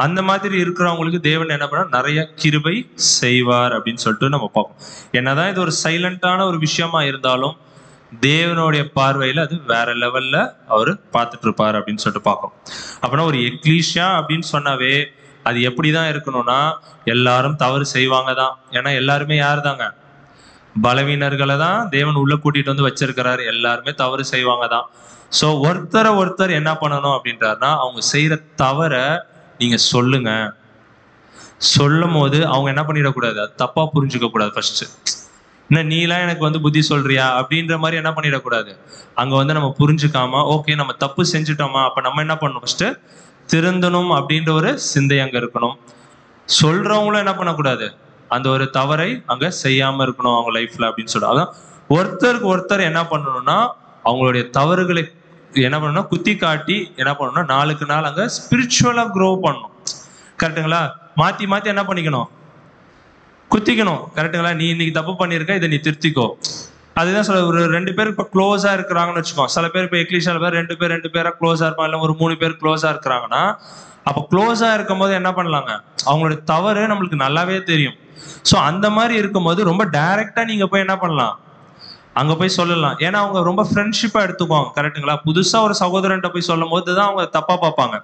அந்த மாதிரி இருக்கிறவங்களுக்கு தேவன் என்ன பண்ண நிறைய கிருபை செய்வார் அப்படின்னு சொல்லிட்டு நம்ம பார்க்கணும். என்னதான் இது ஒரு சைலண்டான ஒரு விஷயமா இருந்தாலும் தேவனுடைய பார்வையில அது வேற லெவல்ல அவரு பார்த்துட்டு இருப்பாரு அப்படின்னு சொல்லிட்டு பார்க்கணும். அப்படின்னா ஒரு எக்லீஷியா அப்படின்னு சொன்னாவே அது எப்படிதான் இருக்கணும்னா எல்லாரும் தவறு செய்வாங்க தான். ஏன்னா எல்லாருமே யாரு தாங்க, பலவீனர்களை தான் தேவன் உள்ள கூட்டிட்டு வச்சிருக்கிறாரு, எல்லாருமே தவறு செய்வாங்க தான். சோ ஒருத்தர் என்ன பண்ணணும் அப்படின்றாருன்னா, அவங்க செய்யற தவற நீங்க சொல்லுங்க. சொல்லும் போது அவங்க என்ன பண்ணிடக்கூடாது, அது தப்பா புரிஞ்சுக்க கூடாது. ஃபர்ஸ்ட் என்ன நீலாம் எனக்கு புத்தி சொல்றியா அப்படின்ற மாதிரி என்ன பண்ணிடக்கூடாது. அங்க நம்ம புரிஞ்சுக்காம ஓகே நம்ம தப்பு செஞ்சுட்டோமா, அப்ப நம்ம என்ன பண்ணணும், ஃபர்ஸ்ட் திருந்தணும் அப்படின்ற ஒரு சிந்தை அங்க இருக்கணும். சொல்றவங்களும் என்ன பண்ணக்கூடாது, அந்த ஒரு தவறை அங்க செய்யாம இருக்கணும் அவங்க லைஃப்ல அப்படின்னு சொல்றாங்க. அதான் ஒருத்தருக்கு ஒருத்தர் என்ன பண்ணணும்னா அவங்களுடைய தவறுகளை என்ன பண்ணணும்னா குத்தி காட்டி என்ன பண்ணணும்னா நாளுக்கு நாள் அங்க ஸ்பிரிச்சுவலா க்ரோ பண்ணணும், கரெக்டுங்களா? மாத்தி மாத்தி என்ன பண்ணிக்கணும், குத்திக்கணும், கரெக்டுங்களா? நீ இன்னைக்கு தப்பு பண்ணிருக்க, இதை நீ திருத்திக்கோ. அதுதான் சொல்ல, ஒரு 2 பேர் இப்ப க்ளோஸா இருக்கிறாங்கன்னு வச்சுக்கோ. சில பேர் இப்ப எக்லீஷியால பேர் 2 பேரா க்ளோஸா இருப்பாங்க, இல்ல ஒரு 3 பேர் க்ளோஸா இருக்கிறாங்கன்னா அப்ப க்ளோஸா இருக்கும் போது என்ன பண்ணலாங்க, அவங்களுடைய தவறு நம்மளுக்கு நல்லாவே தெரியும். சோ அந்த மாதிரி இருக்கும்போது ரொம்ப டைரக்டா நீங்க போய் என்ன பண்ணலாம், அங்க போய் சொல்லலாம். ஏன்னா அவங்க ரொம்ப ஃப்ரெண்ட்ஷிப்பா எடுத்துக்குவாங்க, கரெக்டுங்களா? புதுசா ஒரு சகோதரன்ட்ட போய் சொல்லும் போதுதான் அவங்க தப்பா பார்ப்பாங்க.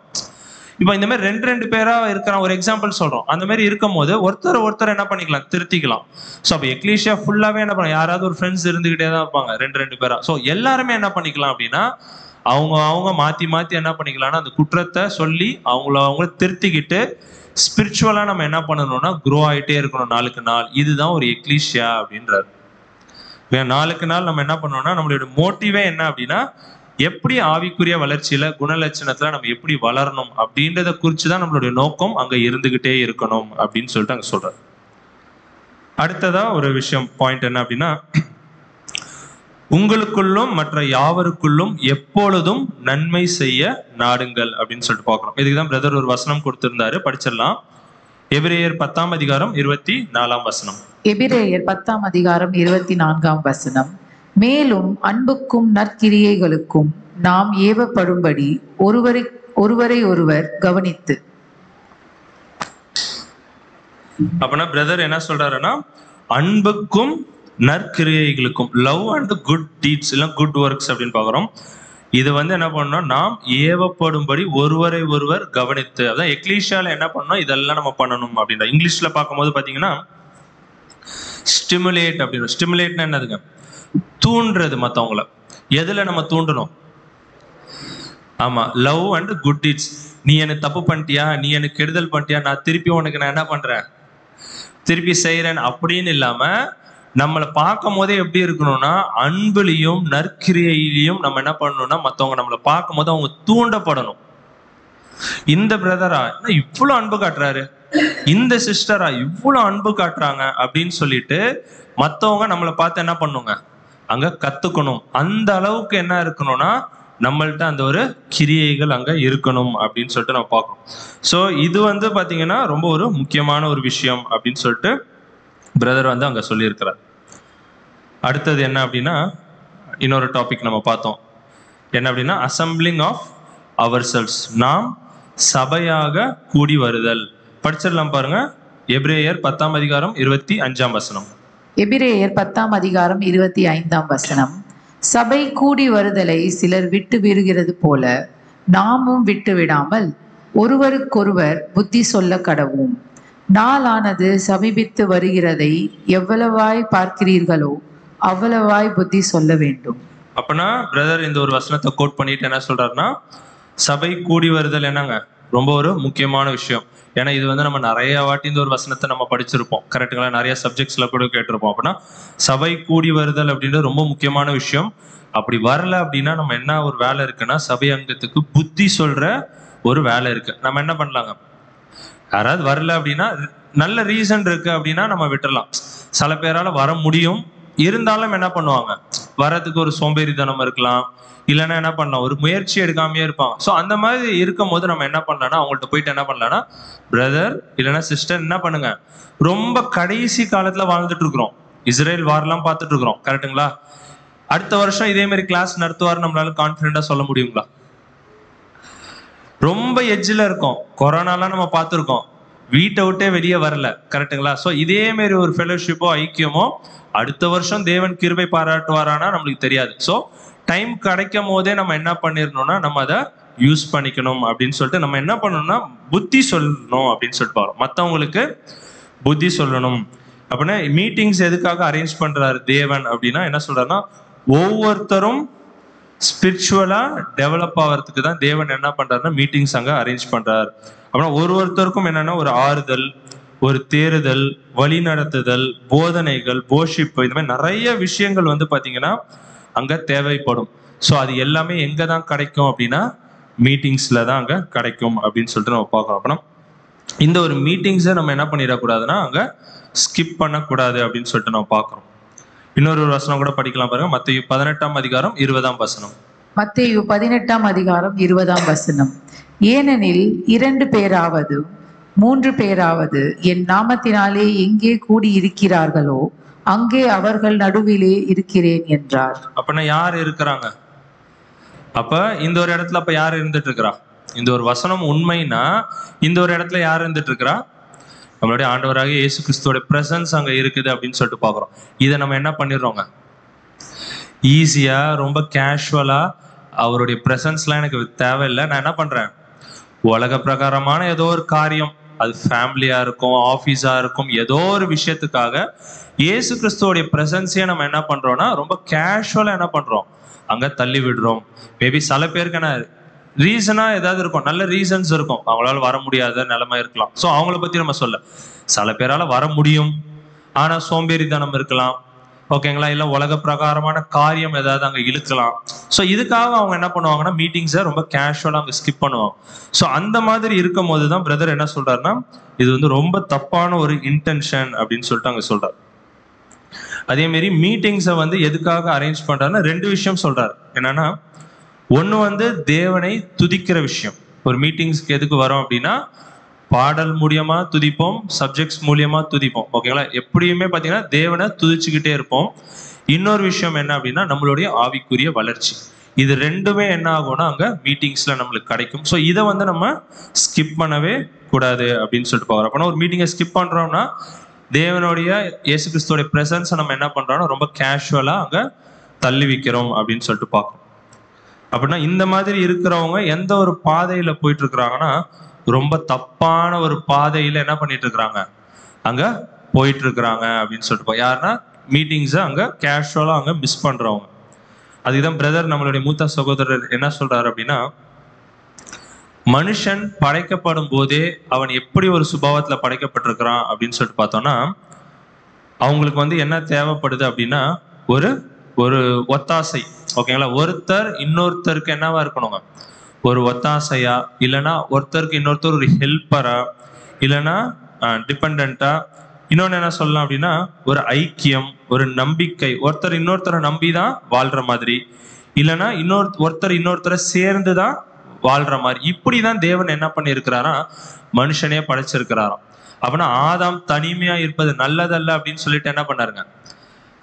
இப்ப இந்த மாதிரி 2 பேரா இருக்கிற ஒரு எக்ஸாம்பிள் சொல்றோம். அந்த மாதிரி இருக்கும் போது ஒருத்தர் என்ன பண்ணிக்கலாம், திருத்திக்கலாம். சோ அப்ப எக்லீஷியா ஃபுல்லாவே என்ன பண்ண, யாராவது ஒரு ஃப்ரெண்ட்ஸ் இருந்துகிட்டே தான் இருப்பாங்க 2 பேரா. சோ எல்லாருமே என்ன பண்ணிக்கலாம் அப்படின்னா அவங்க மாத்தி மாத்தி என்ன பண்ணிக்கலாம்னா அந்த குற்றத்தை சொல்லி அவங்கள திருத்திக்கிட்டு ஸ்பிரிச்சுவலா நம்ம என்ன பண்ணணும்னா க்ரோ ஆயிட்டே இருக்கணும் நாளுக்கு நாள். இதுதான் ஒரு எக்லீஷியா அப்படின்றாரு. நாளுக்கு நாள் நம்ம என்ன பண்ணோம்னா நம்மளுடைய மோட்டிவே என்ன அப்படின்னா எப்படி ஆவிக்குரிய வளர்ச்சியில குணலட்சணத்துல நம்ம எப்படி வளரணும் அப்படின்றத குறிச்சுதான் நம்மளுடைய நோக்கம் அங்க இருந்துகிட்டே இருக்கணும் அப்படின்னு சொல்லிட்டு அங்க சொல்றாரு. அடுத்ததா ஒரு விஷயம் பாயிண்ட் என்ன அப்படின்னா, உங்களுக்குள்ளும் மற்ற யாவருக்குள்ளும் எப்பொழுதும் நன்மை செய்ய நாடுங்கள் அப்படின்னு சொல்லிட்டு பார்க்கிறோம். இதுக்குதான் பிரதர் ஒரு வசனம் கொடுத்திருந்தாரு, படிச்சிடலாம். எபிரேயர் 10ஆம் அதிகாரம் 24ஆம் வசனம். எபிரேயர் 10ஆம் அதிகாரம் 24ஆம் வசனம். மேலும் அன்புக்கும் நற்கிரியைகளுக்கும் நாம் ஏவப்படும்படி ஒருவரை ஒருவர் கவனித்து. அப்படின்னா பிரதர் என்ன சொல்றாருன்னா, அன்புக்கும் நற்கிரியைகளுக்கும், லவ் அண்ட் குட் டீட்ஸ் இல்லை குட் ஒர்க்ஸ் அப்படின்னு பார்க்குறோம். இது என்ன பண்ணோம், நாம் ஏவப்படும்படி ஒருவரை ஒருவர் கவனித்து, அதான் எக்லீஷியால என்ன பண்ணோம், இதெல்லாம் நம்ம பண்ணணும் அப்படின்ற. இங்கிலீஷ்ல பார்க்கும்போது பார்த்தீங்கன்னா ஸ்டிமுலேட் அப்படின்னு. ஸ்டிமுலேட்னா என்னதுங்க, தூண்டுறது மற்றவங்கள. எதுல நம்ம தூண்டணும்? ஆமா, லவ் அண்ட் குட் டீட்ஸ். நீ எனக்கு தப்பு பண்ணிட்டியா, நீ எனக்கு கெடுதல் பண்ணிட்டியா, நான் திருப்பி உனக்கு நான் என்ன பண்றேன், திருப்பி செய்யறேன் அப்படின்னு இல்லாம, நம்மளை பார்க்கும் போதே எப்படி இருக்கணும்னா அன்புலையும் நற்கிரியையிலையும் நம்ம என்ன பண்ணணும்னா மற்றவங்க நம்மளை பார்க்கும் போது அவங்க தூண்டப்படணும். இந்த பிரதரா இவ்வளவு அன்பு காட்டுறாரு, இந்த சிஸ்டரா இவ்வளவு அன்பு காட்டுறாங்க அப்படின்னு சொல்லிட்டு மற்றவங்க நம்மளை பார்த்து என்ன பண்ணுங்க, அங்க கத்துக்கணும். அந்த அளவுக்கு என்ன இருக்கணும்னா நம்மள்ட்ட அந்த ஒரு கிரியைகள் அங்க இருக்கணும் அப்படின்னு சொல்லிட்டு நம்ம பார்க்கணும். ஸோ இது பாத்தீங்கன்னா ரொம்ப ஒரு முக்கியமான ஒரு விஷயம் அப்படின்னு சொல்லிட்டு பிரதர் அங்க சொல்லியிருக்கிறார். அடுத்தது என்ன அப்படின்னா, இன்னொரு டாபிக் நம்ம பார்த்தோம். என்ன அப்படின்னா அசம்பிளிங் ஆஃப் அவர் செல்ஸ், நாம் சபையாக கூடி வருதல். படிச்சிடலாம் பாருங்க. எபிரேயர் 10ஆம் அதிகாரம் 25ஆம் வசனம். எபிரேயர் 10ஆம் அதிகாரம் 25ஆம் வசனம். சபை கூடி வருதலை சிலர் விட்டு விடுகிறது போல நாமும் விட்டு விடாமல் ஒருவருக்கொருவர் புத்தி சொல்ல கடவும். நாளானது சமீபித்து வருகிறதை எவ்வளவாய் பார்க்கிறீர்களோ அவ்வளவாய் புத்தி சொல்ல வேண்டும். அப்பனா பிரதர் இந்த ஒரு வசனத்தை கோட் பண்ணிட்டு என்ன சொல்றாருன்னா, சபை கூடி வருதல் என்னங்க ரொம்ப ஒரு முக்கியமான விஷயம். ஏன்னா இது நம்ம நிறைய வாட்டி இந்த ஒரு வசனத்தை நம்ம படிச்சிருப்போம், கரெக்டுங்களா? நிறைய சப்ஜெக்ட்ஸ்ல கூட கேட்டிருப்போம். அப்படின்னா சபை கூடி வருதல் அப்படின்றது ரொம்ப முக்கியமான விஷயம். அப்படி வரல அப்படின்னா நம்ம என்ன ஒரு வேலை இருக்குன்னா, சபை அங்கத்துக்கு புத்தி சொல்ற ஒரு வேலை இருக்கு. நம்ம என்ன பண்ணலாங்க, யாராவது வரல அப்படின்னா நல்ல ரீசன் இருக்கு அப்படின்னா நம்ம விட்டுறலாம். சில பேரால வர முடியும், இருந்தாலும் என்ன பண்ணுவாங்க, வர்றதுக்கு ஒரு சோம்பேறித்தனம் இருக்கலாம், இல்லைன்னா என்ன பண்ணலாம், ஒரு முயற்சி எடுக்காமையே இருப்பாங்க. ஸோ அந்த மாதிரி இருக்கும் போது நம்ம என்ன பண்ணலாம்னா, அவங்கள்ட்ட போயிட்டு என்ன பண்ணலாம்னா, பிரதர் இல்லைன்னா சிஸ்டர் என்ன பண்ணுங்க, ரொம்ப கடைசி காலத்துல வாழ்ந்துட்டு இருக்கிறோம், இஸ்ரேல் வார்லாம் பார்த்துட்டு இருக்கிறோம், கரெக்டுங்களா? அடுத்த வருஷம் இதே மாதிரி கிளாஸ் நடத்துவார் நம்மளால கான்ஃபிடென்ட்டா சொல்ல முடியுங்களா? ரொம்ப எட்ஜில் இருக்கும். கொரோனாலாம் நம்ம பார்த்துருக்கோம், வீட்டை விட்டே வெளியே வரல, கரெக்டுங்களா? ஸோ இதே மாதிரி ஒரு ஃபெலோஷிப்போ ஐக்கியமோ அடுத்த வருஷம் தேவன் கிருபை பாராட்டுவாரானா நம்மளுக்கு தெரியாது. ஸோ டைம் கிடைக்கும் போதே நம்ம என்ன பண்ணிடணும்னா நம்ம அதை யூஸ் பண்ணிக்கணும் அப்படின்னு சொல்லிட்டு நம்ம என்ன பண்ணணும்னா புத்தி சொல்லணும் அப்படின்னு சொல்லிட்டு பார்க்கணும். மற்றவங்களுக்கு புத்தி சொல்லணும் அப்படின்னா மீட்டிங்ஸ் எதுக்காக அரேஞ்ச் பண்றாரு தேவன் அப்படின்னா என்ன சொல்றாருன்னா, ஒவ்வொருத்தரும் ஸ்பிரிச்சுவலா டெவலப் ஆகிறதுக்கு தான் தேவன் என்ன பண்றாருன்னா மீட்டிங்ஸ் அங்க அரேஞ்ச் பண்றாரு. அப்படின்னா ஒருத்தருக்கும் என்னன்னா ஒரு ஆறுதல், ஒரு தேறுதல், வழி நடத்துதல், போதனைகள், போஷிப்பு, இந்த மாதிரி நிறைய விஷயங்கள் பாத்தீங்கன்னா அங்க தேவைப்படும். ஸோ அது எல்லாமே எங்க தான் கிடைக்கும் அப்படின்னா மீட்டிங்ஸ்ல தான் அங்க கிடைக்கும் அப்படின்னு சொல்லிட்டு நம்ம பார்க்கறோம். அப்படின்னா இந்த ஒரு மீட்டிங்ஸை நம்ம என்ன பண்ணிடக்கூடாதுன்னா அங்க ஸ்கிப் பண்ணக்கூடாது அப்படின்னு சொல்லிட்டு நம்ம பார்க்கறோம். இன்னொரு வசனம் கூட படிக்கலாம் பாருங்க. மத்தேயு 18ஆம் அதிகாரம் 20ஆம் வசனம். மத்தேயு 18ஆம் அதிகாரம் 20ஆம் வசனம். ஏனெனில் 2 பேராவது 3 பேராவது என் நாமத்தினாலே எங்கே கூடி இருக்கிறார்களோ அங்கே அவர்கள் நடுவிலே இருக்கிறேன் என்றார். அப்பனா யார் இருக்கிறாங்க? அப்ப இந்த ஒரு இடத்துல அப்ப யார் இருந்துட்டு இருக்கிறா? இந்த ஒரு வசனம் உண்மைனா இந்த ஒரு இடத்துல யார் இருந்துட்டு இருக்கிறா? நம்மளுடைய ஆண்டவராக இயேசு கிறிஸ்துவோட பிரசன்ஸ் அங்க இருக்குது அப்படின்னு சொல்லிட்டு பாக்குறோம். இதை நம்ம என்ன பண்ணிடுறோங்க, ஈஸியா ரொம்ப கேஷுவலா அவருடைய பிரசன்ஸ்லாம் எனக்கு தேவையில்லை, நான் என்ன பண்றேன், உலக பிரகாரமான ஏதோ ஒரு காரியம், அது ஃபேமிலியா இருக்கும், ஆஃபீஸா இருக்கும், ஏதோ ஒரு விஷயத்துக்காக இயேசு கிறிஸ்துவோடைய பிரசன்ஸையே நம்ம என்ன பண்றோம்னா ரொம்ப கேஷுவலா என்ன பண்றோம், அங்க தள்ளி விடுறோம். மேபி சில பேருக்கு என்ன ரீசனா ஏதாவது இருக்கும், நல்ல ரீசன்ஸ் இருக்கும், அவங்களால வர முடியாத நிலைமை இருக்கலாம். ஸோ அவங்கள பத்தி நம்ம சொல்ல, சில பேரால வர முடியும் ஆனா சோம்பேறித்தனம் இருக்கலாம், ஓகேங்களா, இல்லை உலக பிரகாரமான காரியம் ஏதாவது அங்கே இழுக்கலாம். ஸோ இதுக்காக அவங்க என்ன பண்ணுவாங்கன்னா மீட்டிங்ஸை ரொம்ப கேஷுவலாக அங்கே ஸ்கிப் பண்ணுவாங்க. ஸோ அந்த மாதிரி இருக்கும் போது தான் பிரதர் என்ன சொல்றாருன்னா, இது ரொம்ப தப்பான ஒரு இன்டென்ஷன் அப்படின்னு சொல்லிட்டு அங்கே சொல்றாரு. அதே மாதிரி மீட்டிங்ஸை எதுக்காக அரேஞ்ச் பண்றாருன்னா 2 விஷயம் சொல்றாரு. என்னன்னா, ஒன்று தேவனை துதிக்கிற விஷயம். ஒரு மீட்டிங்ஸ்க்கு எதுக்கு வரோம் அப்படின்னா பாடல் மூலியமா துதிப்போம், சப்ஜெக்ட்ஸ் மூலியமா துதிப்போம், ஓகேங்களா? எப்படியுமே பார்த்தீங்கன்னா தேவனை துதிச்சுக்கிட்டே இருப்போம். இன்னொரு விஷயம் என்ன அப்படின்னா நம்மளுடைய ஆவிக்குரிய வளர்ச்சி. இது ரெண்டுமே என்ன ஆகும்னா அங்கே மீட்டிங்ஸ்ல நம்மளுக்கு கிடைக்கும். ஸோ இதை நம்ம ஸ்கிப் பண்ணவே கூடாது அப்படின்னு சொல்லிட்டு பார்க்குறோம். அப்போனா ஒரு மீட்டிங்கை ஸ்கிப் பண்றோம்னா தேவனுடைய இயேசு கிறிஸ்துவோட பிரசன்ஸை நம்ம என்ன பண்றோம்னா ரொம்ப கேஷுவலா அங்க தள்ளி வைக்கிறோம் அப்படின்னு சொல்லிட்டு பார்க்கணும். அப்படின்னா இந்த மாதிரி இருக்கிறவங்க எந்த ஒரு பாதையில போயிட்டு இருக்கிறாங்கன்னா ரொம்ப தப்பான ஒரு பாதையில என்ன பண்ணிட்டு இருக்கிறாங்க, அங்க போயிட்டு இருக்கிறாங்க அப்படின்னு சொல்லிட்டு யாருன்னா மீட்டிங்ஸை அங்க கேஷுவலா அங்க மிஸ் பண்றவங்க. அதுக்குதான் பிரதர் நம்மளுடைய மூத்த சகோதரர் என்ன சொல்றாரு அப்படின்னா, மனுஷன் படைக்கப்படும் போதே அவன் எப்படி ஒரு சுபாவத்துல படைக்கப்பட்டிருக்கிறான் அப்படின்னு சொல்லிட்டு பார்த்தோம்னா, அவங்களுக்கு வந்து என்ன தேவைப்படுது அப்படின்னா ஒரு ஒரு ஒத்தாசை. ஓகேங்களா? ஒருத்தர் இன்னொருத்தருக்கு என்னவா இருக்கணுங்க, ஒரு ஒத்தாசையா, இல்லைன்னா ஒருத்தருக்கு இன்னொருத்தர் ஒரு ஹெல்ப்பரா, இல்லைன்னா டிபெண்டா, இன்னொன்னு என்ன சொல்லலாம் அப்படின்னா ஒரு ஐக்கியம், ஒரு நம்பிக்கை, ஒருத்தர் இன்னொருத்தரை நம்பிதான் வாழ்ற மாதிரி, இல்லைன்னா ஒருத்தர் இன்னொருத்தரை சேர்ந்துதான் வாழ்ற மாதிரி. இப்படிதான் தேவன் என்ன பண்ணி இருக்கிறாரா, மனுஷனே படைச்சிருக்கிறாராம். அப்படின்னா ஆதாம் தனிமையா இருப்பது நல்லதல்ல அப்படின்னு சொல்லிட்டு என்ன பண்ணாருங்க,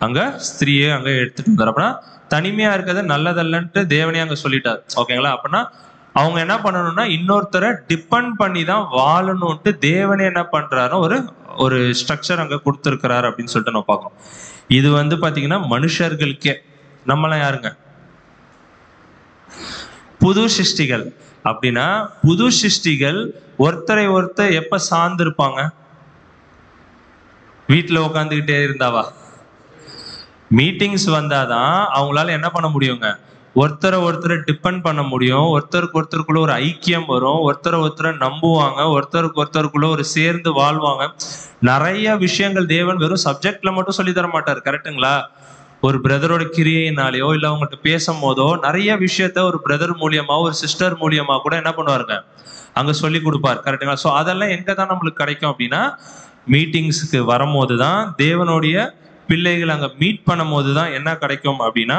அங்க ஸ்திரீயை அங்க எடுத்துட்டு வந்தார். அப்படின்னா தனிமையா இருக்கிறது நல்லதல்லன்ட்டு தேவனே அங்க சொல்லிட்டாரு. ஓகேங்களா? அப்படின்னா அவங்க என்ன பண்ணணும்னா இன்னொருத்தரை டிபெண்ட் பண்ணி தான் வாழணும்ட்டு தேவனே என்ன பண்றாரு, ஒரு ஒரு ஸ்ட்ரக்சர் அங்க கொடுத்துருக்கிறாரு அப்படின்னு சொல்லிட்டு நம்ம பார்க்கணும். இது வந்து பாத்தீங்கன்னா மனுஷர்களுக்கே. நம்மளாம் யாருங்க, புது சிருஷ்டிகள். அப்படின்னா புது சிருஷ்டிகள் ஒருத்தரை ஒருத்தர் எப்ப சார்ந்து இருப்பாங்க, வீட்டுல உட்காந்துக்கிட்டே இருந்தாவா? மீட்டிங்ஸ் வந்தாதான் அவங்களால என்ன பண்ண முடியுங்க, ஒருத்தரை டிபெண்ட் பண்ண முடியும், ஒருத்தருக்கு ஒருத்தருக்குள்ள ஒரு ஐக்கியம் வரும், ஒருத்தரை நம்புவாங்க, ஒருத்தருக்கு ஒருத்தருக்குள்ள ஒரு சேர்ந்து வாழ்வாங்க. நிறைய விஷயங்கள் தேவன் வெறும் சப்ஜெக்ட்ல மட்டும் சொல்லி தர மாட்டார். கரெக்டுங்களா? ஒரு பிரதரோட கிரியையினாலேயோ இல்ல அவங்கள்ட்ட பேசும் போதோ நிறைய விஷயத்த ஒரு பிரதர் மூலியமா ஒரு சிஸ்டர் மூலியமா கூட என்ன பண்ணுவாருங்க, அங்க சொல்லி கொடுப்பார். கரெக்டுங்களா? ஸோ அதெல்லாம் எங்க தான் நம்மளுக்கு கிடைக்கும் அப்படின்னா மீட்டிங்ஸுக்கு வரும்போது தான், தேவனுடைய பிள்ளைகள் அங்க மீட் பண்ணும் போதுதான் என்ன கிடைக்கும் அப்படின்னா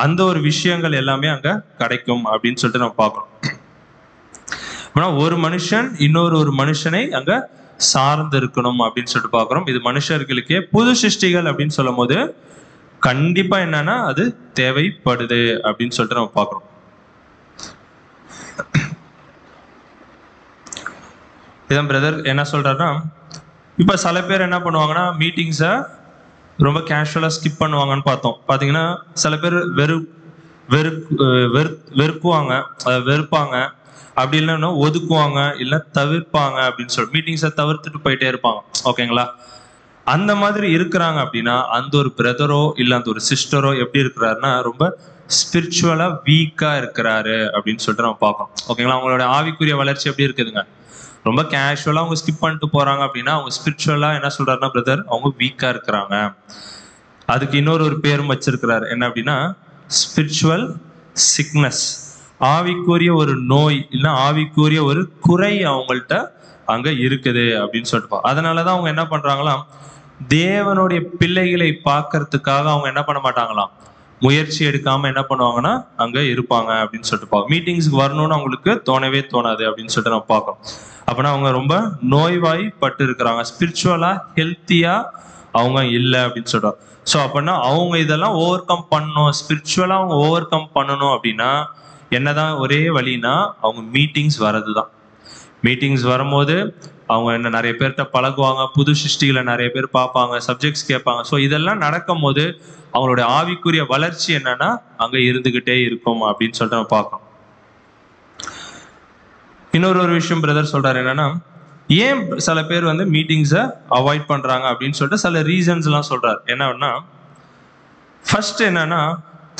அந்த ஒரு விஷயங்கள் எல்லாமே அங்க கிடைக்கும் அப்படின்னு சொல்லிட்டு நம்ம பார்க்கணும். ஒரு மனுஷன் இன்னொரு மனுஷனை அங்க சார்ந்து இருக்கணும் அப்படின்னு சொல்லிட்டு பார்க்கிறோம். இது மனுஷர்களுக்கே. புது சிருஷ்டிகள் அப்படின்னு சொல்லும் போது கண்டிப்பா என்னன்னா அது தேவைப்படுது அப்படின்னு சொல்லிட்டு நம்ம பார்க்கிறோம். இதான் பிரதர் என்ன சொல்றாருன்னா, இப்ப சில பேர் என்ன பண்ணுவாங்கன்னா மீட்டிங்ஸை ரொம்ப கேஷுவலா ஸ்கிப் பண்ணுவாங்கன்னு பார்த்தோம். பாத்தீங்கன்னா சில பேர் வெறுக்குவாங்க, வெறுப்பாங்க, அப்படி இல்லைன்னா ஒதுக்குவாங்க, இல்ல தவிர்ப்பாங்க அப்படின்னு சொல்லி மீட்டிங்ஸை தவிர்த்துட்டு போயிட்டே இருப்பாங்க. ஓகேங்களா? அந்த மாதிரி இருக்கிறாங்க அப்படின்னா அந்த ஒரு பிரதரோ இல்ல அந்த ஒரு சிஸ்டரோ எப்படி இருக்கிறாருன்னா ரொம்ப ஸ்பிரிச்சுவலா வீக்கா இருக்கிறாரு அப்படின்னு சொல்லிட்டு நம்ம பார்க்கணும். ஓகேங்களா? அவங்களோட ஆவிக்குரிய வளர்ச்சி எப்படி இருக்குதுங்க, ரொம்ப கேஷுவலா அவங்க ஸ்கிப் பண்ணிட்டு போறாங்க அப்படின்னா அவங்க ஸ்பிரிச்சுவலா என்ன சொல்றாருன்னா பிரதர் அவங்க வீக்கா இருக்கிறாங்க. அதுக்கு இன்னொரு பேரும் வச்சிருக்கிறாரு, என்ன அப்படின்னா ஸ்பிரிச்சுவல் சிக்னஸ். ஆவிக்குரிய ஒரு நோய் இல்ல ஆவிக்குரிய ஒரு குறை அவங்கள்ட்ட அங்க இருக்குது அப்படின்னு சொல்லிட்டு. அதனாலதான் அவங்க என்ன பண்றாங்களாம், தேவனுடைய பிள்ளைகளை பார்க்கறதுக்காக அவங்க என்ன பண்ண மாட்டாங்களாம், முயற்சி எடுக்காம என்ன பண்ணுவாங்கன்னா அங்க இருப்பாங்க அப்படின்னு சொல்லிட்டு பார்க்கணும். மீட்டிங்ஸ்க்கு வரணும்னு அவங்களுக்கு தோணவே தோணாது அப்படின்னு சொல்லிட்டு நம்ம பார்க்கணும். அப்படின்னா அவங்க ரொம்ப நோய்வாய் பட்டு இருக்கிறாங்க, ஸ்பிரிச்சுவலா ஹெல்த்தியா அவங்க இல்லை அப்படின்னு சொல்றாங்க. ஸோ அப்படின்னா அவங்க இதெல்லாம் ஓவர் கம் பண்ணணும், ஸ்பிரிச்சுவலா அவங்க ஓவர் கம் பண்ணணும் அப்படின்னா என்னதான் ஒரே வழினா அவங்க மீட்டிங்ஸ் வர்றதுதான். மீட்டிங்ஸ் வரும்போது அவங்க என்ன நிறைய பேர்கிட்ட பழகுவாங்க, புது சிருஷ்டிகளை நிறைய பேர் பார்ப்பாங்க, சப்ஜெக்ட்ஸ் கேட்பாங்க. ஸோ இதெல்லாம் நடக்கும் போது அவங்களுடைய ஆவிக்குரிய வளர்ச்சி என்னன்னா அங்க இருந்துகிட்டே இருக்கும் அப்படின்னு சொல்லிட்டு நம்ம பார்க்கணும். இன்னொரு விஷயம் பிரதர் சொல்றாரு என்னன்னா, ஏன் சில பேர் வந்து மீட்டிங்ஸை அவாய்ட் பண்றாங்க அப்படின்னு சொல்லிட்டு சில ரீசன்ஸ் எல்லாம் சொல்றாரு. என்னன்னா ஃபர்ஸ்ட் என்னன்னா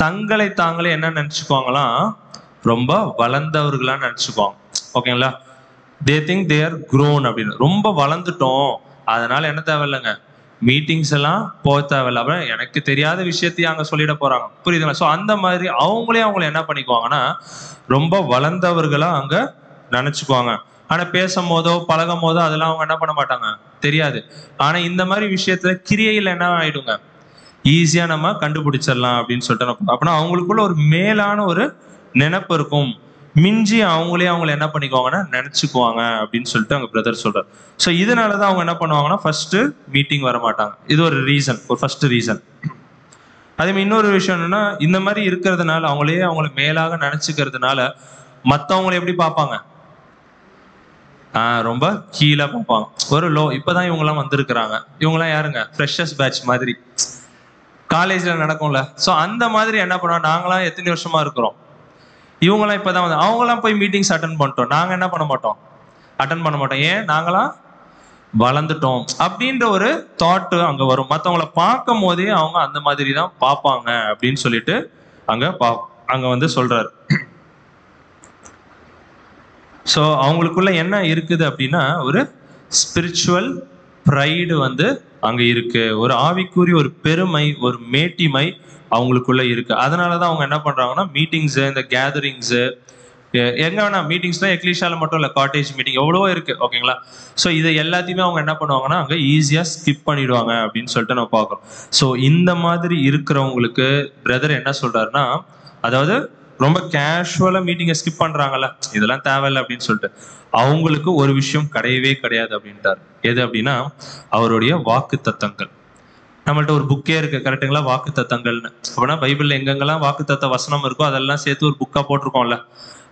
தங்களை தாங்களே என்ன நினைச்சுக்குவாங்களாம், ரொம்ப வளர்ந்தவர்களா நினைச்சுக்குவாங்க. ஓகேங்களா? They think they are grown அப்படின்னு. ரொம்ப வளர்ந்துட்டோம் அதனால என்ன தேவையில்லைங்க, மீட்டிங்ஸ் எல்லாம் போக தேவையில்ல, அப்புறம் எனக்கு தெரியாத விஷயத்தையும் அங்க சொல்லிட போறாங்க. புரியுதுங்களா? ஸோ அந்த மாதிரி அவங்கள என்ன பண்ணிக்குவாங்கன்னா ரொம்ப வளர்ந்தவர்களா அங்க நினைச்சுக்குவாங்க. ஆனா பேசும் போதோ பழகும் போதோ அதெல்லாம் அவங்க என்ன பண்ண மாட்டாங்க, தெரியாது. ஆனா இந்த மாதிரி விஷயத்துல கிரியையில என்ன ஆயிடுங்க, ஈஸியா நம்ம கண்டுபிடிச்சிடலாம் அப்படின்னு சொல்லிட்டு. அப்படின்னா அவங்களுக்குள்ள ஒரு மேலான ஒரு நினைப்பு இருக்கும், மிஞ்சி அவங்கள என்ன பண்ணிக்குவாங்கன்னா நினைச்சுக்குவாங்க அப்படின்னு சொல்லிட்டு அவங்க பிரதர் சொல்றாரு. ஸோ இதனாலதான் அவங்க என்ன பண்ணுவாங்கன்னா ஃபர்ஸ்ட் மீட்டிங் வர மாட்டாங்க. இது ஒரு ரீசன், ஒரு ஃபர்ஸ்ட் ரீசன். அதே மாதிரி இன்னொரு விஷயம் என்னன்னா, இந்த மாதிரி இருக்கிறதுனால அவங்கள மேலாக நினைச்சுக்கிறதுனால மற்றவங்களை எப்படி பார்ப்பாங்க, ரொம்ப கீழே பார்ப்பாங்க. ஒரு லோ. இப்பதான் இவங்கெல்லாம் வந்திருக்கிறாங்க. இவங்கெல்லாம் யாருங்க? ஃப்ரெஷர்ஸ் பேட்ச் மாதிரி காலேஜ்ல நடக்கும்ல. ஸோ அந்த மாதிரி என்ன பண்ணுவோம், நாங்களாம் எத்தனை வருஷமா இருக்கிறோம், இவங்கெல்லாம் இப்பதான் வந்து அவங்களாம் போய் மீட்டிங்ஸ் அட்டன் பண்ணிட்டோம், நாங்க என்ன பண்ண மாட்டோம், அட்டன் பண்ண மாட்டோம். ஏன்? நாங்களாம் வளர்ந்துட்டோம் அப்படின்ற ஒரு தாட் அங்க வரும். மற்றவங்கள பார்க்கும் போதே அவங்க அந்த மாதிரி தான் பார்ப்பாங்க அப்படின்னு சொல்லிட்டு அங்க வந்து சொல்றாரு. ஸோ அவங்களுக்குள்ள என்ன இருக்குது அப்படின்னா, ஒரு ஸ்பிரிச்சுவல் ப்ரைடு வந்து அங்க இருக்கு. ஒரு ஆவிக்குரிய ஒரு பெருமை, ஒரு மேட்டிமை அவங்களுக்குள்ள இருக்கு. அதனாலதான் அவங்க என்ன பண்றாங்கன்னா, மீட்டிங்ஸ், இந்த கேதரிங்ஸ், எங்க வேணா மீட்டிங்ஸ்லாம் எக்லீஷியால மட்டும் இல்லை, காட்டேஜ் மீட்டிங் எவ்வளவோ இருக்கு. ஓகேங்களா? ஸோ இதை எல்லாத்தையுமே அவங்க என்ன பண்ணுவாங்கன்னா அங்கே ஈஸியாக ஸ்கிப் பண்ணிடுவாங்க அப்படின்னு சொல்லிட்டு நம்ம பார்க்குறோம். ஸோ இந்த மாதிரி இருக்கிறவங்களுக்கு பிரதர் என்ன சொல்றாருன்னா, அதாவது ரொம்ப கேஷுவலாக மீட்டிங்கை ஸ்கிப் பண்றாங்கல்ல, இதெல்லாம் தேவையில்லை அப்படின்னு சொல்லிட்டு, அவங்களுக்கு ஒரு விஷயம் கிடையவே கிடையாது அப்படின்ட்டார். எது அப்படின்னா, அவருடைய வாக்கு தத்தங்கள். நம்மள்ட்ட ஒரு புக்கே இருக்கு, கரெக்டுங்களா? வாக்கு தத்தங்கள்னு. அப்படின்னா பைபிள்ல எங்கெங்கெல்லாம் வாக்கு தத்த வசனம் இருக்கோ அதெல்லாம் சேர்த்து ஒரு புக்கா போட்டிருக்கோம்ல.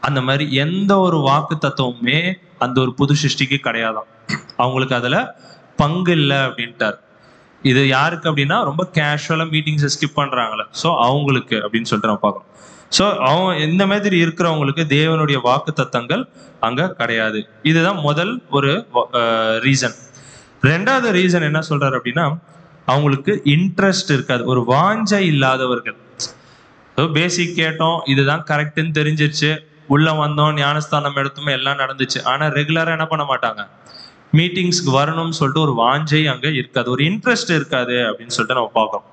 அந்த மாதிரி எந்த ஒரு வாக்கு தத்துவமே அந்த ஒரு புது சிருஷ்டிக்கு கிடையாதான். அவங்களுக்கு அதுல பங்கு இல்லை அப்படின்ட்டார். இது யாருக்கு அப்படின்னா, ரொம்ப கேஷுவலா மீட்டிங்ஸை ஸ்கிப் பண்றாங்களே, ஸோ அவங்களுக்கு அப்படின்னு சொல்லிட்டு நம்ம பார்க்கணும். ஸோ அவங்க இந்த மாதிரி இருக்கிறவங்களுக்கு தேவனுடைய வாக்கு தத்தங்கள் அங்க கிடையாது. இதுதான் முதல் ஒரு ரீசன். ரெண்டாவது ரீசன் என்ன சொல்றாரு அப்படின்னா, அவங்களுக்கு இன்ட்ரெஸ்ட் இருக்காது, ஒரு வாஞ்சை இல்லாதவர்கள். பேசிக் கேட்டோம், இதுதான் கரெக்ட்னு தெரிஞ்சிருச்சு, உள்ள வந்தோம், ஞானஸ்தானம் எடுத்துமே எல்லாம் நடந்துச்சு. ஆனா ரெகுலரா என்ன பண்ண மாட்டாங்க, மீட்டிங்ஸ்க்கு வரணும்னு சொல்லிட்டு ஒரு வாஞ்சை அங்க இருக்காது, ஒரு இன்ட்ரெஸ்ட் இருக்காது அப்படின்னு சொல்லிட்டு நம்ம பார்க்கறோம்.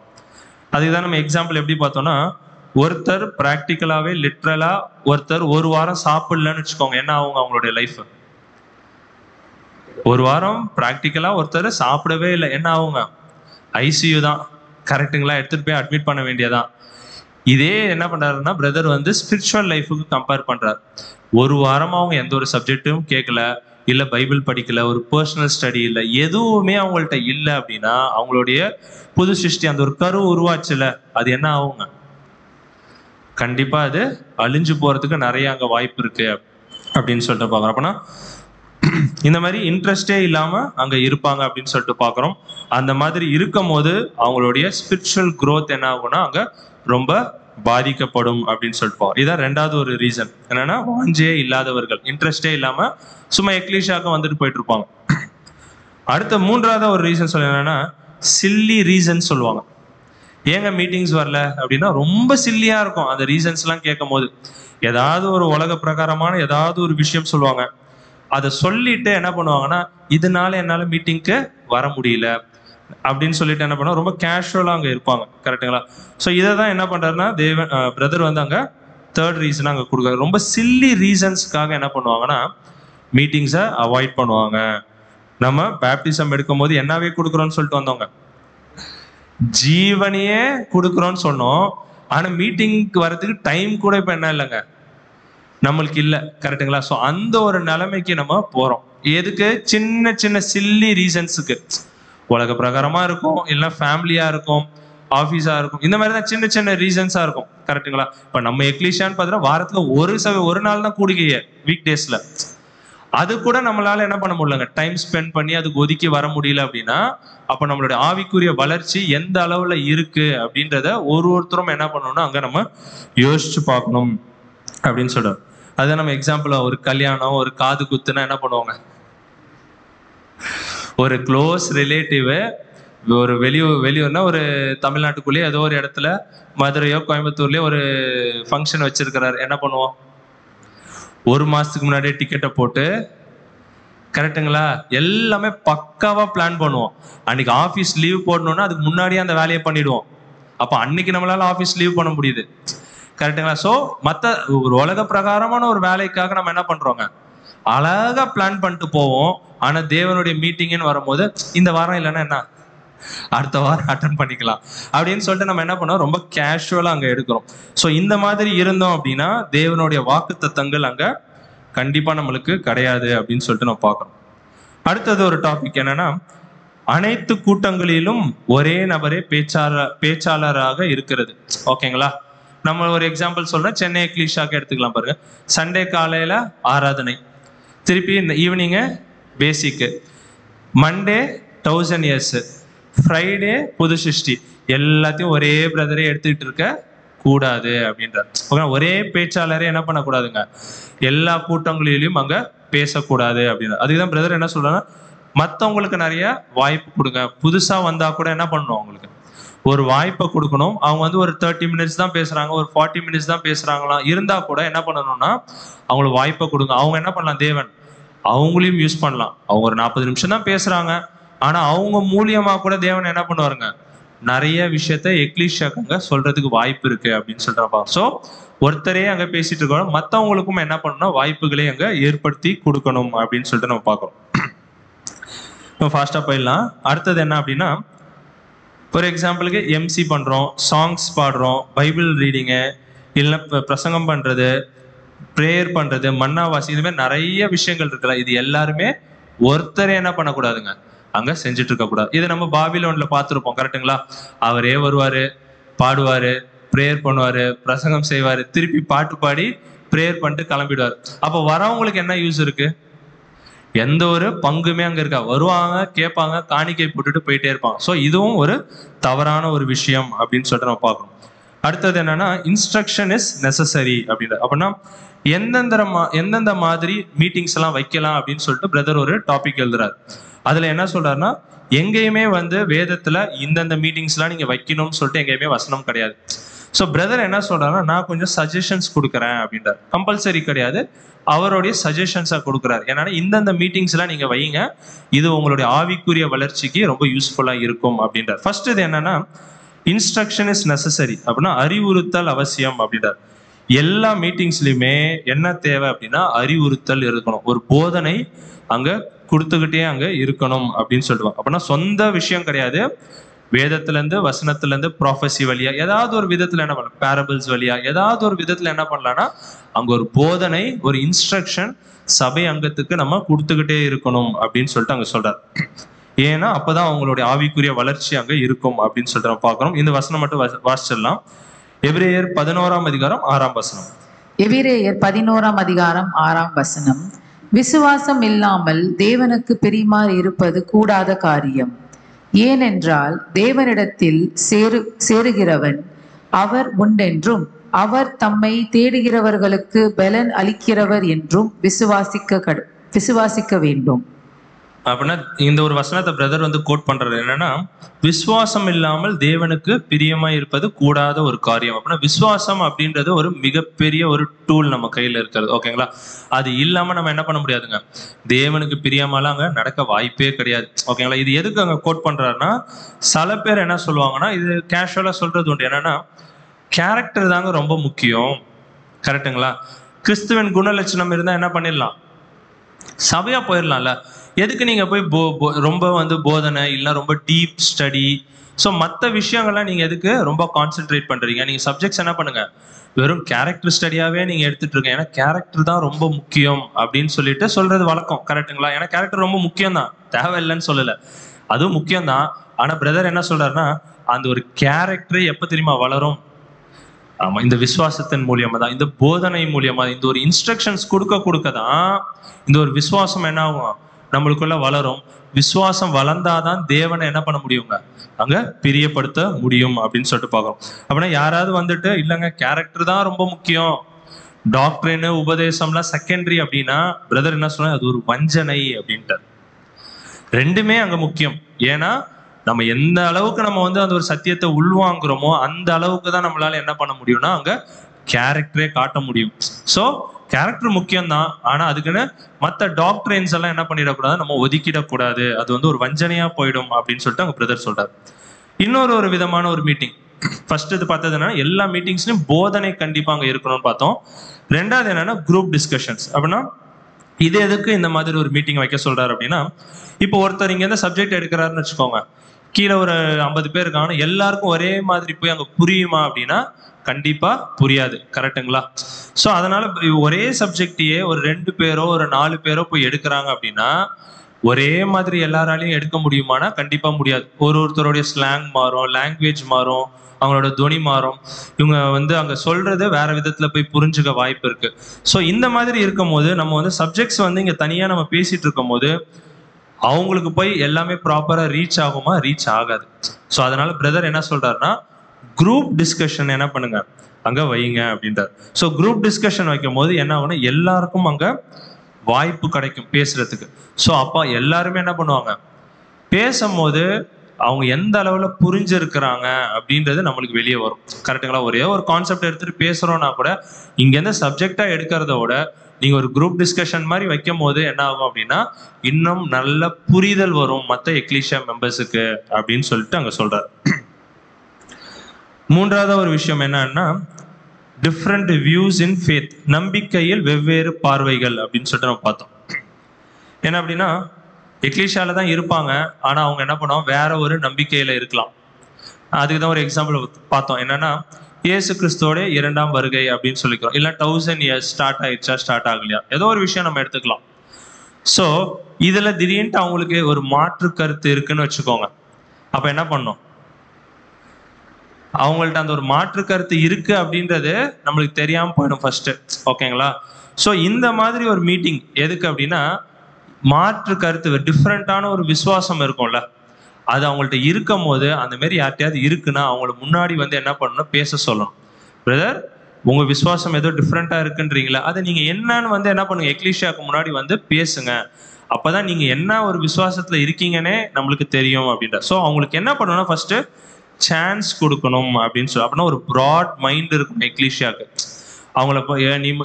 அதுக்குதான் நம்ம எக்ஸாம்பிள் எப்படி பார்த்தோம்னா, ஒருத்தர் பிராக்டிக்கலாவே லிட்ரலா ஒருத்தர் ஒரு வாரம் சாப்பிடலன்னு வச்சுக்கோங்க, என்ன ஆகும் அவங்களுடைய லைஃப்? ஒரு வாரம் பிராக்டிக்கலா ஒருத்தர் சாப்பிடவே இல்லை, என்ன ஆகுங்க? ஐசியூ தான். கரெக்டுங்களா? எடுத்துட்டு போய் அட்மிட் பண்ண வேண்டியதான். இதே என்ன பண்றாருன்னா, பிரதர் வந்து ஸ்பிரிச்சுவல் லைஃபுக்கு கம்பேர் பண்றாரு. ஒரு வாரமா அவங்க எந்த ஒரு சப்ஜெக்டும் கேட்கல, இல்ல பைபிள் படிக்கல, ஒரு பர்சனல் ஸ்டடி இல்லை, எதுவுமே அவங்கள்ட்ட இல்லை அப்படின்னா, அவங்களுடைய புது சிருஷ்டி அந்த ஒரு கரு உருவாச்சுல, அது என்ன ஆகுங்க? கண்டிப்பா அது அழிஞ்சு போறதுக்கு நிறைய அங்க வாய்ப்பு இருக்கு அப்படின்னு சொல்லிட்டு பாக்குறோம். அப்பனா இந்த மாதிரி இன்ட்ரெஸ்டே இல்லாம அங்க இருப்பாங்க அப்படின்னு சொல்லிட்டு பாக்குறோம். அந்த மாதிரி இருக்கும் போது அவங்களுடைய ஸ்பிரிச்சுவல் growth என்ன ஆகும்னா அங்க ரொம்ப பாதிக்கப்படும் அப்படின்னு சொல்லிட்டு. இதான் ரெண்டாவது ஒரு ரீசன் என்னன்னா, வாஞ்சையே இல்லாதவர்கள், இன்ட்ரெஸ்டே இல்லாம சும்மா எக்லீஷாக்க வந்துட்டு போயிட்டு இருப்பாங்க. அடுத்த மூன்றாவது ஒரு ரீசன் சொல்ல என்னன்னா, சில்லி ரீசன் சொல்லுவாங்க. ஏங்க மீட்டிங்ஸ் வரல அப்படின்னா, ரொம்ப சில்லியா இருக்கும் அந்த ரீசன்ஸ் எல்லாம் கேட்கும் போது. ஏதாவது ஒரு உலக பிரகாரமான ஏதாவது ஒரு விஷயம் சொல்லுவாங்க. அதை சொல்லிட்டு என்ன பண்ணுவாங்கன்னா, இதனால என்னால மீட்டிங்க்கு வர முடியல அப்படின்னு சொல்லிட்டு என்ன பண்ணுவாங்க, ரொம்ப கேஷுவலா அங்க இருப்பாங்க. கரெக்டுங்களா? ஸோ இதை தான் என்ன பண்றாருன்னா, பிரதர் வந்து அங்க தேர்ட் ரீசன் அங்க கொடுக்குறாரு. ரொம்ப சில்லி ரீசன்ஸ்க்காக என்ன பண்ணுவாங்கன்னா, மீட்டிங்ஸை அவாய்ட் பண்ணுவாங்க. நம்ம பேப்டிசம் எடுக்கும் போது என்னவே கொடுக்குறோம்னு சொல்லிட்டு வந்தவங்க, ஜீவனையே கொடுக்குறோம்னு சொன்னோம். ஆனா மீட்டிங்க்கு வர்றதுக்கு டைம் கூட இப்ப என்ன இல்லைங்க, நம்மளுக்கு இல்லை. கரெக்டுங்களா? ஸோ அந்த ஒரு நிலைமைக்கு நம்ம போறோம். எதுக்கு? சின்ன சின்ன சில்லி ரீசன்ஸுக்கு. உலக பிரகாரமா இருக்கும், இல்லை ஃபேமிலியா இருக்கும், ஆஃபீஸா இருக்கும், இந்த மாதிரி தான் சின்ன சின்ன ரீசன்ஸா இருக்கும். கரெக்டுங்களா? இப்ப நம்ம எக்லீஷியான்னு பார்த்தீங்கன்னா வாரத்துல ஒரு நாள் தான் கூடுகையே, வீக் டேஸ்ல. அது கூட நம்மளால என்ன பண்ண முடியலங்க, டைம் ஸ்பெண்ட் பண்ணி அதுக்கு ஒதுக்கி வர முடியல அப்படின்னா, அப்ப நம்மளுடைய ஆவிக்குரிய வளர்ச்சி எந்த அளவுல இருக்கு அப்படின்றத ஒருத்தரும் என்ன பண்ணணும்னா அங்க நம்ம யோசிச்சு பார்க்கணும் அப்படின்னு சொல்றோம். அதான் நம்ம எக்ஸாம்பிள், ஒரு கல்யாணம், ஒரு காது குத்துனா என்ன பண்ணுவாங்க, ஒரு க்ளோஸ் ரிலேட்டிவ் ஒரு வெளியூர்னா ஒரு தமிழ்நாட்டுக்குள்ளேயே ஏதோ ஒரு இடத்துல மதுரையோ கோயம்புத்தூர்லயோ ஒரு ஃபங்க்ஷன் வச்சிருக்கிறாரு, என்ன பண்ணுவோம், ஒரு மாசத்துக்கு முன்னாடியே டிக்கெட்டை போட்டு, கரெக்டுங்களா, எல்லாமே பக்காவா பிளான் பண்ணுவோம். அன்னைக்கு ஆஃபீஸ் லீவ் போடணும்னா அதுக்கு முன்னாடியே அந்த வேலையை பண்ணிடுவோம். அப்போ அன்னைக்கு நம்மளால ஆஃபீஸ் லீவ் பண்ண முடியுது. கரெக்டுங்களா? ஸோ மற்ற ஒரு உலக பிரகாரமான ஒரு வேலைக்காக நம்ம என்ன பண்றோங்க, அழகா பிளான் பண்ணிட்டு போவோம். ஆனா தேவனுடைய மீட்டிங்னு வரும்போது, இந்த வாரம் இல்லைன்னா என்ன, அடுத்த வாரம் அட்டன் பண்ணிக்கலாம் அப்படின்னு சொல்லிட்டு நம்ம என்ன பண்ணோம், ரொம்ப கேஷுவலா அங்க எடுக்கிறோம். ஸோ இந்த மாதிரி இருந்தோம் அப்படின்னா தேவனுடைய வாக்கு தத்தங்கள் அங்க கண்டிப்பா நம்மளுக்கு கிடையாது அப்படின்னு சொல்லிட்டு நம்ம பார்க்கறோம். அடுத்தது ஒரு டாபிக் என்னன்னா, அனைத்து கூட்டங்களிலும் ஒரே நபரே பேச்சாளராக இருக்கிறது. ஓகேங்களா? நம்ம ஒரு எக்ஸாம்பிள் சொல்றேன், சென்னை எக்லீஷாக்கு எடுத்துக்கலாம் பாருங்க. சண்டே காலையில ஆராதனை, திருப்பி இந்த ஈவினிங்கு பேசிக்கு, மண்டே 1000 years, ஃப்ரைடே புது சிருஷ்டி. எல்லாத்தையும் ஒரே பிரதரே எடுத்துக்கிட்டு இருக்க கூடாது அப்படின்றார். ஒரே பேச்சாளரே என்ன பண்ணக்கூடாதுங்க, எல்லா கூட்டங்களிலும் அங்க பேசக்கூடாது அப்படின்னு. அதுக்குதான் பிரதர் என்ன சொல்றாங்கன்னா, மற்றவங்களுக்கு நிறைய வாய்ப்பு கொடுங்க. புதுசா வந்தா கூட என்ன பண்ணணும், அவங்களுக்கு ஒரு வாய்ப்பை கொடுக்கணும். அவங்க வந்து ஒரு 30 minutes தான் பேசுறாங்க, ஒரு 40 minutes தான் பேசுறாங்களாம் இருந்தா கூட என்ன பண்ணணும்னா அவங்களுக்கு வாய்ப்பை கொடுங்க. அவங்க என்ன பண்ணலாம், தேவன் அவங்களையும் யூஸ் பண்ணலாம். அவங்க ஒரு 40 நிமிஷம் தான் பேசுறாங்க, ஆனா அவங்க மூலியமா கூட தேவன் என்ன பண்ணுவாருங்க, நிறைய விஷயத்த எக்லீஷியாக்கு சொல்றதுக்கு வாய்ப்பு இருக்கு அப்படின்னு சொல்றப்பா. ஸோ ஒருத்தரே அங்க பேசிட்டு இருக்கோம், மற்றவங்களுக்கும் என்ன பண்ணணும்னா வாய்ப்புகளை அங்க ஏற்படுத்தி கொடுக்கணும் அப்படின்னு சொல்லிட்டு நம்ம பார்க்கறோம். இப்போ ஃபாஸ்டா போயிடலாம். அடுத்தது என்ன அப்படின்னா, ஒரு எக்ஸாம்பிளுக்கு எம்சி பண்றோம், சாங்ஸ் பாடுறோம், பைபிள் ரீடிங்கு, இல்லைன்னா பிரசங்கம் பண்றது, ப்ரேயர் பண்றது, மன்னாவாசி, இது மாதிரி நிறைய விஷயங்கள் இருக்குல்ல. இது எல்லாருமே ஒருத்தரே என்ன பண்ணக்கூடாதுங்க, அங்க செஞ்சுட்டு இருக்க கூடாது. இதை நம்ம பாபிலோன்ல பார்த்துருப்போம், கரெக்டுங்களா? அவரே வருவாரு, பாடுவாரு, ப்ரேயர் பண்ணுவாரு, பிரசங்கம் செய்வாரு, திருப்பி பாட்டு பாடி ப்ரேயர் பண்ணிட்டு கிளம்பிடுவாரு. அப்போ வரவங்களுக்கு என்ன யூஸ் இருக்கு? எந்த ஒரு பங்குமே அங்க இருக்கா? வருவாங்க, கேட்பாங்க, காணிக்கை போட்டுட்டு போயிட்டே இருப்பாங்க. ஸோ இதுவும் ஒரு தவறான ஒரு விஷயம் அப்படின்னு சொல்லிட்டு நம்ம பார்க்கணும். அடுத்தது என்னன்னா, இன்ஸ்ட்ரக்ஷன் இஸ் நெசசரி அப்படின்றது. அப்படின்னா எந்தெந்த மாதிரி மீட்டிங்ஸ் எல்லாம் வைக்கலாம் அப்படின்னு சொல்லிட்டு பிரதர் ஒரு டாபிக் எழுதுறாரு. அதுல என்ன சொல்றாருன்னா, எங்கேயுமே வந்து வேதத்துல இந்தந்த மீட்டிங்ஸ் எல்லாம் நீங்க வைக்கணும்னு சொல்லிட்டு எங்கேயுமே வசனம் கிடையாது. ஸோ பிரதர் என்ன சொல்றாருன்னா, நான் கொஞ்சம் சஜஷன்ஸ் கொடுக்குறேன் அப்படின்றார். கம்பல்சரி கிடையாது, அவருடைய சஜஷன்ஸா கொடுக்குறாரு. ஏன்னா இந்தந்த மீட்டிங்ஸ் எல்லாம் நீங்க வைங்க, இது உங்களுடைய ஆவிக்குரிய வளர்ச்சிக்கு ரொம்ப யூஸ்ஃபுல்லா இருக்கும் அப்படின்றார். ஃபர்ஸ்ட் இது என்னன்னா, இன்ஸ்ட்ரக்ஷன் இஸ் நெசசரி அப்படின்னா அறிவுறுத்தல் அவசியம் அப்படின்றார். எல்லா மீட்டிங்ஸ்லயுமே என்ன தேவை அப்படின்னா அறிவுறுத்தல் இருக்கணும், ஒரு போதனை அங்க கொடுத்துக்கிட்டே அங்க இருக்கணும் அப்படின்னு சொல்லுவாங்க. அப்படின்னா சொந்த விஷயம் கிடையாது, வேதத்துல இருந்து வசனத்துல இருந்து ப்ராஃபஸி வழியா ஏதாவது ஒரு விதத்துல என்ன பண்ணலாம், பேரபிள்ஸ் வழியா ஏதாவது ஒரு விதத்துல என்ன பண்ணலாம்னா அங்க ஒரு போதனை, ஒரு இன்ஸ்ட்ரக்ஷன் சபை அங்கத்துக்கு நம்ம கொடுத்துக்கிட்டே இருக்கணும் அப்படின்னு சொல்லிட்டு அங்க சொல்றாரு. ஏன்னா அப்பதான் அவங்களுடைய ஆவிக்குரிய வளர்ச்சி அங்க இருக்கும் அப்படின்னு சொல்லிட்டு நம்ம பார்க்கிறோம். இந்த வசனம் மட்டும் வாசிச்சிடலாம். எபிரேயர் 11ஆம் அதிகாரம் 6ஆம் வசனம். எபிரேயர் 11ஆம் அதிகாரம் 6ஆம் வசனம். விசுவாசம் இல்லாமல் தேவனுக்கு பிரியமாய் இருப்பது கூடாத காரியம். ஏனென்றால் தேவனிடத்தில் சேருகிறவன் அவர் உண்டென்றும் அவர் தம்மை தேடுகிறவர்களுக்கு பலன் அளிக்கிறவர் என்றும் விசுவாசிக்க வேண்டும். அப்படின்னா இந்த ஒரு வசனத்தை பிரதர் வந்து கோட் பண்றாரு. என்னன்னா, விசுவாசம் இல்லாமல் தேவனுக்கு பிரியமா இருப்பது கூடாத ஒரு காரியம். அப்படின்னா விசுவாசம் அப்படின்றது ஒரு மிகப்பெரிய ஒரு டூல் நம்ம கையில இருக்கிறது. ஓகேங்களா? அது இல்லாம நம்ம என்ன பண்ண முடியாதுங்க, தேவனுக்கு பிரியமாலாம் அங்க நடக்க வாய்ப்பே கிடையாது. ஓகேங்களா? இது எதுக்கு அங்க கோட் பண்றாருன்னா, சில பேர் என்ன சொல்லுவாங்கன்னா, இது கேஷுவலா சொல்றது உண்டு. என்னன்னா, கேரக்டர் தாங்க ரொம்ப முக்கியம். கரெக்டுங்களா? கிறிஸ்துவின் குணலட்சணம் இருந்தா என்ன பண்ணிடலாம், சபையா போயிடலாம்ல. எதுக்கு நீங்க போய் ரொம்ப வந்து போதனை இல்லை ரொம்ப டீப் ஸ்டடி, ஸோ மற்ற விஷயங்கள்லாம் நீங்க எதுக்கு ரொம்ப கான்சென்ட்ரேட் பண்றீங்க? நீங்க சப்ஜெக்ட்ஸ் என்ன பண்ணுங்க, வெறும் கேரக்டர் ஸ்டடியாவே நீங்க எடுத்துட்டு இருக்கீங்க. ஏன்னா கேரக்டர் தான் ரொம்ப முக்கியம் அப்படின்னு சொல்லிட்டு சொல்றது வழக்கம். கரெக்டுங்களா? ஏன்னா கேரக்டர் ரொம்ப முக்கியம் தான், தேவையில்லைன்னு சொல்லல, அதுவும் முக்கியம் தான். ஆனா பிரதர் என்ன சொல்றாருன்னா, அந்த ஒரு கேரக்டர் எப்ப தெரியுமா வளரும்? ஆமா, இந்த விசுவாசத்தின் மூலியமா தான், இந்த போதனை மூலியமா, இந்த ஒரு இன்ஸ்ட்ரக்ஷன்ஸ் கொடுக்க தான் இந்த ஒரு விசுவாசம் என்ன ஆகும், நம்மளுக்குள்ள வளரும். விசுவாசம் வளர்ந்தாதான் தேவனை என்ன பண்ண முடியுங்க, அங்க பிரியப்படுத்த முடியும் அப்படின்னு சொல்லிட்டு பார்க்கறோம். அப்படின்னா யாராவது வந்துட்டு இல்லைங்க கேரக்டர் தான் ரொம்ப முக்கியம், டாக்டரின் உபதேசம்லாம் செகண்டரி அப்படின்னா பிரதர் என்ன சொல்றாரு, அது ஒரு வஞ்சனை அப்படின்ட்டார். ரெண்டுமே அங்க முக்கியம். ஏன்னா நம்ம எந்த அளவுக்கு நம்ம வந்து அந்த ஒரு சத்தியத்தை உள்வாங்குறோமோ அந்த அளவுக்கு தான் நம்மளால என்ன பண்ண முடியும்னா அங்க கேரக்டரே காட்ட முடியும். ஸோ கேரக்டர் முக்கியம் தான், ஆனா அதுக்குன்னு மற்ற டாக்டரின்ஸ் எல்லாம் என்ன பண்ணிடக்கூடாது, நம்ம ஒதுக்கிடக்கூடாது. அது வந்து ஒரு வஞ்சனையா போயிடும் அப்படின்னு சொல்லிட்டு அங்க பிரதர் சொல்றாரு. இன்னொரு விதமான ஒரு மீட்டிங், ஃபர்ஸ்ட் இது பார்த்ததுன்னா எல்லா மீட்டிங்ஸ்லயும் போதனை கண்டிப்பா அங்க இருக்கணும்னு பார்த்தோம். ரெண்டாவது என்னன்னா குரூப் டிஸ்கஷன்ஸ். அப்படின்னா இது எதுக்கு இந்த மாதிரி ஒரு மீட்டிங் வைக்க சொல்றாரு அப்படின்னா, இப்போ ஒருத்தர் இங்க இருந்து சப்ஜெக்ட் எடுக்கிறாருன்னு வச்சுக்கோங்க, கீழே ஒரு 50 பேர் இருக்காங்க, எல்லாருக்கும் ஒரே மாதிரி போய் அங்க புரியுமா அப்படின்னா கண்டிப்பா புரியாது. கரெக்டுங்களா? ஸோ அதனால ஒரே சப்ஜெக்டையே ஒரு 2 பேரோ ஒரு 4 பேரோ போய் எடுக்கிறாங்க அப்படின்னா ஒரே மாதிரி எல்லாராலையும் எடுக்க முடியுமானா கண்டிப்பா முடியாது. ஒருத்தருடைய ஸ்லாங் மாறும், லாங்குவேஜ் மாறும், அவங்களோட துணி மாறும். இவங்க வந்து அங்க சொல்றது வேற விதத்துல போய் புரிஞ்சுக்க வாய்ப்பு இருக்கு. ஸோ இந்த மாதிரி இருக்கும் போது நம்ம வந்து சப்ஜெக்ட்ஸ் வந்து இங்க தனியா நம்ம பேசிட்டு இருக்கும் போது அவங்களுக்கு போய் எல்லாமே ப்ராப்பரா ரீச் ஆகுமா? ரீச் ஆகாது. ஸோ அதனால பிரதர் என்ன சொல்றாருன்னா, குரூப் டிஸ்கஷன் என்ன பண்ணுங்க அங்க வைங்க அப்படின்றார். ஸோ குரூப் டிஸ்கஷன் வைக்கும் போது என்ன ஆகும்னா எல்லாருக்கும் அங்க வாய்ப்பு கிடைக்கும் பேசுறதுக்கு. ஸோ அப்போ எல்லாருமே என்ன பண்ணுவாங்க, பேசும்போது அவங்க எந்த அளவுல புரிஞ்சிருக்கிறாங்க அப்படின்றது நம்மளுக்கு வெளியே வரும். கரெக்டுங்களா? ஒரே ஒரு கான்செப்ட் எடுத்துட்டு பேசுறோம்னா கூட இங்க இருந்து சப்ஜெக்டா எடுக்கிறத விட நீங்க ஒரு குரூப் டிஸ்கஷன் மாதிரி வைக்கும் போது என்ன ஆகும் அப்படின்னா இன்னும் நல்ல புரிதல் வரும் மற்ற எக்லீஷியா மெம்பர்ஸுக்கு அப்படின்னு சொல்லிட்டு அங்க சொல்றாரு. மூன்றாவது ஒரு விஷயம் என்னன்னா டிஃப்ரெண்ட் வியூஸ் இன் ஃபேத், நம்பிக்கையில் வெவ்வேறு பார்வைகள் அப்படின்னு சொல்லிட்டு நம்ம பார்த்தோம். என்ன அப்படின்னா எக்லீஷியால தான் இருப்பாங்க, ஆனா அவங்க என்ன பண்ணுவாங்க வேற ஒரு நம்பிக்கையில இருக்கலாம். அதுக்கு தான் ஒரு எக்ஸாம்பிள் பார்த்தோம். என்னன்னா இயேசு கிறிஸ்துவோட 2ஆம் வருகை அப்படின்னு சொல்லிக்கிறோம். இல்ல 1000 years ஸ்டார்ட் ஆயிடுச்சா ஸ்டார்ட் ஆகலையா, ஏதோ ஒரு விஷயம் நம்ம எடுத்துக்கலாம். ஸோ இதுல திடீர்னு அவங்களுக்கு ஒரு மாற்று கருத்து இருக்குன்னு வச்சுக்கோங்க. அப்ப என்ன பண்ணும், அவங்கள்ட்ட அந்த ஒரு மாற்று கருத்து இருக்கு அப்படின்றது நம்மளுக்கு தெரியாம போயிடும் ஃபர்ஸ்ட். ஓகேங்களா? ஸோ இந்த மாதிரி ஒரு மீட்டிங் எதுக்கு அப்படின்னா மாற்று கருத்து டிஃப்ரெண்டான ஒரு விசுவாசம் இருக்கும்ல, அது அவங்கள்ட்ட இருக்கும் போது அந்த மாதிரி யார்ட்டையாவது இருக்குன்னா அவங்கள முன்னாடி வந்து என்ன பண்ணணும், பேச சொல்லணும். பிரதர் உங்க விசுவாசம் ஏதோ டிஃப்ரெண்டா இருக்குன்றீங்களா, அதை நீங்க என்னன்னு வந்து என்ன பண்ணுங்க எக்லீஷியாவுக்கு முன்னாடி வந்து பேசுங்க. அப்பதான் நீங்க என்ன ஒரு விசுவாசத்துல இருக்கீங்கன்னே நம்மளுக்கு தெரியும் அப்படின்ற. ஸோ அவங்களுக்கு என்ன பண்ணணும்னா ஃபர்ஸ்ட் சான்ஸ் கொடுக்கணும் அப்படின்னு சொல்லி, அப்படின்னா ஒரு ப்ராட் மைண்ட் இருக்கும் எக்லீஷியாவுக்கு. அவங்கள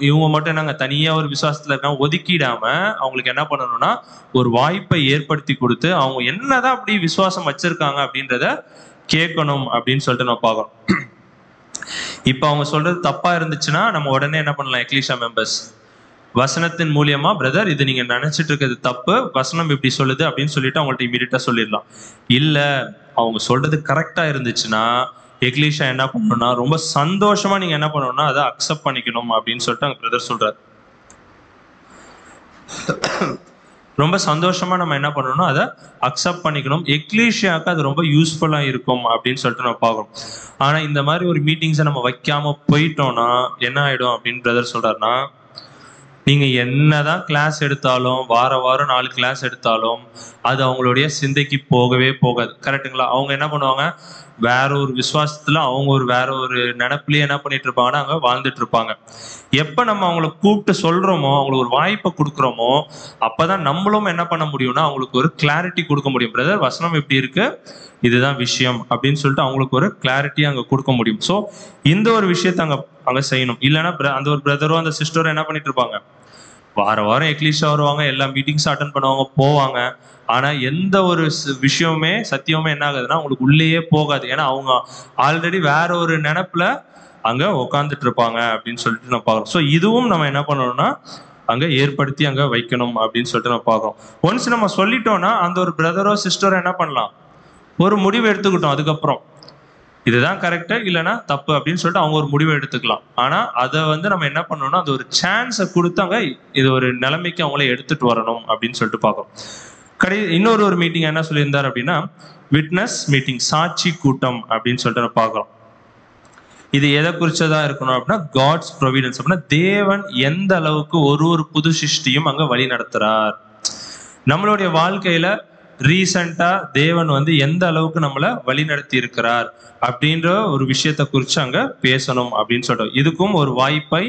இவங்க மட்டும் என்னங்க தனியா ஒரு விசுவாசத்துல இருக்காங்க ஒதுக்கிடாம அவங்களுக்கு என்ன பண்ணணும்னா ஒரு வாய்ப்பை ஏற்படுத்தி கொடுத்து அவங்க என்னதான் அப்படி விசுவாசம் வச்சிருக்காங்க அப்படின்றத கேட்கணும் அப்படின்னு சொல்லிட்டு நம்ம பார்க்கணும். இப்ப அவங்க சொல்றது தப்பா இருந்துச்சுன்னா நம்ம உடனே என்ன பண்ணலாம், எக்லீஷியா மெம்பர்ஸ் வசனத்தின் மூலியமா பிரதர் இது நீங்க நினைச்சிட்டு இருக்கிறது தப்பு, வசனம் இப்படி சொல்லுது அப்படின்னு சொல்லிட்டு அவங்கள்ட்ட இமீடியட்டா சொல்லிடலாம். இல்ல அவங்க சொல்றது கரெக்டா இருந்துச்சுன்னா எக்லீஷியா என்ன பண்ணணும்னா ரொம்ப சந்தோஷமா நீங்க என்ன பண்ணணும்னா அதை அக்செப்ட் பண்ணிக்கணும் அப்படின்னு சொல்லிட்டு அங்க பிரதர் சொல்றாரு. ரொம்ப சந்தோஷமா நம்ம என்ன பண்ணணும்னா அதை அக்செப்ட் பண்ணிக்கணும். எக்லீஷியாவுக்கு அது ரொம்ப யூஸ்ஃபுல்லா இருக்கும் அப்படின்னு சொல்லிட்டு நம்ம பார்க்கணும். ஆனா இந்த மாதிரி ஒரு மீட்டிங்ஸை நம்ம வைக்காம போயிட்டோம்னா என்ன ஆயிடும் அப்படின்னு பிரதர் சொல்றாருன்னா, நீங்க என்னதான் கிளாஸ் எடுத்தாலும் வாரம் 4 கிளாஸ் எடுத்தாலும் அது அவங்களுடைய சிந்தைக்கு போகவே போகாது. கரெக்டுங்களா? அவங்க என்ன பண்ணுவாங்க, வேற ஒரு விசுவாசத்துல அவங்க ஒரு வேற ஒரு நினைப்புலயே என்ன பண்ணிட்டு இருப்பாங்கன்னா அங்க வாழ்ந்துட்டு இருப்பாங்க. எப்ப நம்ம அவங்களை கூப்பிட்டு சொல்றோமோ அவங்களுக்கு ஒரு வாய்ப்பை கொடுக்குறோமோ அப்பதான் நம்மளும் என்ன பண்ண முடியும்னா அவங்களுக்கு ஒரு கிளாரிட்டி கொடுக்க முடியும். பிரதர் வசனம் எப்படி இருக்கு, இதுதான் விஷயம் அப்படின்னு சொல்லிட்டு அவங்களுக்கு ஒரு கிளாரிட்டி அங்க கொடுக்க முடியும். ஸோ இந்த ஒரு விஷயத்த அங்க செய்யணும். இல்லைன்னா அந்த ஒரு பிரதரோ அந்த சிஸ்டரோ என்ன பண்ணிட்டு இருப்பாங்க, வாரம் எக்லீஷியா வருவாங்க, எல்லா மீட்டிங்ஸ் அட்டன் பண்ணுவாங்க, போவாங்க. ஆனா எந்த ஒரு விஷயமுமே சத்தியமே என்ன ஆகுதுன்னா அவங்களுக்கு உள்ளேயே போகாது. ஏன்னா அவங்க ஆல்ரெடி வேற ஒரு நினைப்புல அங்க உட்காந்துட்டு இருப்பாங்க அப்படின்னு சொல்லிட்டு நம்ம பார்க்கறோம். ஸோ இதுவும் நம்ம என்ன பண்ணணும்னா அங்க ஏற்படுத்தி அங்க வைக்கணும் அப்படின்னு சொல்லிட்டு நம்ம பார்க்கறோம். ஒன்ஸ் நம்ம சொல்லிட்டோம்னா அந்த ஒரு பிரதரோ சிஸ்டரோ என்ன பண்ணலாம், ஒரு முடிவு எடுத்துக்கிட்டோம், அதுக்கப்புறம் இதுதான் கரெக்டு இல்லைன்னா தப்பு அப்படின்னு சொல்லிட்டு அவங்க ஒரு முடிவை எடுத்துக்கலாம். ஆனா அதை வந்து நம்ம என்ன பண்ணணும்னா அந்த ஒரு சான்ஸை கொடுத்தாங்க இது ஒரு நிலைமைக்கு அவங்கள எடுத்துட்டு வரணும் அப்படின்னு சொல்லிட்டு பார்க்கணும். இன்னொரு ஒரு மீட்டிங் என்ன சொல்லியிருந்தார் அப்படின்னா விட்னஸ் மீட்டிங், சாட்சி கூட்டம் அப்படின்னு சொல்லிட்டு நம்ம பார்க்கறோம். இது எதை குறிச்சதா இருக்கணும் அப்படின்னா காட்ஸ் ப்ரொவிடன்ஸ், அப்படின்னா தேவன் எந்த அளவுக்கு ஒரு புது சிருஷ்டியும் அங்க வழி நடத்துறார். நம்மளுடைய வாழ்க்கையில ரீசெண்டா தேவன் வந்து எந்த அளவுக்கு நம்மளை வழி நடத்தி இருக்கிறார் அப்படின்ற ஒரு விஷயத்த குறித்து அங்க பேசணும் அப்படின்னு சொல்றோம். இதுக்கும் ஒரு வாய்ப்பை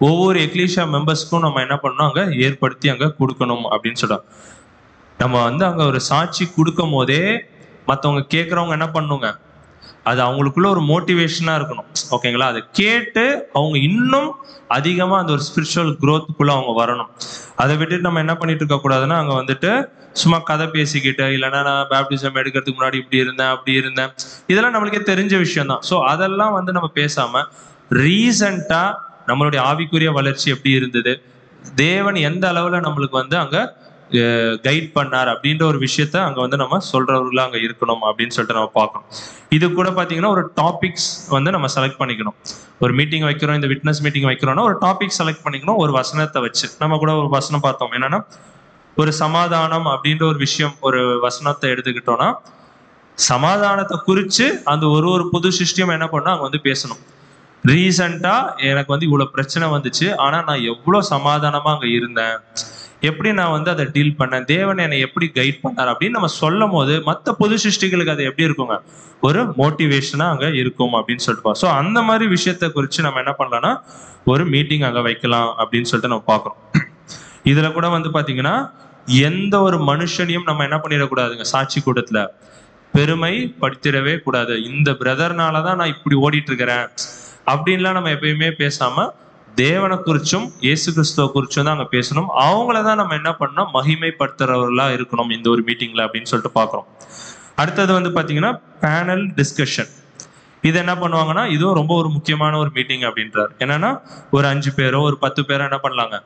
ஒவ்வொரு எக்லீஷியா மெம்பர்ஸ்க்கும் நம்ம என்ன பண்ணணும் அங்க ஏற்படுத்தி அங்க கொடுக்கணும் அப்படின்னு சொல்றோம். நம்ம வந்து அங்க ஒரு சாட்சி கொடுக்கும் போதே மற்றவங்க கேட்கறவங்க என்ன பண்ணுங்க, அது அவங்களுக்குள்ள ஒரு மோட்டிவேஷனா இருக்கணும். ஓகேங்களா? அதை கேட்டு அவங்க இன்னும் அதிகமா அந்த ஒரு ஸ்பிரிச்சுவல் குரோத்துக்குள்ள அவங்க வரணும். அதை விட்டுட்டு நம்ம என்ன பண்ணிட்டு இருக்க கூடாதுன்னா அங்க வந்துட்டு சும்மா கதை பேசிக்கிட்டு இல்லைன்னா நான் பேப்டிசம் எடுக்கிறதுக்கு முன்னாடி இப்படி இருந்தேன் அப்படி இருந்தேன், இதெல்லாம் நம்மளுக்கே தெரிஞ்ச விஷயம் தான். ஸோ அதெல்லாம் வந்து நம்ம பேசாம ரீசண்டா நம்மளுடைய ஆவிக்குரிய வளர்ச்சி எப்படி இருந்தது, தேவன் எந்த அளவுல நம்மளுக்கு வந்து அங்க கைட் பண்ணார் அப்படின்ற ஒரு விஷயத்த அங்க வந்து நம்ம சொல்றவர்களா அங்க இருக்கணும் அப்படின்னு சொல்லிட்டு நம்ம பார்க்கணும். இது கூட பாத்தீங்கன்னா ஒரு டாபிக்ஸ் வந்து நம்ம செலக்ட் பண்ணிக்கணும். ஒரு மீட்டிங் வைக்கிறோம், இந்த விட்னஸ் மீட்டிங் வைக்கிறோம்னா ஒரு டாபிக் செலக்ட் பண்ணிக்கணும். ஒரு வசனத்தை வச்சு நம்ம கூட ஒரு வசனம் பார்த்தோம், என்னன்னா ஒரு சமாதானம் அப்படின்ற ஒரு விஷயம், ஒரு வசனத்தை எடுத்துக்கிட்டோம்னா, சமாதானத்தை குறித்து அந்த ஒரு புது சிஸ்டம் என்ன பண்ணா அங்க வந்து பேசணும். ரீசண்டா எனக்கு வந்து இவ்வளவு பிரச்சனை வந்துச்சு, ஆனா நான் எவ்வளவு சமாதானமா அங்க இருந்தேன், எப்படி நான் வந்து அதை டீல் பண்ணேன், தேவன் என்னை எப்படி கைட் பண்ணார் அப்படின்னு நம்ம சொல்லும் போது மற்ற புது சிருஷ்டிகளுக்கு அது எப்படி இருக்குங்க, ஒரு மோட்டிவேஷனா அங்க இருக்கும் அப்படின்னு சொல்லிட்டு. ஸோ அந்த மாதிரி விஷயத்தை குறித்து நம்ம என்ன பண்ணலாம்னா ஒரு மீட்டிங் அங்க வைக்கலாம் அப்படின்னு சொல்லிட்டு நம்ம பார்க்குறோம். இதுல கூட வந்து பாத்தீங்கன்னா எந்த ஒரு மனுஷனையும் நம்ம என்ன பண்ணிடக்கூடாதுங்க, சாட்சி கூட்டத்துல பெருமை படுத்திடவே கூடாது. இந்த பிரதர்னாலதான் நான் இப்படி ஓடிட்டு இருக்கிறேன் அப்படின்லாம் நம்ம எப்பயுமே பேசாம தேவனை குறிச்சும் இயேசு கிறிஸ்துவ குறிச்சும் தான் அங்க பேசணும். அவங்களதான் நம்ம என்ன பண்ணோம், மகிமைப்படுத்துறவர்களா இருக்கணும் இந்த ஒரு மீட்டிங்ல அப்படின்னு சொல்லிட்டு பாக்குறோம். அடுத்தது வந்து பாத்தீங்கன்னா பேனல் டிஸ்கஷன். இது என்ன பண்ணுவாங்கன்னா இதுவும் ரொம்ப ஒரு முக்கியமான ஒரு மீட்டிங் அப்படின்றார். என்னன்னா ஒரு 5 பேரோ ஒரு 10 பேரோ என்ன பண்ணலாங்க,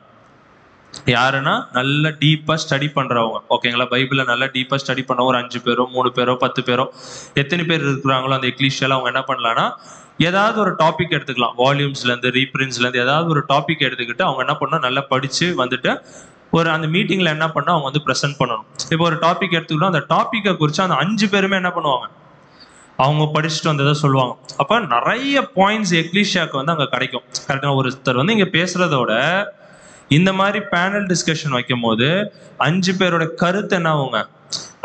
யாருன்னா நல்லா டீப்பா ஸ்டடி பண்றவங்க, ஓகேங்களா, பைபிளை நல்லா டீப்பா ஸ்டடி பண்ண ஒரு 5 பேரோ 3 பேரோ 10 பேரோ எத்தனை பேர் இருக்கிறாங்களோ அந்த எக்லீஷியால அவங்க என்ன பண்ணலாம்னா ஏதாவது ஒரு டாபிக் எடுத்துக்கலாம். வால்யூம்ஸ்ல இருந்து ரீப்ரின்ஸ்ல இருந்து ஏதாவது ஒரு டாபிக் எடுத்துக்கிட்டு அவங்க என்ன பண்ணணும், நல்லா படிச்சு வந்துட்டு ஒரு அந்த மீட்டிங்ல என்ன பண்ணா அவங்க வந்து ப்ரெசென்ட் பண்ணணும். இப்போ ஒரு டாபிக் எடுத்துக்கிட்டோம், அந்த டாபிக்கை குறித்து அந்த 5 பேருமே என்ன பண்ணுவாங்க, அவங்க படிச்சுட்டு வந்ததை சொல்லுவாங்க. அப்ப நிறைய பாயிண்ட்ஸ் எக்லீஷியாக்கு வந்து அங்க கிடைக்கும். கரெக்டா ஒருத்தர் வந்து இங்க பேசுறதோட இந்த மாதிரி பேனல் டிஸ்கஷன் வைக்கும் போது 5 பேரோட கருத்து என்ன ஆகுங்க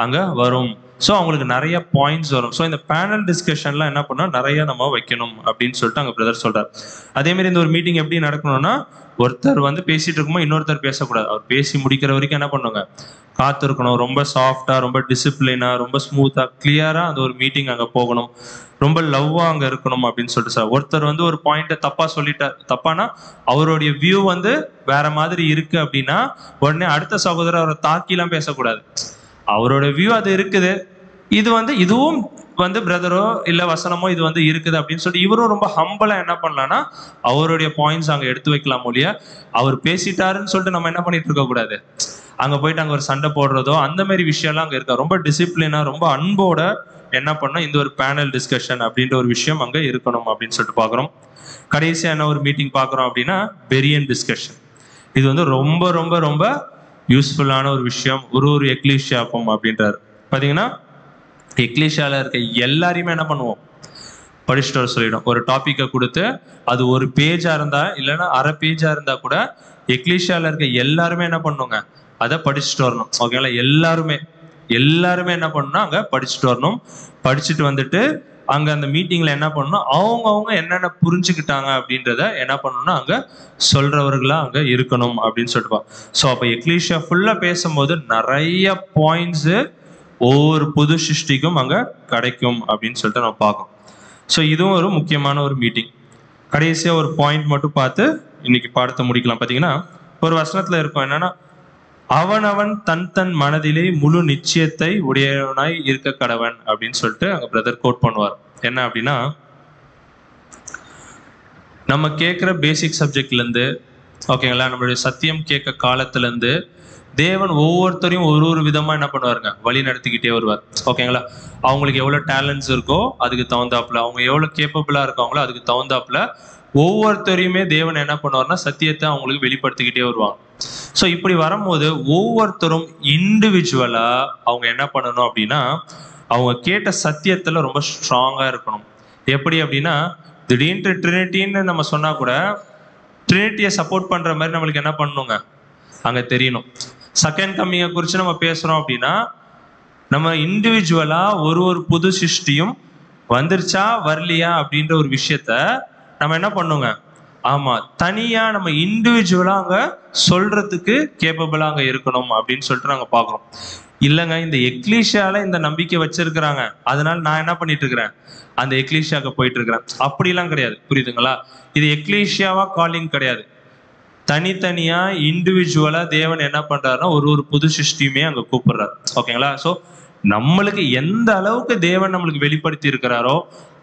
அங்க வரும். ஸோ அவங்களுக்கு நிறைய பாயிண்ட்ஸ் வரும். ஸோ இந்த பேனல் டிஸ்கஷன்லாம் என்ன பண்ணா நிறைய நம்ம வைக்கணும் அப்படின்னு சொல்லிட்டு அங்க பிரதர் சொல்றாரு. அதே மாதிரி இந்த ஒரு மீட்டிங் எப்படி நடக்கணும்னா ஒருத்தர் வந்து பேசிட்டு இருக்கும்போது இன்னொருத்தர் பேசக்கூடாது. அவர் பேசி முடிக்கிற வரைக்கும் என்ன பண்ணுங்க, காத்திருக்கணும். ரொம்ப சாஃப்டா, ரொம்ப டிசிப்ளினா, ரொம்ப ஸ்மூத்தா, கிளியரா அந்த ஒரு மீட்டிங் அங்க போகணும். ரொம்ப லவ்வா அங்க இருக்கணும் அப்படின்னு சொல்லிட்டு சார். ஒருத்தர் வந்து ஒரு பாயிண்ட்டை தப்பா சொல்லிட்டார், தப்பானா அவருடைய வியூ வந்து வேற மாதிரி இருக்கு அப்படின்னா உடனே அடுத்த சகோதரர் அவரை தாக்கிலாம் பேசக்கூடாது. அவரோட வியூ அது இருக்குது, இது வந்து இதுவும் வந்து பிரதரோ இல்ல வசனமோ இது வந்து இருக்குது அப்படின்னு சொல்லி இவரும் ரொம்ப ஹம்பலா என்ன பண்ணலாம்னா அவருடைய பாயிண்ட்ஸ் அங்க எடுத்து வைக்கலாம் ஒழிய அவர் பேசிட்டாருன்னு சொல்லிட்டு நம்ம என்ன பண்ணிட்டு இருக்க கூடாது, அங்க போயிட்டு அங்க ஒரு சண்டை போடுறதோ அந்த மாதிரி விஷயம்லாம் அங்க இருக்கா. ரொம்ப டிசிப்ளினா ரொம்ப அன்போட என்ன பண்ணோம் இந்த ஒரு பேனல் டிஸ்கஷன் அப்படின்ற ஒரு விஷயம் அங்க இருக்கணும் அப்படின்னு சொல்லிட்டு பாக்குறோம். கடைசியா என்ன ஒரு மீட்டிங் பாக்குறோம் அப்படின்னா பெரியன் டிஸ்கஷன். இது வந்து ரொம்ப ரொம்ப ரொம்ப யூஸ்ஃபுல்லான ஒரு விஷயம் ஒரு எக்லீஷியாக்கும் அப்படின்றாரு. பாத்தீங்கன்னா எக்லீஷியால இருக்க எல்லாரையுமே என்ன பண்ணுவோம், படிச்சுட்டு வர சொல்லிடும். ஒரு டாபிக்கை கொடுத்து அது ஒரு பேஜா இருந்தா இல்லைன்னா அரை பேஜா இருந்தா கூட எக்லீஷியால இருக்க எல்லாருமே என்ன பண்ணுங்க, அதை படிச்சுட்டு வரணும். ஓகேங்களா, எல்லாருமே என்ன பண்ணணும், அங்க படிச்சுட்டு வரணும். படிச்சுட்டு வந்துட்டு அங்க அந்த மீட்டிங்ல என்ன பண்ணணும், அவங்கவுங்க என்னென்ன புரிஞ்சுக்கிட்டாங்க அப்படின்றத என்ன பண்ணணும்னா அங்க சொல்றவர்களா அங்க இருக்கணும் அப்படின்னு சொல்லிட்டு. ஸோ அப்ப எக்லீஷியா ஃபுல்லா பேசும்போது நிறைய பாயிண்ட்ஸ் ஒவ்வொரு புது சிருஷ்டிக்கும் அங்க கிடைக்கும் அப்படின்னு சொல்லிட்டு நம்ம பார்க்கணும். ஸோ இதுவும் ஒரு முக்கியமான ஒரு மீட்டிங். கடைசியா ஒரு பாயிண்ட் மட்டும் பார்த்து இன்னைக்கு பாடத்தை முடிக்கலாம். பார்த்தீங்கன்னா ஒரு வசனத்துல இருக்கும் என்னன்னா, அவனவன் தன் மனதிலே முழு நிச்சயத்தை உடையவனாய் இருக்க கடவன் அப்படின்னு சொல்லிட்டு அங்க பிரதர் கோட் பண்ணுவார். என்ன அப்படின்னா, நம்ம கேட்குற பேசிக் சப்ஜெக்ட்ல இருந்து ஓகேங்களா, நம்மளுடைய சத்தியம் கேட்க காலத்துல இருந்து தேவன் ஒவ்வொருத்தரையும் ஒரு விதமா என்ன பண்ணுவாருங்க, வழி நடத்திக்கிட்டே வருவார். ஓகேங்களா, அவங்களுக்கு எவ்வளவு டேலண்ட்ஸ் இருக்கோ அதுக்கு தகுந்தாப்புல, அவங்க எவ்வளவு கேப்பபிளா இருக்காங்களோ அதுக்கு தகுந்தாப்புல ஒவ்வொருத்தரையுமே தேவன் என்ன பண்ணுவார்னா சத்தியத்தை அவங்களுக்கு வெளிப்படுத்திக்கிட்டே வருவாங்க. ஸோ இப்படி வரும்போது ஒவ்வொருத்தரும் இண்டிவிஜுவலா அவங்க என்ன பண்ணணும் அப்படின்னா அவங்க கேட்ட சத்தியத்துல ரொம்ப ஸ்ட்ராங்கா இருக்கணும். எப்படி அப்படின்னா திடீர்னு ட்ரினிட்டின்னு நம்ம சொன்னா கூட ட்ரினிட்டியை சப்போர்ட் பண்ற மாதிரி நம்மளுக்கு என்ன பண்ணணுங்க அங்க தெரியணும். செகண்ட் கம்மிங்கை குறித்து நம்ம பேசுறோம் அப்படின்னா நம்ம இண்டிவிஜுவலா ஒரு புது சிருஷ்டியும் வந்துருச்சா வரலையா அப்படின்ற ஒரு விஷயத்த நம்ம என்ன பண்ணுங்க, ஆமா தனியா நம்ம இண்டிவிஜுவலா அங்க சொல்றதுக்கு கேப்பபிளா அங்க இருக்கணும் அப்படின்னு சொல்லிட்டு நாங்க பாக்குறோம். இல்லைங்க, இந்த எக்லீஷியால இந்த நம்பிக்கை வச்சிருக்கிறாங்க, அதனால நான் என்ன பண்ணிட்டு இருக்கிறேன், அந்த எக்லீஷியாவுக்கு போயிட்டு இருக்கிறேன் அப்படிலாம் கிடையாது. புரியுதுங்களா, இது எக்லீஷியாவா காலிங் கிடையாது. தனித்தனியா இண்டிவிஜுவலா தேவன் என்ன பண்றாருன்னா ஒரு புது சிருஷ்டியுமே அங்க கூப்பிடுறாரு. ஓகேங்களா, ஸோ நம்மளுக்கு எந்த அளவுக்கு தேவன் நம்மளுக்கு வெளிப்படுத்தி இருக்கிறாரோ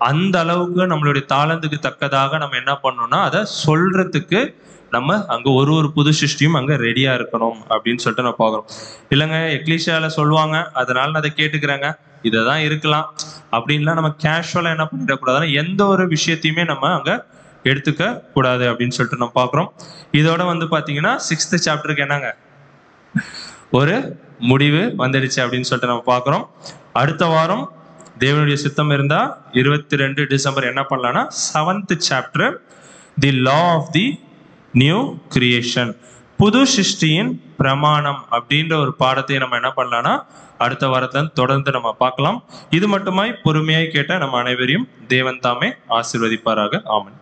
அந்த அளவுக்கு நம்மளுடைய தாளந்துக்கு தக்கதாக நம்ம என்ன பண்ணணும்னா அதை சொல்றதுக்கு நம்ம அங்க ஒரு புது சிருஷ்டியும் அங்க ரெடியா இருக்கணும் அப்படின்னு சொல்லிட்டு நான் பாக்குறோம். இல்லைங்க எக்லீஷியால சொல்லுவாங்க அதனால நான் அதை கேட்டுக்கிறேங்க, இதைதான் இருக்கலாம் அப்படின்லாம் நம்ம கேஷுவலா என்ன பண்ணிடக்கூடாதுன்னா எந்த ஒரு விஷயத்தையுமே நம்ம அங்க எடுத்துக்க கூடாது அப்படின்னு சொல்லிட்டு நம்ம பாக்குறோம். இதோட வந்து பாத்தீங்கன்னா 6th சாப்டருக்கு என்னங்க ஒரு முடிவு வந்துடுச்சு அப்படின்னு சொல்லிட்டு நம்ம பார்க்குறோம். அடுத்த வாரம் தேவனுடைய சித்தம் இருந்தா 22 டிசம்பர் என்ன பண்ணலாம்னா 7th chapter the law of the new creation, புது சிருஷ்டியின் பிரமாணம் அப்படின்ற ஒரு பாடத்தை நம்ம என்ன பண்ணலாம்னா அடுத்த வாரத்துல தொடர்ந்து நம்ம பார்க்கலாம். இது மட்டுமாய் பொறுமையாய் கேட்ட நம்ம அனைவரையும் தேவன் தாமே ஆசீர்வதிப்பாராக. ஆமென்.